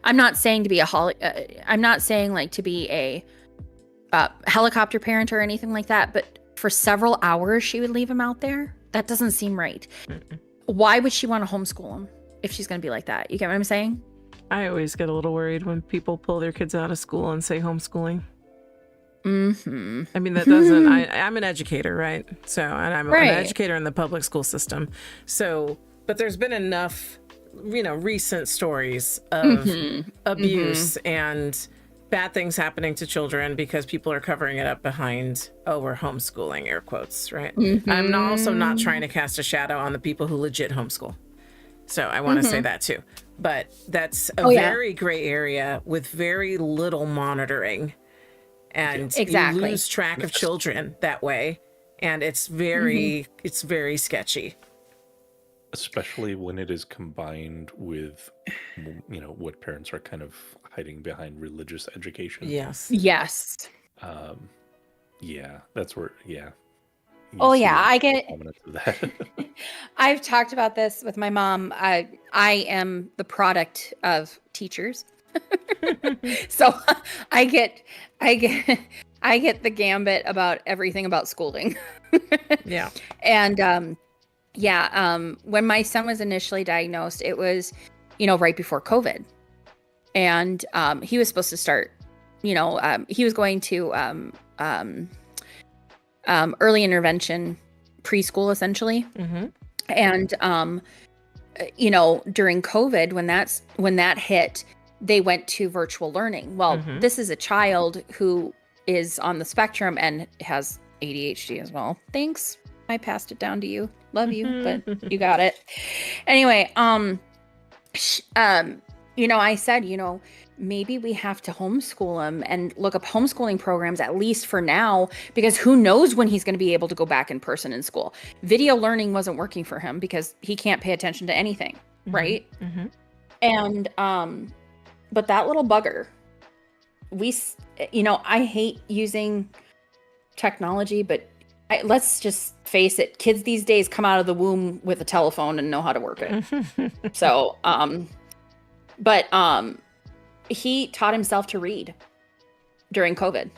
I'm not saying to be I'm not saying like to be a helicopter parent or anything like that, but for several hours she would leave him out there. That doesn't seem right. Why would she want to homeschool him if she's going to be like that? You get what I'm saying? I always get a little worried when people pull their kids out of school and say homeschooling. I mean, that doesn't, I'm an educator, right? So, and I'm an educator in the public school system. So, but there's been enough, recent stories of abuse and bad things happening to children because people are covering it up behind, we're homeschooling, air quotes, right? I'm also not trying to cast a shadow on the people who legit homeschool. So I want to say that too. But that's a very gray area with very little monitoring. And you lose track of children that way. And it's very sketchy. Especially when it is combined with, what parents are kind of hiding behind religious education. Yes. Yeah, that's where, I get that. I've talked about this with my mom. I am the product of teachers. So I get the gambit about everything about schooling. Yeah. And when my son was initially diagnosed, it was, right before COVID. And he was supposed to start, he was going to early intervention preschool, essentially. And during COVID, when that hit, they went to virtual learning. Well, this is a child who is on the spectrum and has ADHD as well. Thanks. I passed it down to you. Love you, but you got it. Anyway, I said, maybe we have to homeschool him and look up homeschooling programs, at least for now, because who knows when he's going to be able to go back in person in school. Video learning wasn't working for him because he can't pay attention to anything, right? And, but that little bugger, I hate using technology, but let's just face it, kids these days come out of the womb with a telephone and know how to work it. So, he taught himself to read during COVID.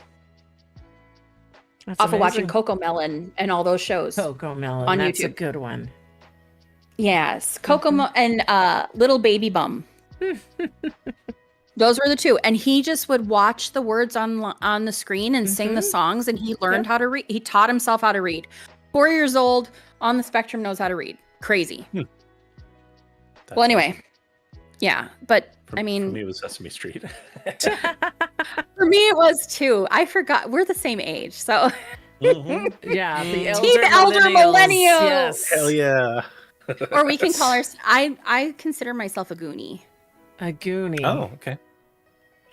That's off amazing. Of watching Cocomelon and all those shows. Cocomelon, on that's YouTube. a good one. Yes, Cocomelon and Little Baby Bum. Those were the two. And he just would watch the words on the screen and sing the songs, and he learned how to read. He taught himself how to read. 4 years old, on the spectrum, knows how to read. Crazy. Well, anyway. Yeah, but for me, it was Sesame Street. For me, it was too. I forgot. We're the same age, so. Yeah, the elder millennials. Yes. Hell yeah. Or we can call her. I consider myself a Goonie. A Goonie. Oh, okay.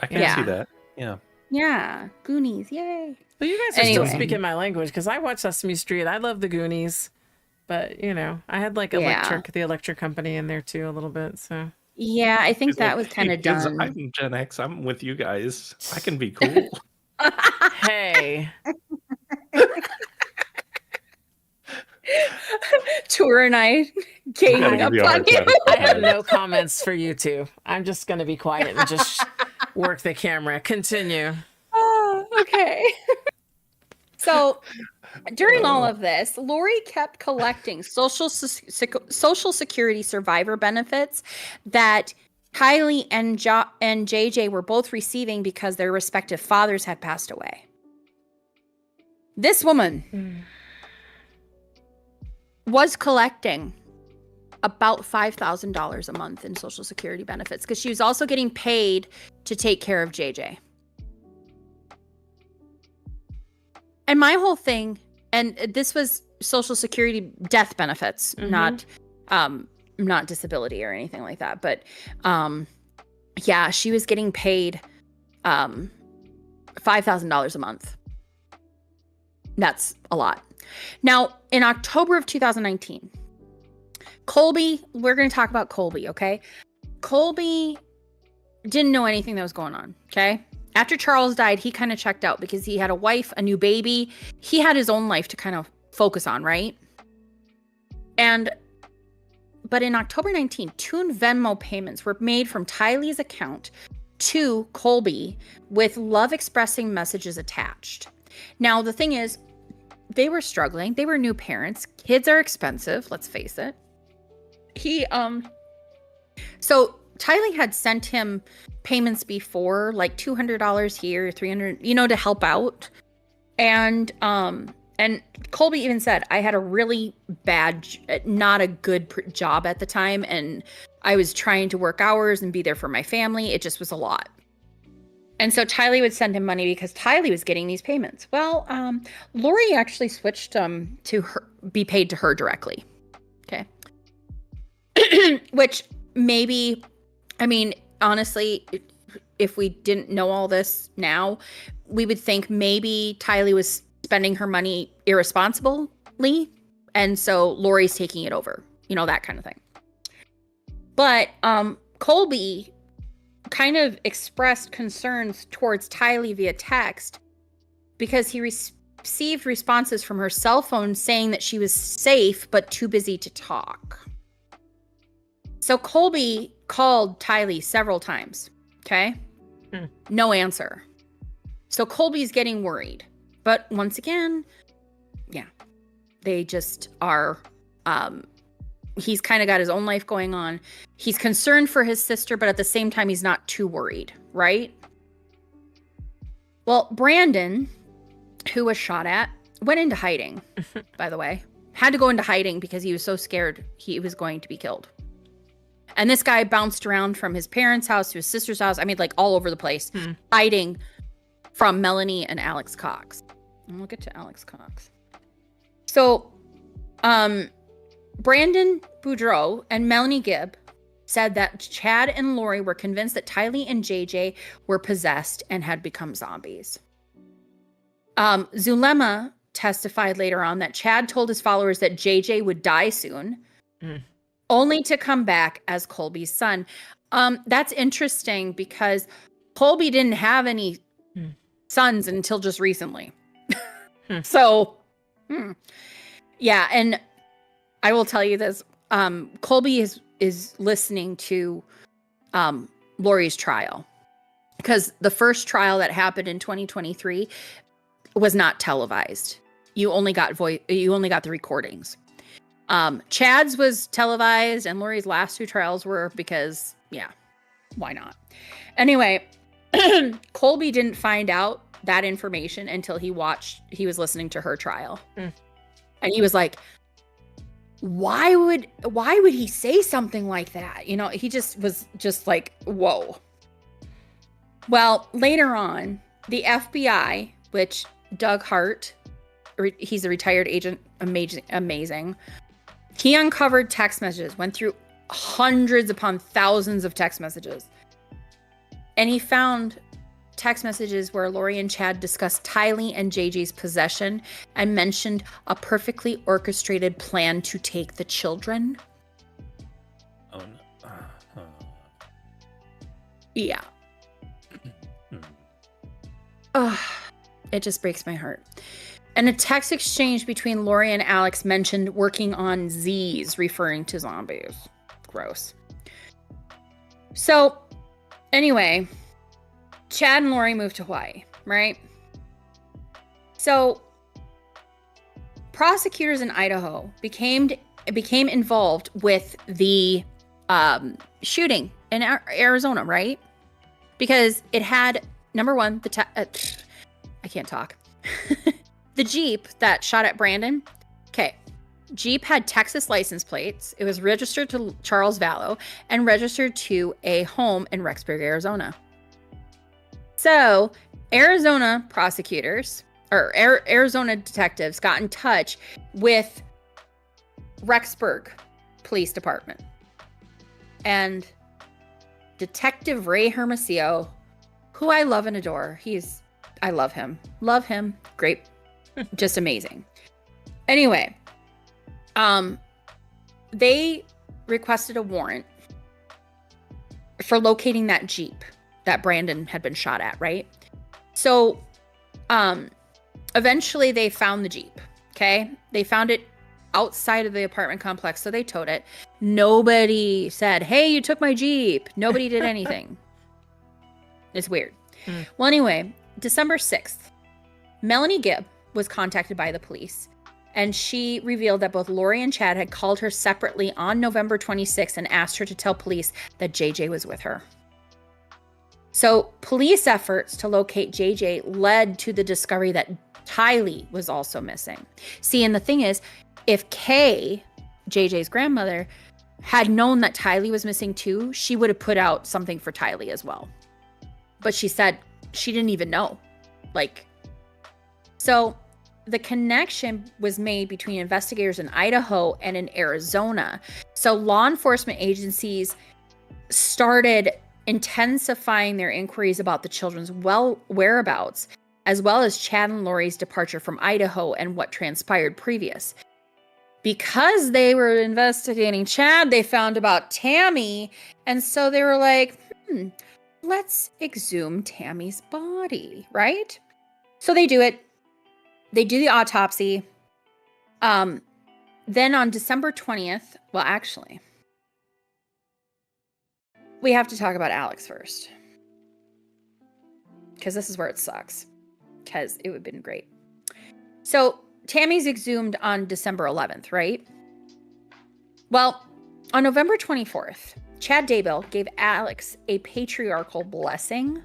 I can see that. Yeah. Yeah, Goonies, yay. Well, you guys are still speaking my language because I watch Sesame Street. I love the Goonies, but I had like the electric company in there too a little bit. So yeah, I think that was kind of done. I'm Gen X. I'm with you guys. I can be cool. Hey. Tour and I gave up on you. I have no comments for you two. I'm just going to be quiet and just work the camera. Continue. Oh, okay. So during all of this, Lori kept collecting Social Security survivor benefits that Kylie and JJ were both receiving because their respective fathers had passed away. This woman was collecting about $5,000 a month in Social Security benefits because she was also getting paid to take care of JJ. And my whole thing, and this was Social Security death benefits, not disability or anything like that. But she was getting paid $5,000 a month. That's a lot. Now, in October of 2019, Colby, we're going to talk about Colby, okay? Colby didn't know anything that was going on, okay? After Charles died, he kind of checked out because he had a wife, a new baby. He had his own life to kind of focus on, right? But in October 19, 2 Venmo payments were made from Tylee's account to Colby with love expressing messages attached. Now, the thing is, they were struggling. They were new parents. Kids are expensive, let's face it. So Tylee had sent him payments before, like $200 here, $300, to help out. And Colby even said, I had a really bad, not a good job at the time. And I was trying to work hours and be there for my family. It just was a lot. And so Tylee would send him money because Tylee was getting these payments. Well, Lori actually switched to her, be paid to her directly. Okay. Which maybe, honestly, if we didn't know all this now, we would think maybe Tylee was spending her money irresponsibly. And so Lori's taking it over, that kind of thing. But Colby kind of expressed concerns towards Tylee via text because he received responses from her cell phone saying that she was safe but too busy to talk. So Colby called Tylee several times, okay? No answer. So Colby's getting worried. But once again, they just are... he's kind of got his own life going on. He's concerned for his sister, but at the same time, he's not too worried, right? Well, Brandon, who was shot at, went into hiding, by the way. Had to go into hiding because he was so scared he was going to be killed. And this guy bounced around from his parents' house to his sister's house. I mean, like all over the place, hiding from Melanie and Alex Cox. And we'll get to Alex Cox. So, Brandon Boudreau and Melanie Gibb said that Chad and Lori were convinced that Tylee and JJ were possessed and had become zombies. Zulema testified later on that Chad told his followers that JJ would die soon, only to come back as Colby's son. That's interesting because Colby didn't have any sons until just recently. So, yeah, and I will tell you this. Colby is listening to Lori's trial, because the first trial that happened in 2023 was not televised. You only got the recordings. Chad's was televised, and Lori's last 2 trials were because, yeah, why not? Anyway, Colby didn't find out that information until he was listening to her trial. And he was like, why would he say something like that? You know, he just was just like, whoa. Well, later on, the FBI, which Doug Hart, he's a retired agent, amazing. He uncovered text messages, went through hundreds upon thousands of text messages. And he found text messages where Lori and Chad discussed Tylee and JJ's possession and mentioned a perfectly orchestrated plan to take the children. Oh, no. Yeah. It just breaks my heart. And a text exchange between Lori and Alex mentioned working on Z's, referring to zombies. Gross. So, anyway, Chad and Lori moved to Hawaii, right? So, prosecutors in Idaho became involved with the shooting in Arizona, right? Because it had, number one, I can't talk. The Jeep that shot at Brandon. Okay. Jeep had Texas license plates. It was registered to Charles Vallow and registered to a home in Rexburg, Arizona. So, Arizona prosecutors or Arizona detectives got in touch with Rexburg Police Department. And Detective Ray Hermosillo, who I love and adore. I love him. Love him. Great. Just amazing. Anyway, they requested a warrant for locating that Jeep that Brandon had been shot at, right? So, eventually they found the Jeep, okay? They found it outside of the apartment complex, so they towed it. Nobody said, hey, you took my Jeep. Nobody did anything. It's weird. Well, anyway, December 6th, Melanie Gibb was contacted by the police, and she revealed that both Lori and Chad had called her separately on November 26th and asked her to tell police that JJ was with her. So police efforts to locate JJ led to the discovery that Tylee was also missing. See, and the thing is, if Kay, JJ's grandmother, had known that Tylee was missing too, she would have put out something for Tylee as well. But she said she didn't even know. So the connection was made between investigators in Idaho and in Arizona. So law enforcement agencies started intensifying their inquiries about the children's whereabouts, as well as Chad and Lori's departure from Idaho and what transpired previous. Because they were investigating Chad, they found about Tammy, and so they were like, let's exhume Tammy's body, right? So they do it. They do the autopsy. Then on December 20th, well, actually, we have to talk about Alex first. Because this is where it sucks. Because it would have been great. So Tammy's exhumed on December 11th, right? Well, on November 24th, Chad Daybell gave Alex a patriarchal blessing,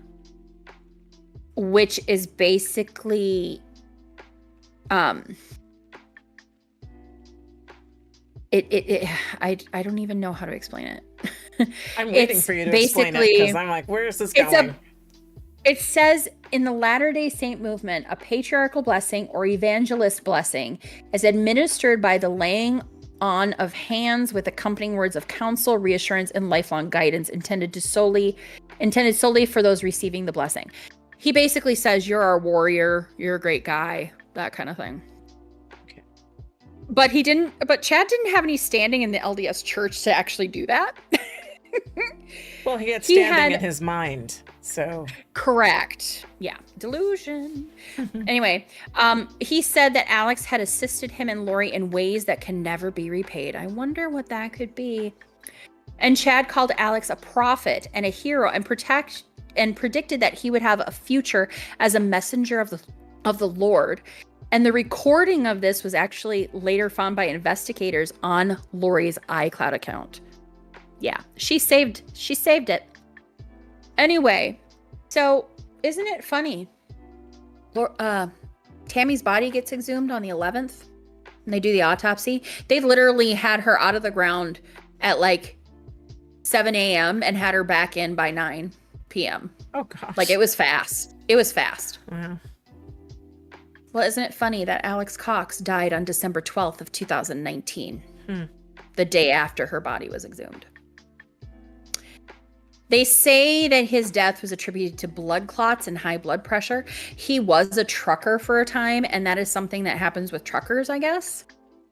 which is basically I don't even know how to explain it. I'm waiting for you to explain it because I'm like, where is this going? It says in the Latter-day Saint movement, a patriarchal blessing or evangelist blessing is administered by the laying on of hands with accompanying words of counsel, reassurance, and lifelong guidance intended solely for those receiving the blessing. He basically says, you're our warrior, you're a great guy, that kind of thing. Okay. But Chad didn't have any standing in the LDS church to actually do that. Well, he had standing in his mind, so. Correct. Yeah. Delusion. Anyway, he said that Alex had assisted him and Lori in ways that can never be repaid. I wonder what that could be. And Chad called Alex a prophet and a hero and predicted that he would have a future as a messenger of the Lord. And the recording of this was actually later found by investigators on Lori's iCloud account. Yeah, she saved it. Anyway, so isn't it funny? Tammy's body gets exhumed on the 11th, and they do the autopsy. They literally had her out of the ground at like 7 a.m. and had her back in by 9 p.m. Oh gosh. Like it was fast. Wow. Well, isn't it funny that Alex Cox died on December 12th of 2019, the day after her body was exhumed? They say that his death was attributed to blood clots and high blood pressure. He was a trucker for a time, and that is something that happens with truckers, I guess.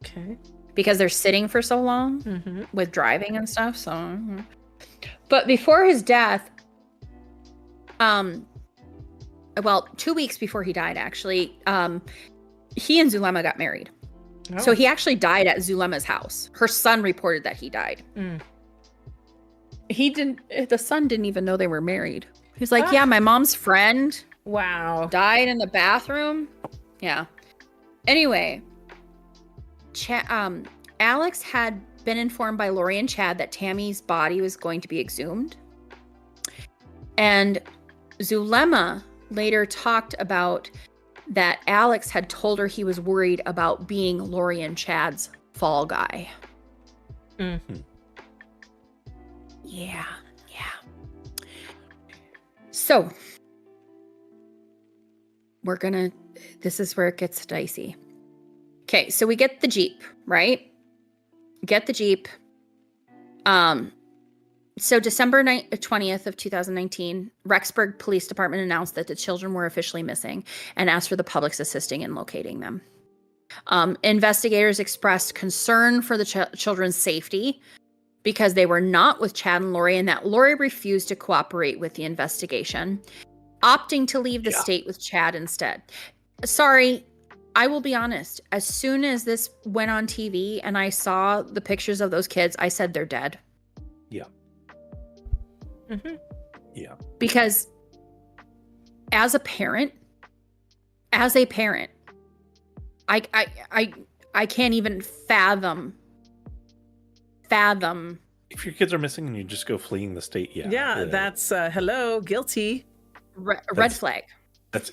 Okay. Because they're sitting for so long with driving and stuff. So, but before his death, 2 weeks before he died, actually, he and Zulema got married. Oh. So he actually died at Zulema's house. Her son reported that he died. The son didn't even know they were married. He's like, yeah, my mom's friend. Wow. Died in the bathroom. Yeah. Anyway, Alex had been informed by Lori and Chad that Tammy's body was going to be exhumed. And Zulema later talked about that Alex had told her he was worried about being Lori and Chad's fall guy. Yeah. So, this is where it gets dicey. Okay, so we get the Jeep, right? Get the Jeep. So December 20th of 2019, Rexburg Police Department announced that the children were officially missing and asked for the public's assisting in locating them. Investigators expressed concern for the children's safety because they were not with Chad and Lori, and that Lori refused to cooperate with the investigation, opting to leave the state with Chad instead. Sorry, I will be honest. As soon as this went on TV and I saw the pictures of those kids, I said they're dead. Yeah. Yeah. Because as a parent, I can't even fathom. If your kids are missing and you just go fleeing the state, that's hello, guilty. Red flag. That's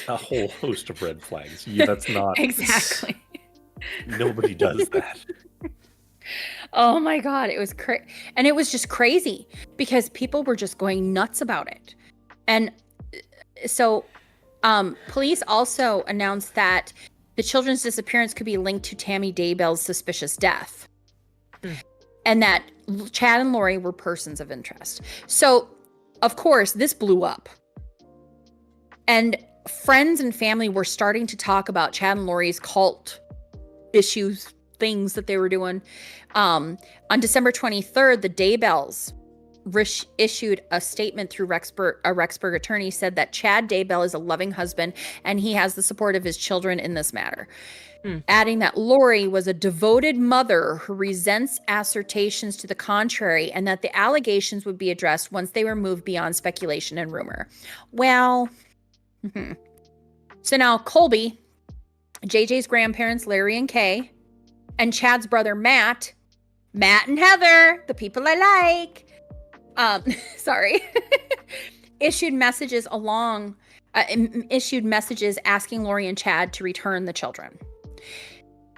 a whole host of red flags. That's not exactly. Nobody does that. Oh my God, it was and it was just crazy because people were just going nuts about it. And so police also announced that the children's disappearance could be linked to Tammy Daybell's suspicious death. And that Chad and Lori were persons of interest. So, of course, this blew up. And friends and family were starting to talk about Chad and Lori's cult issues, things that they were doing. On December 23rd, the Daybells issued a statement through a Rexburg attorney, said that Chad Daybell is a loving husband and he has the support of his children in this matter. Adding that Lori was a devoted mother who resents assertions to the contrary and that the allegations would be addressed once they were moved beyond speculation and rumor. Well, so now Colby, JJ's grandparents, Larry and Kay, and Chad's brother, Matt and Heather, the people I like, issued messages asking Lori and Chad to return the children.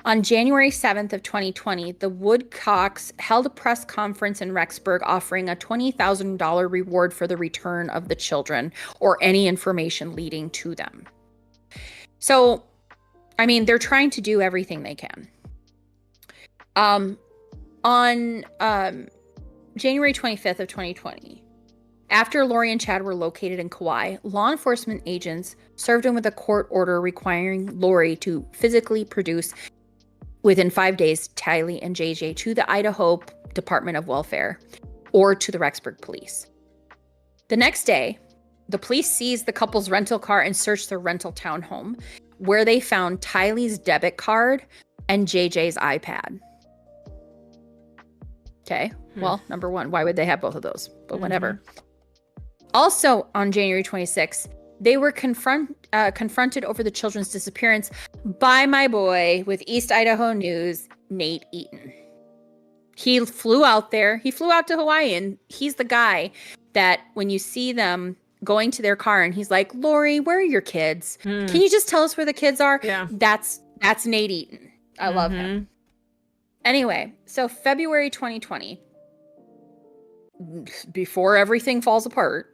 On January 7th of 2020, the Woodcocks held a press conference in Rexburg offering a $20,000 reward for the return of the children or any information leading to them. So, I mean, they're trying to do everything they can. On January 25th of 2020, after Lori and Chad were located in Kauai, law enforcement agents served him with a court order requiring Lori to physically produce within 5 days Tylee and JJ to the Idaho Department of Welfare or to the Rexburg police. The next day, the police seized the couple's rental car and searched their rental townhome, where they found Tylee's debit card and JJ's iPad. Okay, well, number one, why would they have both of those? But whatever. Also, on January 26th, they were confronted over the children's disappearance by my boy with East Idaho News, Nate Eaton. He flew out there. He flew out to Hawaii, and he's the guy that when you see them going to their car and he's like, Lori, where are your kids? Can you just tell us where the kids are? Yeah. That's Nate Eaton. I love him. Anyway, so February 2020, before everything falls apart,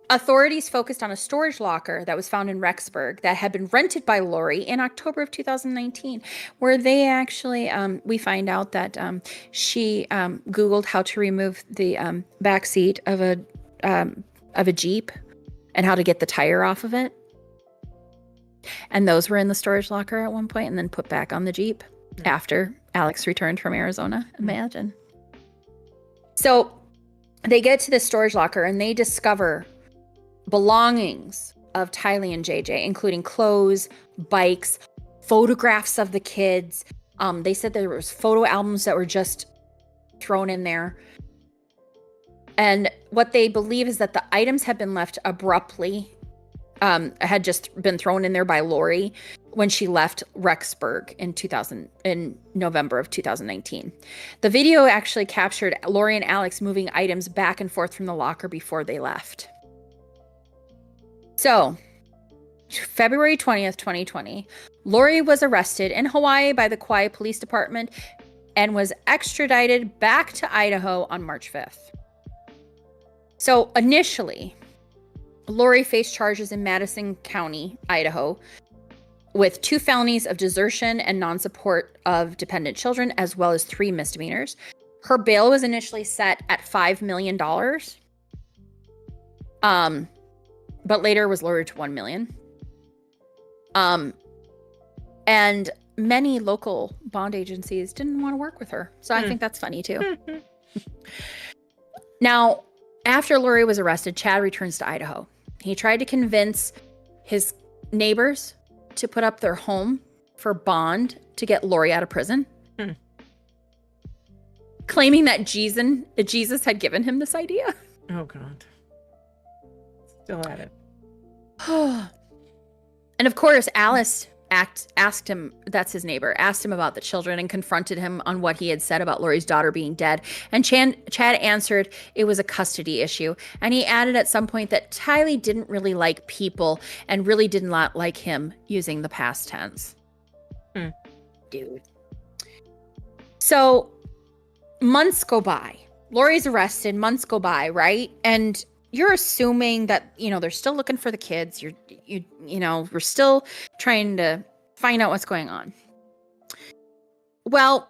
authorities focused on a storage locker that was found in Rexburg that had been rented by Lori in October of 2019, where they actually, we find out that she Googled how to remove the back seat of a Jeep and how to get the tire off of it. And those were in the storage locker at one point and then put back on the Jeep after Alex returned from Arizona. Imagine. So they get to the storage locker and they discover belongings of Tylee and JJ, including clothes, bikes, photographs of the kids. They said there was photo albums that were just thrown in there. And what they believe is that the items had been left abruptly, had just been thrown in there by Lori when she left Rexburg in November of 2019. The video actually captured Lori and Alex moving items back and forth from the locker before they left. So, February 20th, 2020, Lori was arrested in Hawaii by the Kauai Police Department and was extradited back to Idaho on March 5th. So, initially, Lori faced charges in Madison County, Idaho, with 2 felonies of desertion and non-support of dependent children, as well as 3 misdemeanors. Her bail was initially set at $5 million, but later was lowered to $1 million. And many local bond agencies didn't want to work with her. So I think that's funny too. Now, after Lori was arrested, Chad returns to Idaho. He tried to convince his neighbors to put up their home for bond to get Lori out of prison, claiming that Jesus had given him this idea. Oh, God. Still at it. And of course, Alice asked him, that's his neighbor, asked him about the children and confronted him on what he had said about Lori's daughter being dead. And Chad answered it was a custody issue. And he added at some point that Tylee didn't really like people and really did not like him using the past tense. Dude. So months go by. Lori's arrested. Months go by, right? And you're assuming that, they're still looking for the kids. We're still trying to find out what's going on. Well,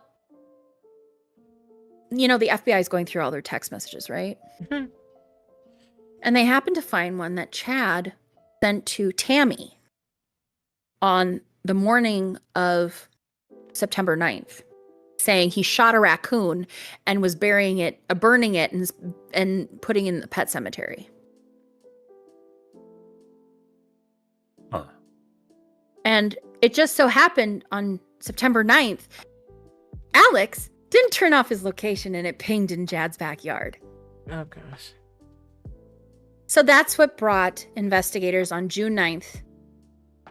the FBI is going through all their text messages, right? And they happen to find one that Chad sent to Tammy on the morning of September 9th. Saying he shot a raccoon and was burning it and putting it in the pet cemetery. Huh. And it just so happened on September 9th, Alex didn't turn off his location and it pinged in Chad's backyard. Oh, gosh. So that's what brought investigators on June 9th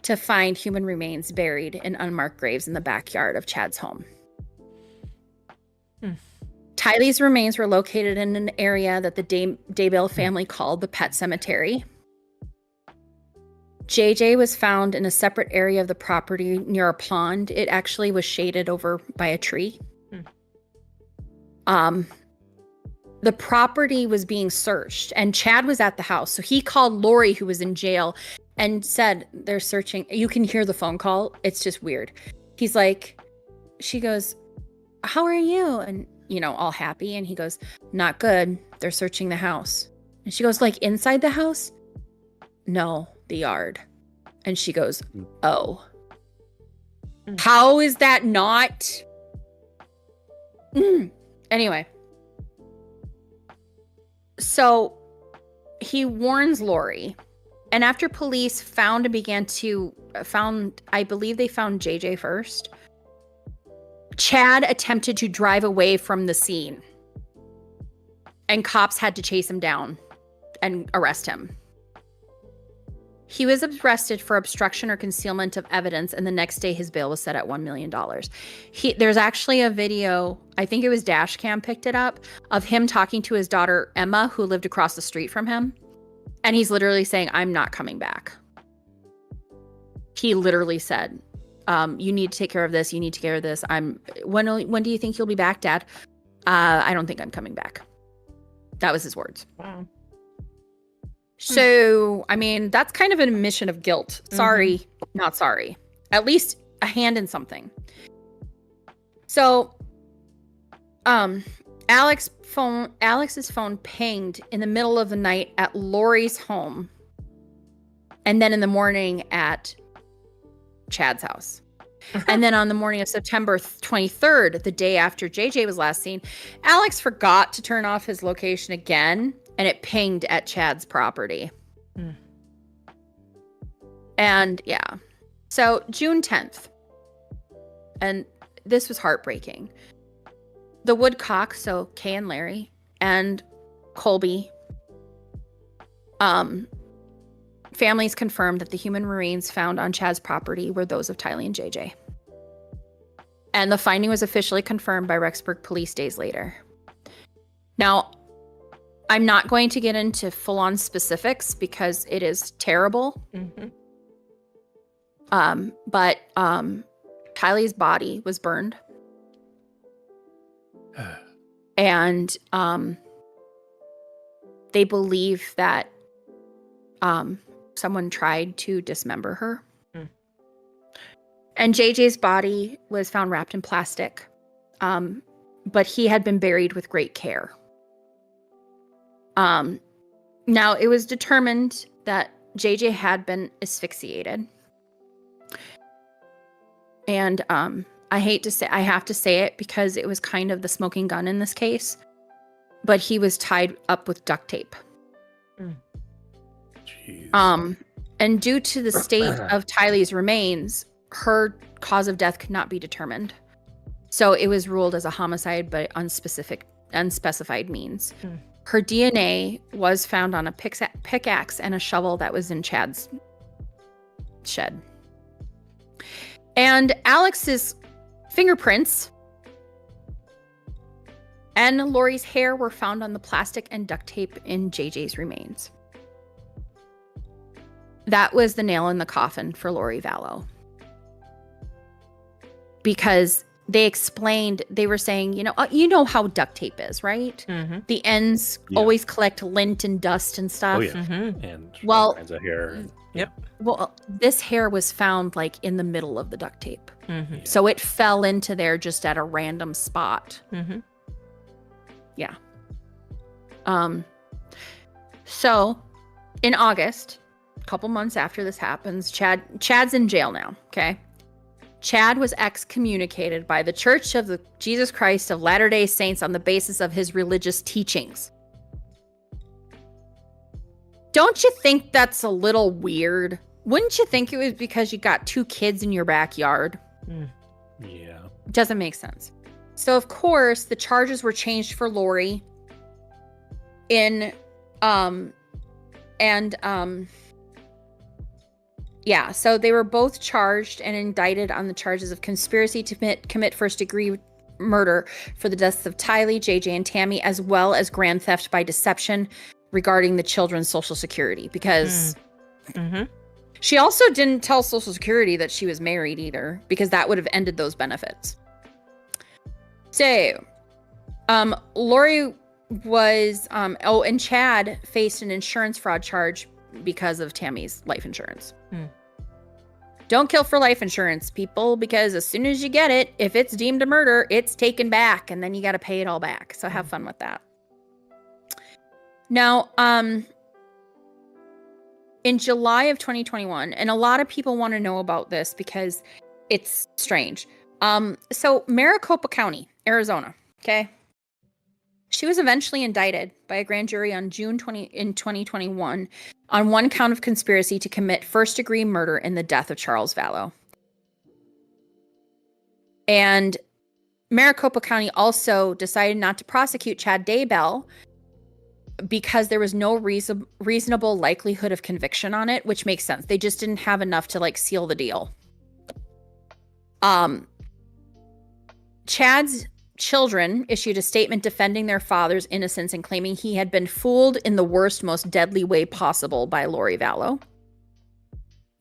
to find human remains buried in unmarked graves in the backyard of Chad's home. Tylee's remains were located in an area that the Daybell family called the pet cemetery. JJ was found in a separate area of the property near a pond. It actually was shaded over by a tree. The property was being searched, and Chad was at the house. So he called Lori, who was in jail, and said, they're searching. You can hear the phone call. It's just weird. He's like, she goes, how are you? And, all happy. And he goes, not good. They're searching the house. And she goes, like, inside the house? No, the yard. And she goes, oh. How is that not? Anyway. So he warns Lori. And after police I believe they found JJ first. Chad attempted to drive away from the scene. And cops had to chase him down and arrest him. He was arrested for obstruction or concealment of evidence, and the next day his bail was set at $1 million. There's actually a video, I think it was Dashcam picked it up, of him talking to his daughter Emma, who lived across the street from him. And he's literally saying, I'm not coming back. He literally said, you need to take care of this. You need to take care of this. When do you think you'll be back, Dad? I don't think I'm coming back. That was his words. Wow. So, I mean, that's kind of an admission of guilt. Sorry, not sorry. At least a hand in something. So, Alex's phone pinged in the middle of the night at Lori's home. And then in the morning at Chad's house. And then on the morning of September 23rd, the day after JJ was last seen, Alex forgot to turn off his location again. And it pinged at Chad's property. And yeah. So June 10th. And this was heartbreaking. The Woodcock, so Kay and Larry, and Colby, families confirmed that the human remains found on Chad's property were those of Tylee and JJ. And the finding was officially confirmed by Rexburg police days later. Now, I'm not going to get into full-on specifics because it is terrible. But Tylee's body was burned. And they believe that someone tried to dismember her. And JJ's body was found wrapped in plastic. But he had been buried with great care. Now it was determined that JJ had been asphyxiated. And I have to say it because it was kind of the smoking gun in this case, but he was tied up with duct tape. Jeez. And due to the state of Tylee's remains, her cause of death could not be determined. So it was ruled as a homicide, but unspecified means. Her DNA was found on a pickaxe and a shovel that was in Chad's shed. And Alex's fingerprints and Lori's hair were found on the plastic and duct tape in JJ's remains. That was the nail in the coffin for Lori Vallow. Because they explained, they were saying, you know how duct tape is, right? The ends always collect lint and dust and stuff. Oh, yeah. And all kinds of hair. Yep. Well, this hair was found like in the middle of the duct tape. So it fell into there just at a random spot. Yeah. So in August, a couple months after this happens, Chad's in jail now, okay? Chad was excommunicated by the Church of the Jesus Christ of Latter-day Saints on the basis of his religious teachings. Don't you think that's a little weird? Wouldn't you think it was because you got 2 kids in your backyard? Yeah. Doesn't make sense. So, of course, the charges were changed for Lori yeah, so they were both charged and indicted on the charges of conspiracy to commit first-degree murder for the deaths of Tylee, JJ, and Tammy, as well as grand theft by deception regarding the children's social security. Because She also didn't tell Social Security that she was married either, because that would have ended those benefits. So, Lori was, and Chad faced an insurance fraud charge because of Tammy's life insurance. Don't kill for life insurance, people, because as soon as you get it, if it's deemed a murder, it's taken back, and then you got to pay it all back. So have fun with that. Now, in July of 2021, and a lot of people want to know about this because it's strange. So Maricopa County, Arizona, okay? She was eventually indicted by a grand jury on June 2021 on one count of conspiracy to commit first-degree murder in the death of Charles Vallow. And Maricopa County also decided not to prosecute Chad Daybell because there was no reasonable likelihood of conviction on it, which makes sense. They just didn't have enough to like seal the deal. Chad's children issued a statement defending their father's innocence and claiming he had been fooled in the worst, most deadly way possible by Lori Vallow.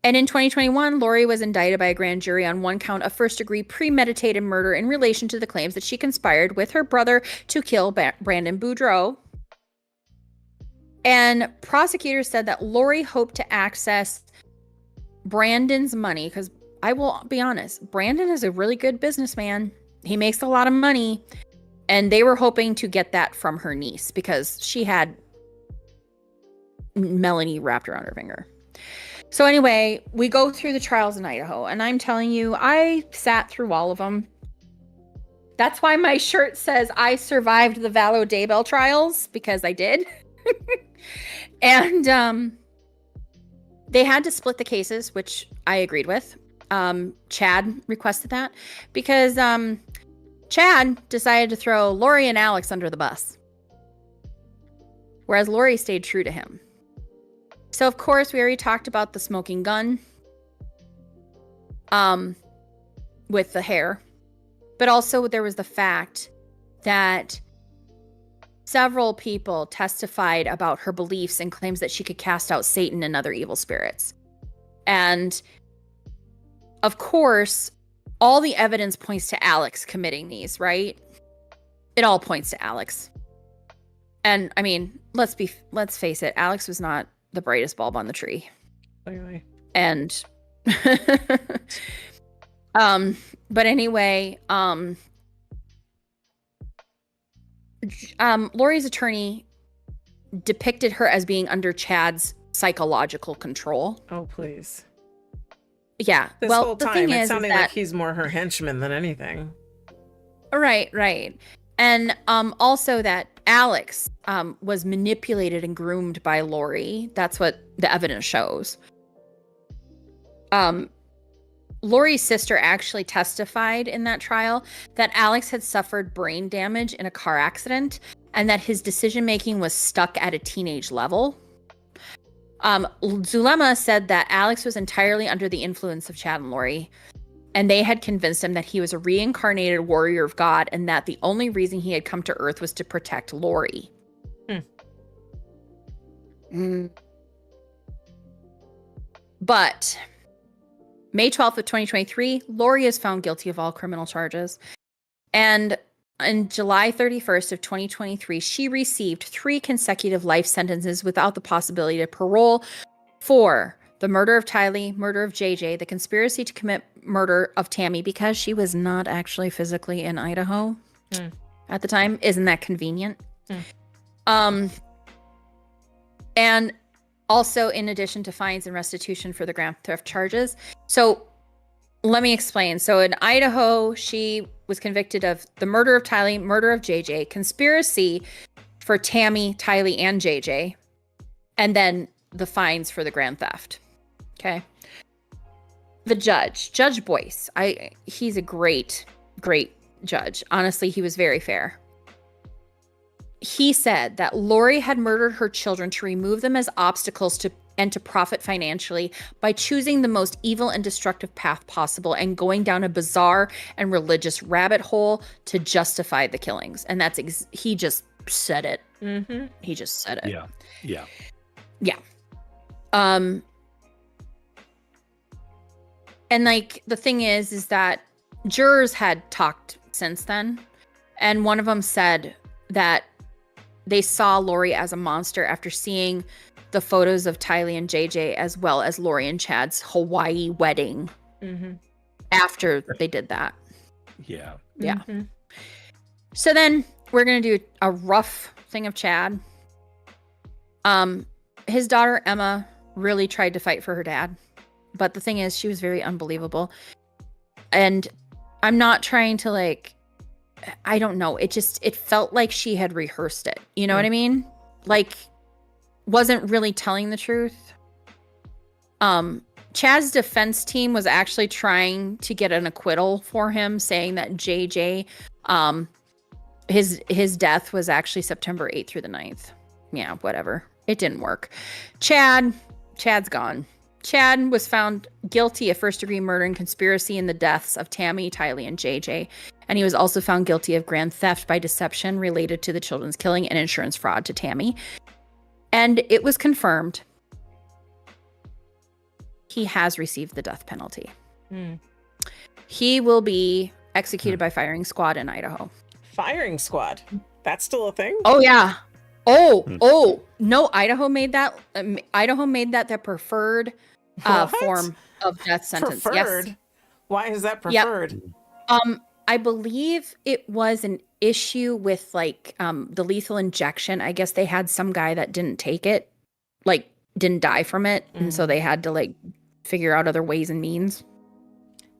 And in 2021, Lori was indicted by a grand jury on one count of first-degree premeditated murder in relation to the claims that she conspired with her brother to kill Brandon Boudreaux. And prosecutors said that Lori hoped to access Brandon's money, because I will be honest, Brandon is a really good businessman. He makes a lot of money, and they were hoping to get that from her niece because she had Melanie wrapped around her finger. So anyway, we go through the trials in Idaho, and I'm telling you, I sat through all of them. That's why my shirt says I survived the Vallow Daybell trials, because I did. And they had to split the cases, which I agreed with. Chad requested that because Chad decided to throw Lori and Alex under the bus, whereas Lori stayed true to him. So, of course, we already talked about the smoking gun with the hair, but also there was the fact that several people testified about her beliefs and claims that she could cast out Satan and other evil spirits. And of course, all the evidence points to Alex committing these, right? It all points to Alex. And I mean, let's face it, Alex was not the brightest bulb on the tree. Clearly. And but anyway, Lori's attorney depicted her as being under Chad's psychological control. Oh, please. Yeah. This well, whole the time, thing it's is sounding that, like he's more her henchman than anything. Right. And also that Alex was manipulated and groomed by Lori. That's what the evidence shows. Lori's sister actually testified in that trial that Alex had suffered brain damage in a car accident and that his decision-making was stuck at a teenage level. Zulema said that Alex was entirely under the influence of Chad and Lori, and they had convinced him that he was a reincarnated warrior of God and that the only reason he had come to Earth was to protect Lori. But May 12th of 2023, Lori is found guilty of all criminal charges. And on July 31st of 2023, she received 3 consecutive life sentences without the possibility of parole for the murder of Tylee, murder of JJ, the conspiracy to commit murder of Tammy, because she was not actually physically in Idaho at the time. Isn't that convenient? And also, in addition to fines and restitution for the grand theft charges. So let me explain. So in Idaho, she was convicted of the murder of Tylee, murder of JJ, conspiracy for Tammy, Tylee, and JJ, and then the fines for the grand theft. Okay. The Judge Boyce, he's a great judge. Honestly, he was very fair. He said that Lori had murdered her children to remove them as obstacles to profit financially by choosing the most evil and destructive path possible and going down a bizarre and religious rabbit hole to justify the killings. And he just said it. Mm-hmm. He just said it. Yeah. And like the thing is that jurors had talked since then, and one of them said that they saw Lori as a monster after seeing the photos of Tylee and JJ, as well as Lori and Chad's Hawaii wedding. After they did that. Yeah. Yeah. So then we're going to do a rough thing of Chad. His daughter, Emma, really tried to fight for her dad. But the thing is, she was very unbelievable. And I'm not trying to like, I don't know. It felt like she had rehearsed it. You know what I mean? Like, wasn't really telling the truth. Chad's defense team was actually trying to get an acquittal for him, saying that JJ, his death was actually September 8th through the 9th. Yeah, whatever. It didn't work. Chad's gone. Chad was found guilty of first-degree murder and conspiracy in the deaths of Tammy, Tylee, and JJ. And he was also found guilty of grand theft by deception related to the children's killing and insurance fraud to Tammy. And it was confirmed he has received the death penalty. He will be executed by firing squad in Idaho. Firing squad? That's still a thing? Oh, yeah. Oh, no, Idaho made that. Idaho made that the preferred form of death sentence. Preferred? Yes. Why is that preferred? Yep. I believe it was an issue with like the lethal injection. I guess they had some guy that didn't take it, like didn't die from it, and so they had to like figure out other ways and means.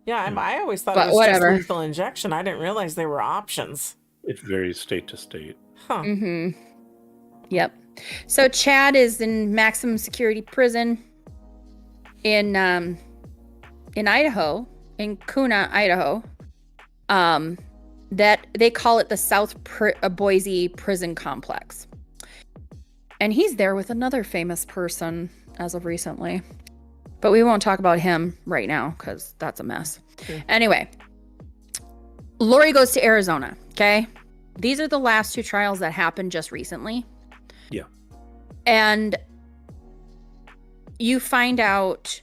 Yeah, I always thought it was just lethal injection. I didn't realize there were options. It varies state to state. Huh. Yep. So Chad is in maximum security prison in Idaho, in Kuna, Idaho. That they call it the South Boise Prison Complex. And he's there with another famous person as of recently. But we won't talk about him right now because that's a mess. Anyway, Lori goes to Arizona, okay? These are the last two trials that happened just recently. Yeah. And you find out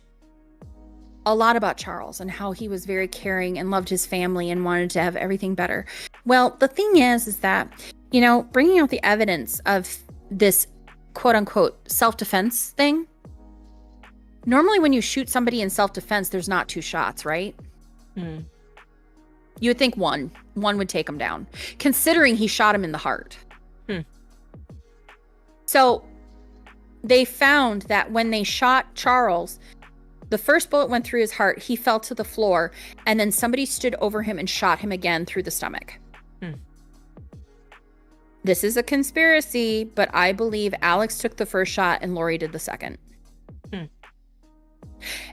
a lot about Charles and how he was very caring and loved his family and wanted to have everything better. Well, the thing is that, you know, bringing out the evidence of this quote unquote self-defense thing. Normally when you shoot somebody in self-defense, there's not two shots, right? You would think one would take him down, considering he shot him in the heart. So they found that when they shot Charles, the first bullet went through his heart, he fell to the floor, and then somebody stood over him and shot him again through the stomach. This is a conspiracy, but I believe Alex took the first shot and Lori did the second.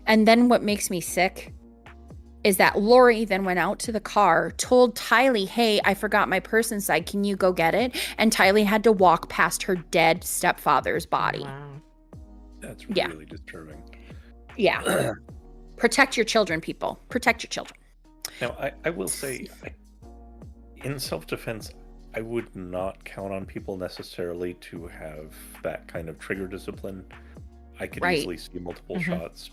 And then what makes me sick is that Lori then went out to the car, told Tylee, hey, I forgot my purse inside. Can you go get it? And Tylee had to walk past her dead stepfather's body. Wow. That's really disturbing. Yeah. Protect your children, people. Protect your children. Now, I will say, in self-defense, I would not count on people necessarily to have that kind of trigger discipline. I could easily see multiple shots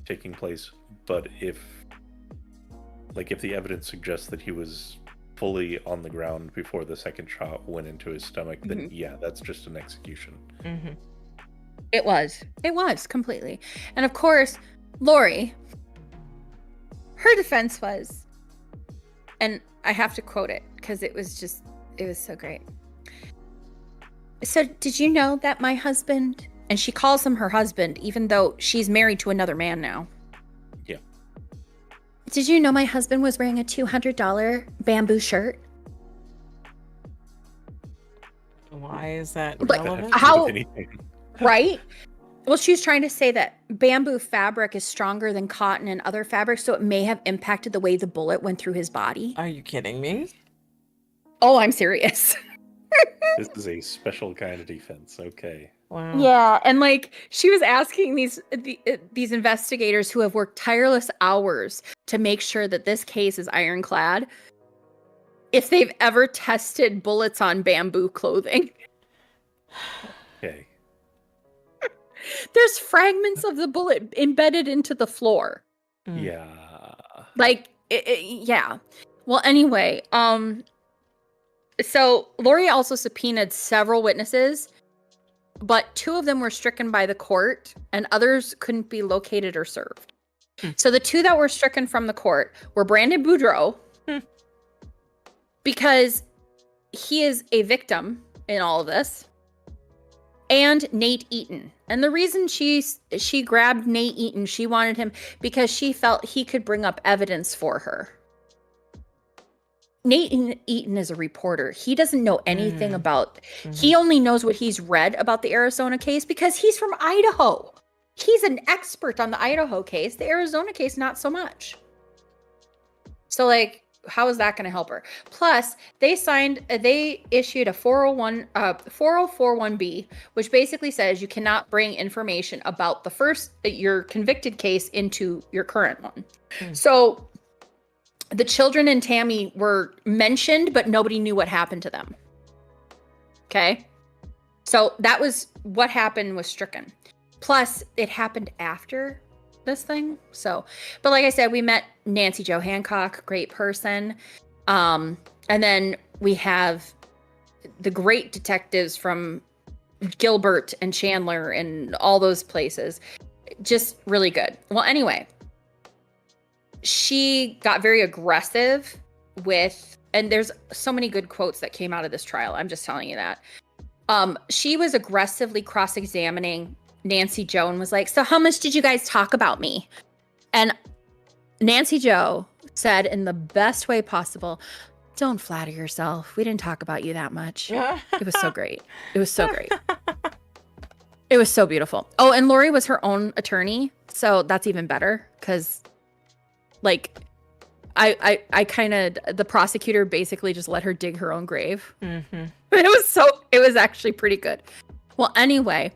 taking place, but if the evidence suggests that he was fully on the ground before the second shot went into his stomach, then yeah, that's just an execution. It was completely. And of course, Lori, her defense was, and I have to quote it because it was so great. So, did you know that my husband, and she calls him her husband, even though she's married to another man now. Yeah. Did you know my husband was wearing a $200 bamboo shirt? Why is that But relevant? how? Right? Well, she was trying to say that bamboo fabric is stronger than cotton and other fabrics, so it may have impacted the way the bullet went through his body. Are you kidding me? Oh, I'm serious. This is a special kind of defense. Okay. Wow. Yeah, and like she was asking these investigators who have worked tireless hours to make sure that this case is ironclad, if they've ever tested bullets on bamboo clothing. Okay. There's fragments of the bullet embedded into the floor. Yeah. Like, yeah. Well, anyway, so Lori also subpoenaed several witnesses, but 2 of them were stricken by the court and others couldn't be located or served. So the 2 that were stricken from the court were Brandon Boudreaux, because he is a victim in all of this, and Nate Eaton. And the reason she grabbed Nate Eaton, she wanted him because she felt he could bring up evidence for her. Nate Eaton is a reporter. He doesn't know anything about, he only knows what he's read about the Arizona case because he's from Idaho. He's an expert on the Idaho case. The Arizona case, not so much. So, like, how is that going to help her? Plus, they issued a 4041B, which basically says you cannot bring information about your convicted case into your current one. So the children and Tammy were mentioned, but nobody knew what happened to them. Okay. So that was what happened with stricken. Plus, it happened after this thing. So, but like I said, we met Nancy Jo Hancock, great person. And then we have the great detectives from Gilbert and Chandler and all those places. Just really good. Well, anyway, she got very aggressive and there's so many good quotes that came out of this trial. I'm just telling you that. She was aggressively cross-examining Nancy Jo and was like, so how much did you guys talk about me? And Nancy Jo said in the best way possible, don't flatter yourself. We didn't talk about you that much. It was so great. It was so great. It was so beautiful. Oh, and Lori was her own attorney. So that's even better because, like, I kind of, the prosecutor basically just let her dig her own grave. It was actually pretty good. Well, anyway,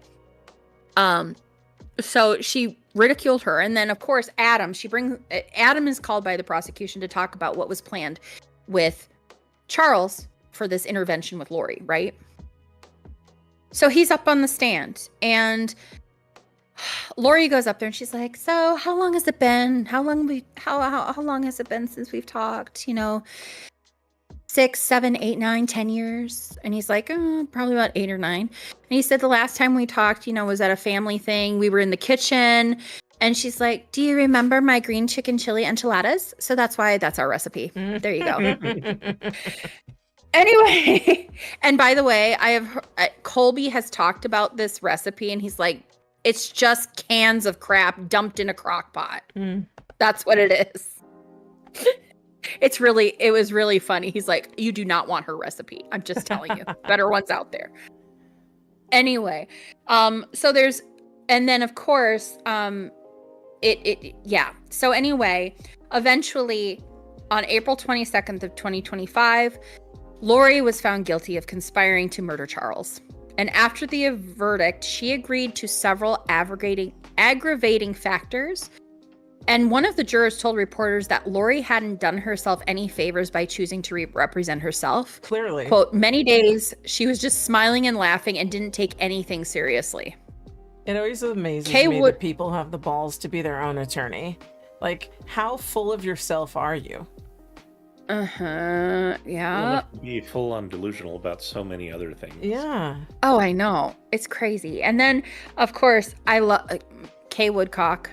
so she ridiculed her. And then of course, Adam is called by the prosecution to talk about what was planned with Charles for this intervention with Lori, right? So he's up on the stand and Lori goes up there and she's like, so how long has it been? How long has it been since we've talked? 6, 7, 8, 9, 10 years. And he's like, probably about 8 or 9. And he said the last time we talked, was at a family thing. We were in the kitchen. And she's like, do you remember my green chicken chili enchiladas? So that's our recipe. There you go. Anyway, and by the way, Colby has talked about this recipe and he's like, it's just cans of crap dumped in a crock pot. That's what it is. It was really funny. He's like, you do not want her recipe. I'm just telling you. Better ones out there. Anyway, and then of course, So anyway, eventually on April 22nd of 2025, Lori was found guilty of conspiring to murder Charles. And after the verdict, she agreed to several aggravating factors. And one of the jurors told reporters that Lori hadn't done herself any favors by choosing to represent herself. Clearly. Quote, many days she was just smiling and laughing and didn't take anything seriously. It always amazes me that people have the balls to be their own attorney. Like, how full of yourself are you? Yeah. Well, be full on delusional about so many other things. Yeah. Oh, I know. It's crazy. And then, of course, I love Kay Woodcock.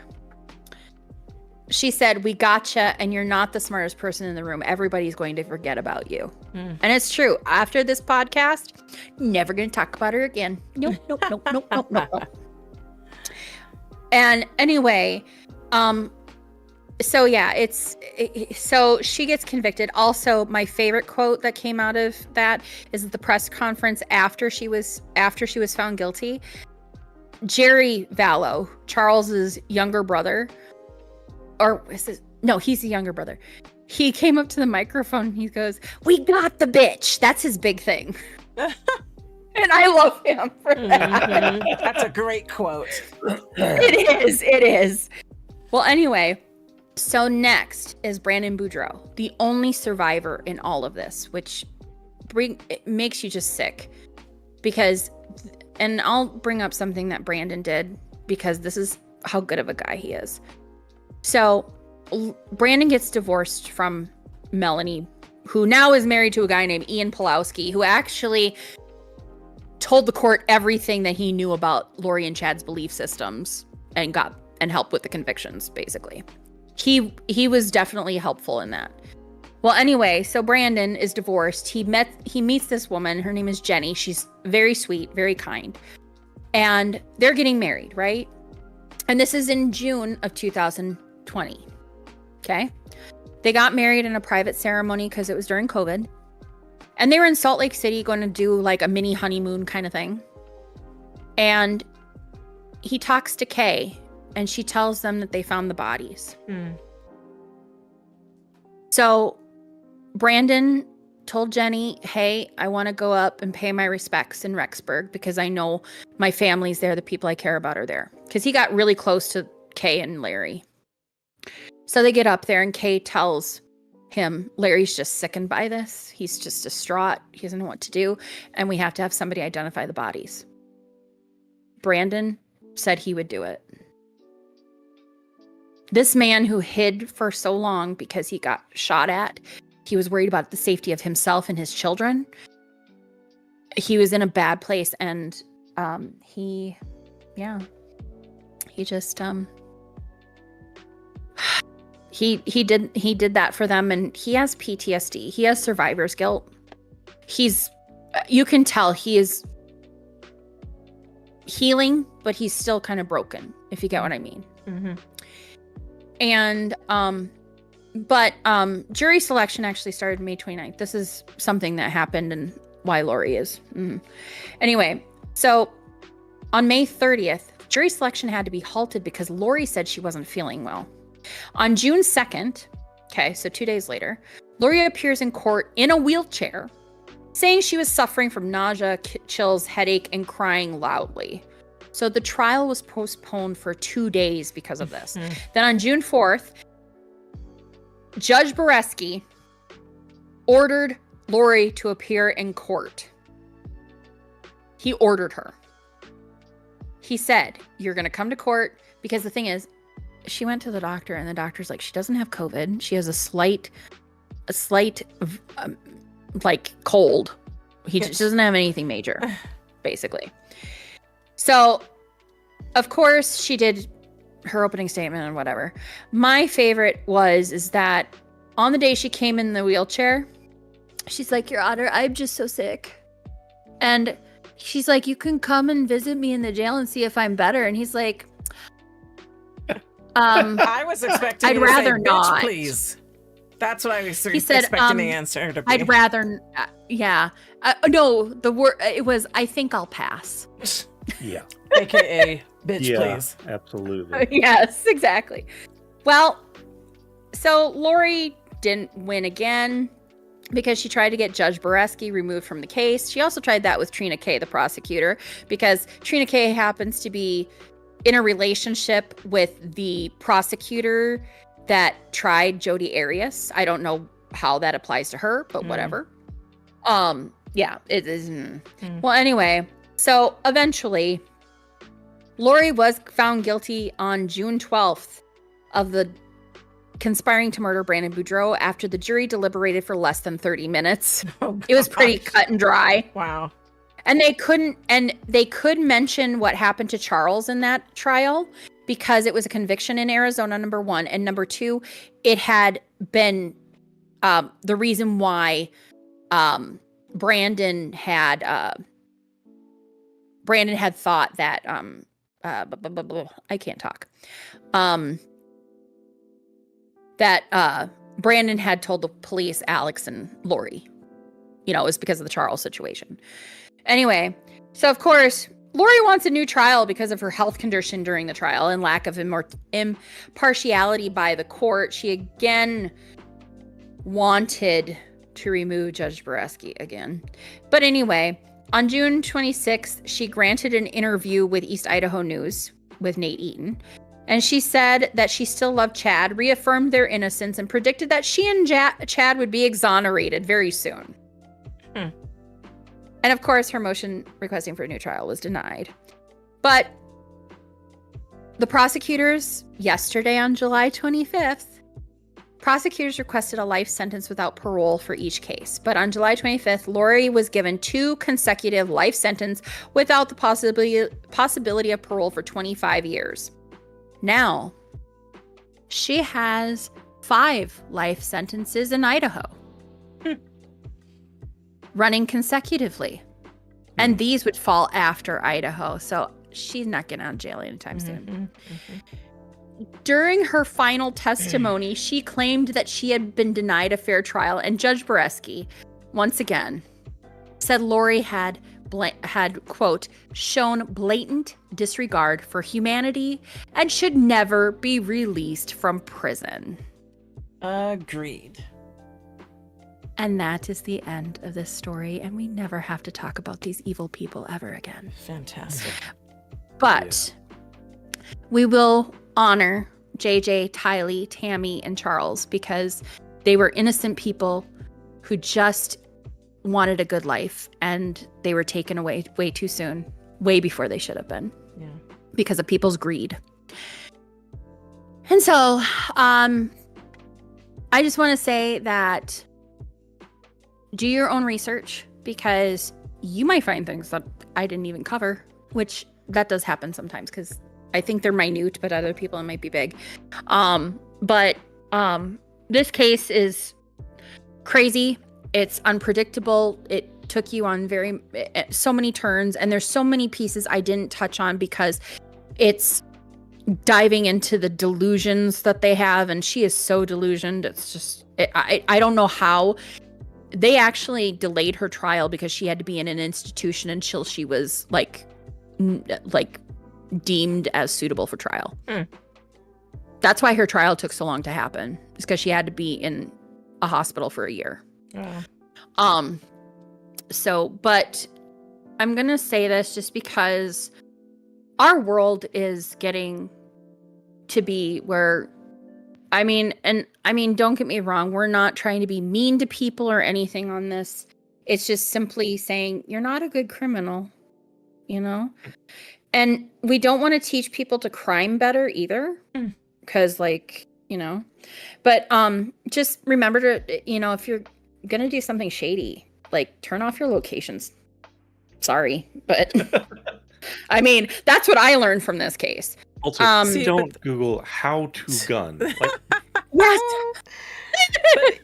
She said, we gotcha, and you're not the smartest person in the room. Everybody's going to forget about you. And it's true. After this podcast, never going to talk about her again. Nope. And anyway, so yeah, so she gets convicted. Also, my favorite quote that came out of that is at the press conference after she was found guilty. Jerry Vallow, Charles's younger brother, he's the younger brother. He came up to the microphone and he goes, "We got the bitch." That's his big thing. And I love him for that. That's a great quote. It is. Well, anyway, so next is Brandon Boudreaux, the only survivor in all of this, which it makes you just sick. And I'll bring up something that Brandon did because this is how good of a guy he is. So Brandon gets divorced from Melanie, who now is married to a guy named Ian Pulowski, who actually told the court everything that he knew about Lori and Chad's belief systems and helped with the convictions, basically. He was definitely helpful in that. Well, anyway, so Brandon is divorced. He meets this woman. Her name is Jenny. She's very sweet, very kind. And they're getting married, right? And this is in June of 2020. Okay? They got married in a private ceremony because it was during COVID. And they were in Salt Lake City going to do like a mini honeymoon kind of thing. And he talks to Kay, and she tells them that they found the bodies. So Brandon told Jenny, hey, I want to go up and pay my respects in Rexburg because I know my family's there. The people I care about are there. Because he got really close to Kay and Larry. So they get up there, and Kay tells him, Larry's just sickened by this. He's just distraught. He doesn't know what to do. And we have to have somebody identify the bodies. Brandon said he would do it. This man who hid for so long because he got shot at, he was worried about the safety of himself and his children. He was in a bad place, and he did that for them, and he has PTSD. He has survivor's guilt. You can tell he is healing, but he's still kind of broken, if you get what I mean. Mm-hmm. And but jury selection actually started May 29th. This is something that happened and why Lori is. Anyway, so on May 30th, jury selection had to be halted because Lori said she wasn't feeling well. On June 2nd, okay, so 2 days later, Lori appears in court in a wheelchair, saying she was suffering from nausea, chills, headache, and crying loudly. So the trial was postponed for 2 days because of this. Then on June 4th, Judge Boreski ordered Lori to appear in court. He ordered her. He said, you're going to come to court, because the thing is, she went to the doctor, and the doctor's like, she doesn't have COVID. She has a slight like cold. He just doesn't have anything major, basically. So, of course, she did her opening statement and whatever. My favorite is that on the day she came in the wheelchair, she's like, Your Honor, I'm just so sick. And she's like, you can come and visit me in the jail and see if I'm better. And he's like, I was expecting I'd you to rather say, not. Bitch, please. That's what I was He said, expecting the answer to be. I'd rather, yeah. No, the word, it was, I think I'll pass. Yeah. AKA, bitch, yeah, please. Absolutely. Yes, exactly. Well, so Lori didn't win again because she tried to get Judge Boreski removed from the case. She also tried that with Trina Kay, the prosecutor, because Trina Kay happens to be in a relationship with the prosecutor that tried Jodi Arias. I don't know how that applies to her, but whatever. Yeah, it is. Well, anyway, so eventually, Lori was found guilty on June 12th of the conspiring to murder Brandon Boudreaux after the jury deliberated for less than 30 minutes. It was pretty cut and dry. Wow. And they could mention what happened to Charles in that trial because it was a conviction in Arizona, number one. And number two, it had been the reason why Brandon had thought that I can't talk. That Brandon had told the police Alex and Lori. You know, it was because of the Charles situation. Anyway, so of course, Lori wants a new trial because of her health condition during the trial and lack of impartiality by the court. She again wanted to remove Judge Boreski again. But anyway, on June 26th, she granted an interview with East Idaho News with Nate Eaton. And she said that she still loved Chad, reaffirmed their innocence, and predicted that she and Chad would be exonerated very soon. And of course, her motion requesting for a new trial was denied. But the prosecutors yesterday on July 25th Prosecutors requested a life sentence without parole for each case, but on July 25th, Lori was given 2 consecutive life sentences without the possibility of parole for 25 years. Now, she has 5 life sentences in Idaho, running consecutively. And these would fall after Idaho, so she's not getting out of jail anytime soon. During her final testimony, she claimed that she had been denied a fair trial, and Judge Boreski, once again, said Lori had, quote, shown blatant disregard for humanity and should never be released from prison. Agreed. And that is the end of this story, and we never have to talk about these evil people ever again. Fantastic. But we will honor JJ, Tylee, Tammy, and Charles because they were innocent people who just wanted a good life, and they were taken away way too soon, way before they should have been, because of people's greed. And so I just want to say that do your own research, because you might find things that I didn't even cover, which that does happen sometimes because I think they're minute, but other people it might be big. But this case is crazy. It's unpredictable. It took you on so many turns, and there's so many pieces I didn't touch on because it's diving into the delusions that they have, and she is so delusioned. It's just I don't know how. They actually delayed her trial because she had to be in an institution until she was like deemed as suitable for trial. That's why her trial took so long to happen. It's because she had to be in a hospital for a year. But I'm gonna say this just because our world is getting to be where don't get me wrong, we're not trying to be mean to people or anything on this. It's just simply saying you're not a good criminal, And we don't want to teach people to crime better either, because but just remember to, if you're gonna do something shady, turn off your locations. Sorry, but that's what I learned from this case. Also, don't Google how to gun. Yes.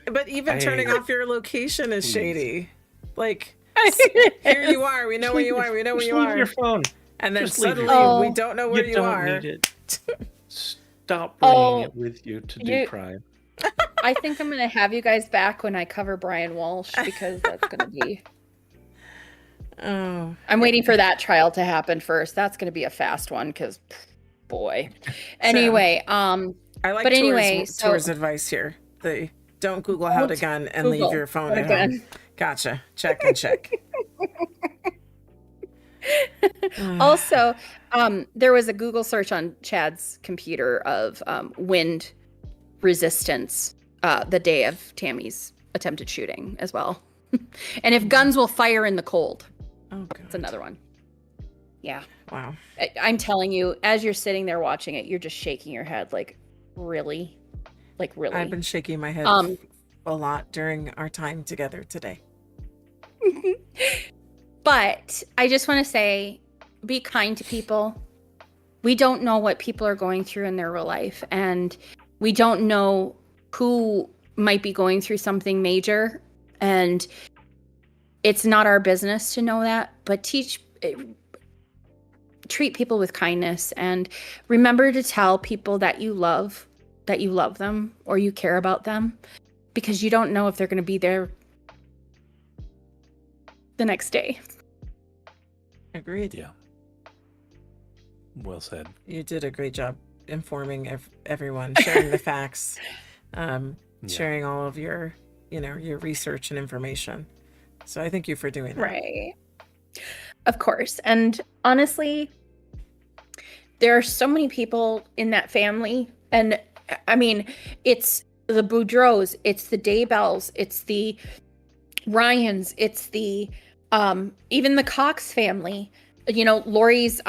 but even turning off your location is shady. Here you are. We know where you are. We know where you are. Leave your phone. And then suddenly we don't know where you are. Need it. Stop bringing it with you to do crime. I think I'm going to have you guys back when I cover Brian Walsh, because that's going to be... Oh. I'm waiting for that trial to happen first. That's going to be a fast one, because... boy. Anyway, I like Tor's advice here. They don't Google how to gun and leave your phone at home. Gotcha. Check and check. Also, there was a Google search on Chad's computer of wind resistance the day of Tammy's attempted shooting as well. And if guns will fire in the cold. Oh, God. That's another one. Yeah. Wow. I'm telling you, as you're sitting there watching it, you're just shaking your head really? Really? I've been shaking my head a lot during our time together today. But I just want to say, be kind to people. We don't know what people are going through in their real life, and we don't know who might be going through something major, and it's not our business to know that, but treat people with kindness, and remember to tell people that you love them or you care about them, because you don't know if they're going to be there the next day. Agreed. Yeah. Well said. You did a great job informing everyone, sharing the facts, sharing all of your research and information. So I thank you for doing that. Right. Of course. And honestly, there are so many people in that family. And it's the Boudreaux, it's the Daybells, it's the Ryans, it's the even the Cox family, Lori's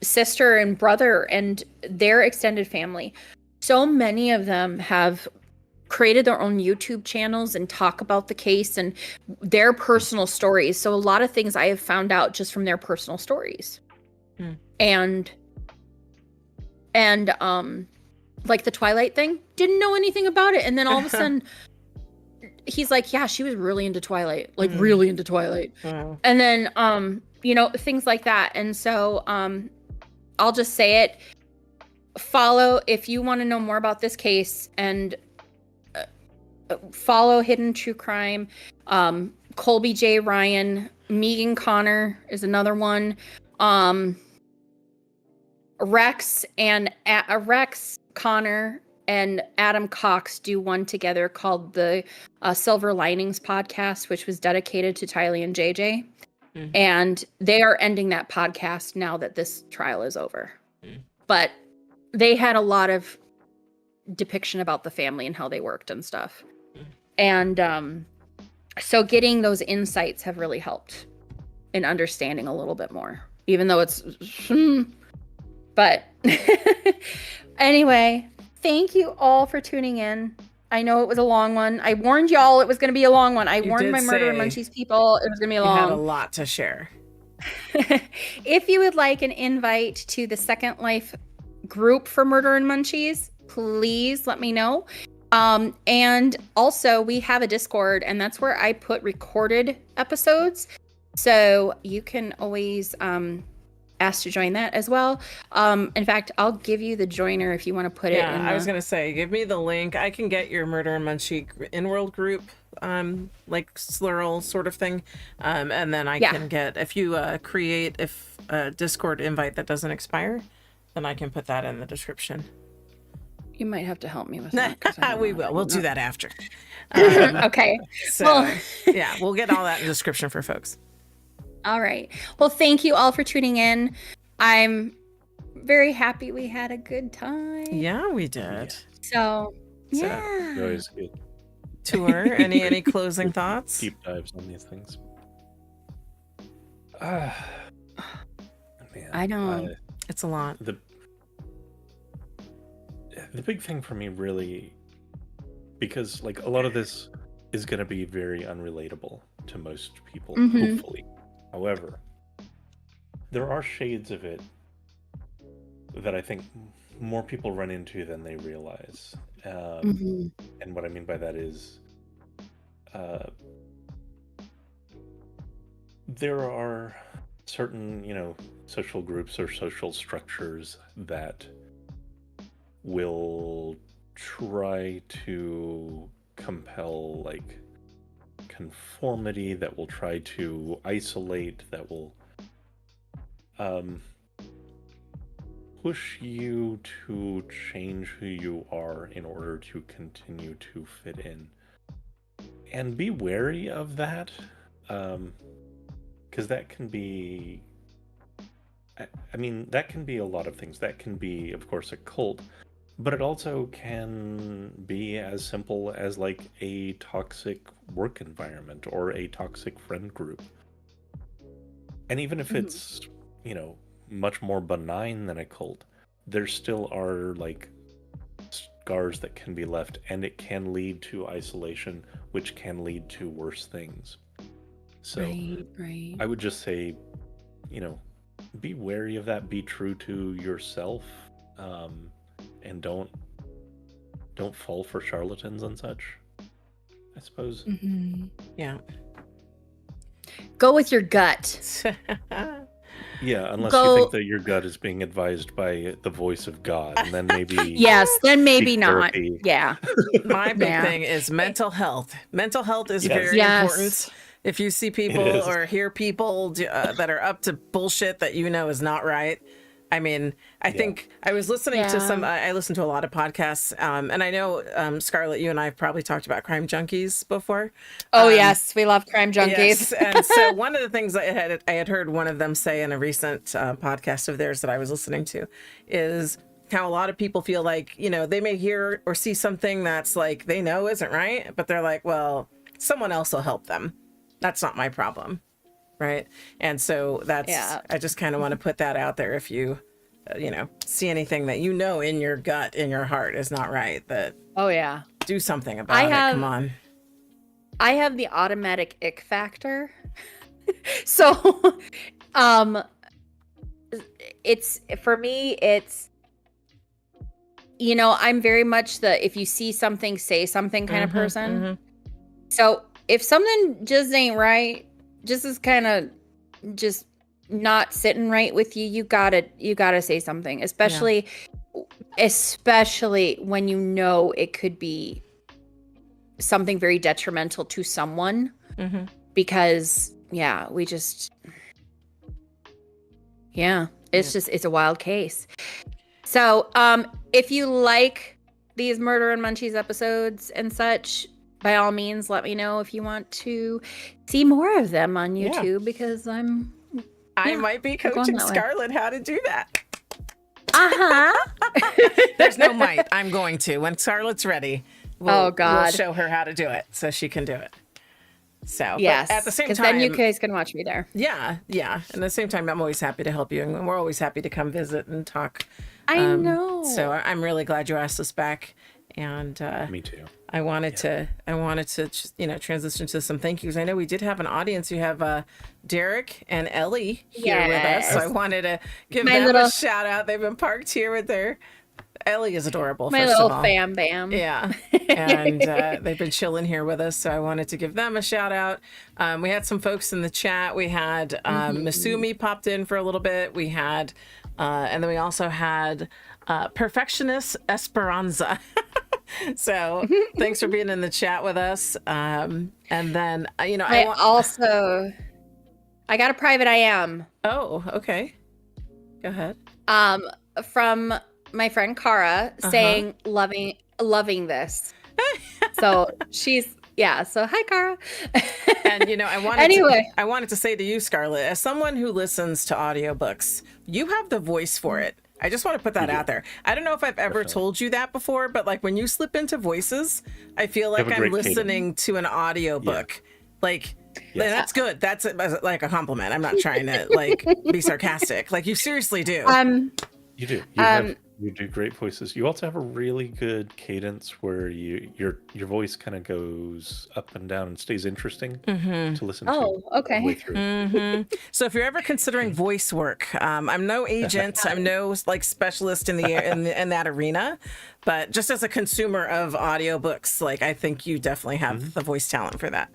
sister and brother and their extended family. So many of them have created their own YouTube channels and talk about the case and their personal stories. So a lot of things I have found out just from their personal stories. And like the Twilight thing, didn't know anything about it. And then all of a sudden he's like, yeah, she was really into Twilight, like really into Twilight. And then, you know, things like that. And so I'll just say it. Follow, if you want to know more about this case, and follow Hidden True Crime. Colby J. Ryan, Megan Connor is another one. Rex Connor and Adam Cox do one together called the Silver Linings podcast, which was dedicated to Tylee and JJ. And they are ending that podcast now that this trial is over. But they had a lot of depiction about the family and how they worked and stuff. And so getting those insights have really helped in understanding a little bit more, even though it's but anyway, thank you all for tuning in. I know it was a long one. I warned y'all it was going to be a long one. I warned my Murder Munchies people it was going to be long. You had a lot to share. If you would like an invite to the Second Life group for Murder and Munchies, please let me know. And also we have a Discord, and that's where I put recorded episodes. So you can always ask to join that as well. In fact, I'll give you the joiner if you want to put it in. I was going to say, give me the link. I can get your Murder and Munchie Inworld Group, like Slurl sort of thing. And then I can get, if you create a Discord invite that doesn't expire, then I can put that in the description. You might have to help me with that. We will. We'll do that after. Okay. So, yeah, we'll get all that in the description for folks. All right. Well, thank you all for tuning in. I'm very happy we had a good time. Yeah, we did. So yeah. Always good. Tour. Any closing thoughts? Deep dives on these things. Man, I know. It's a lot. The big thing for me, really, because like a lot of this is going to be very unrelatable to most people, hopefully. However, there are shades of it that I think more people run into than they realize. And what I mean by that is there are certain, social groups or social structures that will try to compel like conformity, that will try to isolate, that will push you to change who you are in order to continue to fit in. And be wary of that, because that can be, that can be a lot of things. That can be, of course, a cult, but it also can be as simple as like a toxic work environment or a toxic friend group. And even if it's, much more benign than a cult, there still are like scars that can be left, and it can lead to isolation, which can lead to worse things. So right. I would just say, be wary of that, be true to yourself, and don't fall for charlatans and such, I suppose. Yeah. Go with your gut. Yeah, unless you think that your gut is being advised by the voice of God, and then maybe yes, then maybe not. Yeah. My big thing is mental health. Mental health is very important. If you see people or hear people that are up to bullshit that is not right. I mean, I think I was listening to I listen to a lot of podcasts, and I know, Scarlett, you and I have probably talked about crime junkies before. Oh, yes, we love crime junkies. Yes. And so one of the things I had heard one of them say in a recent podcast of theirs that I was listening to is how a lot of people feel like, they may hear or see something that's like they know isn't right, but they're like, well, someone else will help them. That's not my problem. Right. And so I just kind of want to put that out there. If you, see anything that in your gut, in your heart is not right, that. Oh, yeah. Do something about it. Come on. I have the automatic ick factor. So, it's, for me, it's, you know, I'm very much the, if you see something, say something kind of person. So if something just ain't right, just is kind of just not sitting right with you, you gotta say something, especially when you know it could be something very detrimental to someone, because it's a wild case. So if you like these Murder and Munchies episodes and such, by all means, let me know if you want to see more of them on YouTube, because I might be coaching Scarlett how to do that. There's no might. I'm going to. When Scarlett's ready, we'll show her how to do it so she can do it. So, yes, at the same time, then you guys can watch me there. Yeah. And at the same time, I'm always happy to help you, and we're always happy to come visit and talk. I know. So I'm really glad you asked us back, and me too. I wanted to, transition to some thank yous. I know we did have an audience. You have Derek and Ellie here with us, so I wanted to give them a shout out. They've been parked here with their. Ellie is adorable. My first little of all. fam bam. Yeah. And they've been chilling here with us. So I wanted to give them a shout out. We had some folks in the chat. We had Masumi popped in for a little bit. We had, and then we also had Perfectionist Esperanza. So thanks for being in the chat with us. And then, I got a private IM. Oh, okay. Go ahead. From my friend Cara saying loving this. So she's so hi Cara. And I wanted to say to you, Scarlett, as someone who listens to audiobooks, you have the voice for it. I just want to put that out there. I don't know if I've ever told you that before, but like when you slip into voices, I feel like I'm listening to an audiobook. Like that's good. That's like a compliment. I'm not trying to be sarcastic. Like you seriously do. You do. You do great voices. You also have a really good cadence where your voice kind of goes up and down and stays interesting to listen to. Oh, okay. So if you're ever considering voice work, I'm no agent. I'm no specialist in in that arena, but just as a consumer of audiobooks, I think you definitely have the voice talent for that.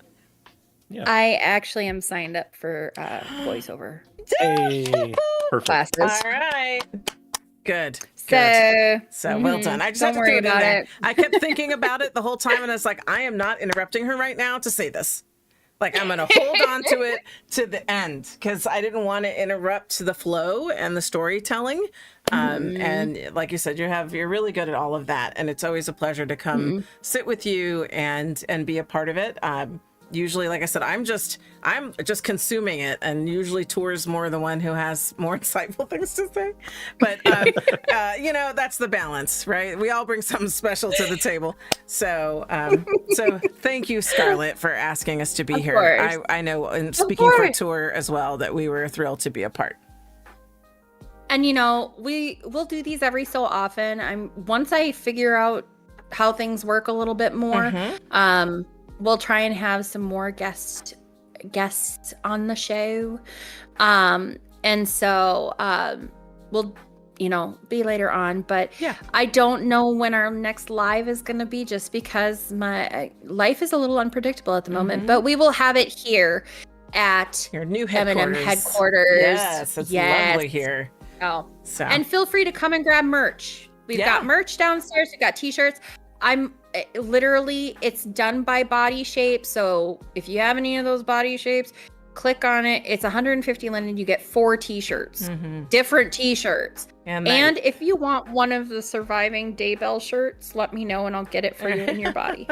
Yeah. I actually am signed up for voiceover perfect. classes. All right. Good. So well done. I just Don't have to throw it in there. it. I kept thinking about it the whole time, and I was like, I am not interrupting her right now to say this. I'm going to hold on to it to the end because I didn't want to interrupt the flow and the storytelling. And like you said, you're really good at all of that, and it's always a pleasure to come sit with you and be a part of it. Usually, like I said, I'm just consuming it, and usually Tour's more the one who has more insightful things to say. But that's the balance, right? We all bring something special to the table. So thank you, Scarlett, for asking us to be here. I know, and speaking for Tour as well, that we were thrilled to be a part. And we'll do these every so often. Once I figure out how things work a little bit more, we'll try and have some more guests on the show. And so we'll, be later on. But I don't know when our next live is going to be, just because my life is a little unpredictable at the moment. But we will have it here at your new headquarters. M&M headquarters. Yes, it's lovely here. Oh, so. And feel free to come and grab merch. We've got merch downstairs. We've got t-shirts. It's done by body shape. So if you have any of those body shapes, click on it. It's 150 linen. You get 4 t-shirts, different t-shirts. And if you want one of the surviving Daybell shirts, let me know and I'll get it for you in your body.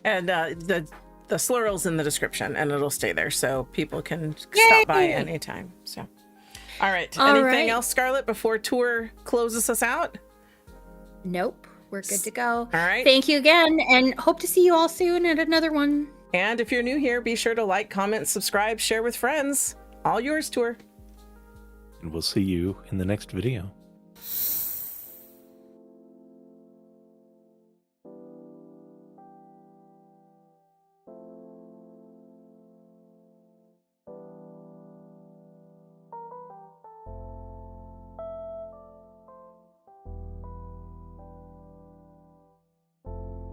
And the slurl's in the description, and it'll stay there so people can stop by anytime. So, all right. Anything else, Scarlett, before Tour closes us out? Nope. We're good to go. All right. Thank you again, and hope to see you all soon at another one. And if you're new here, be sure to like, comment, subscribe, share with friends. All yours, Tour. And we'll see you in the next video.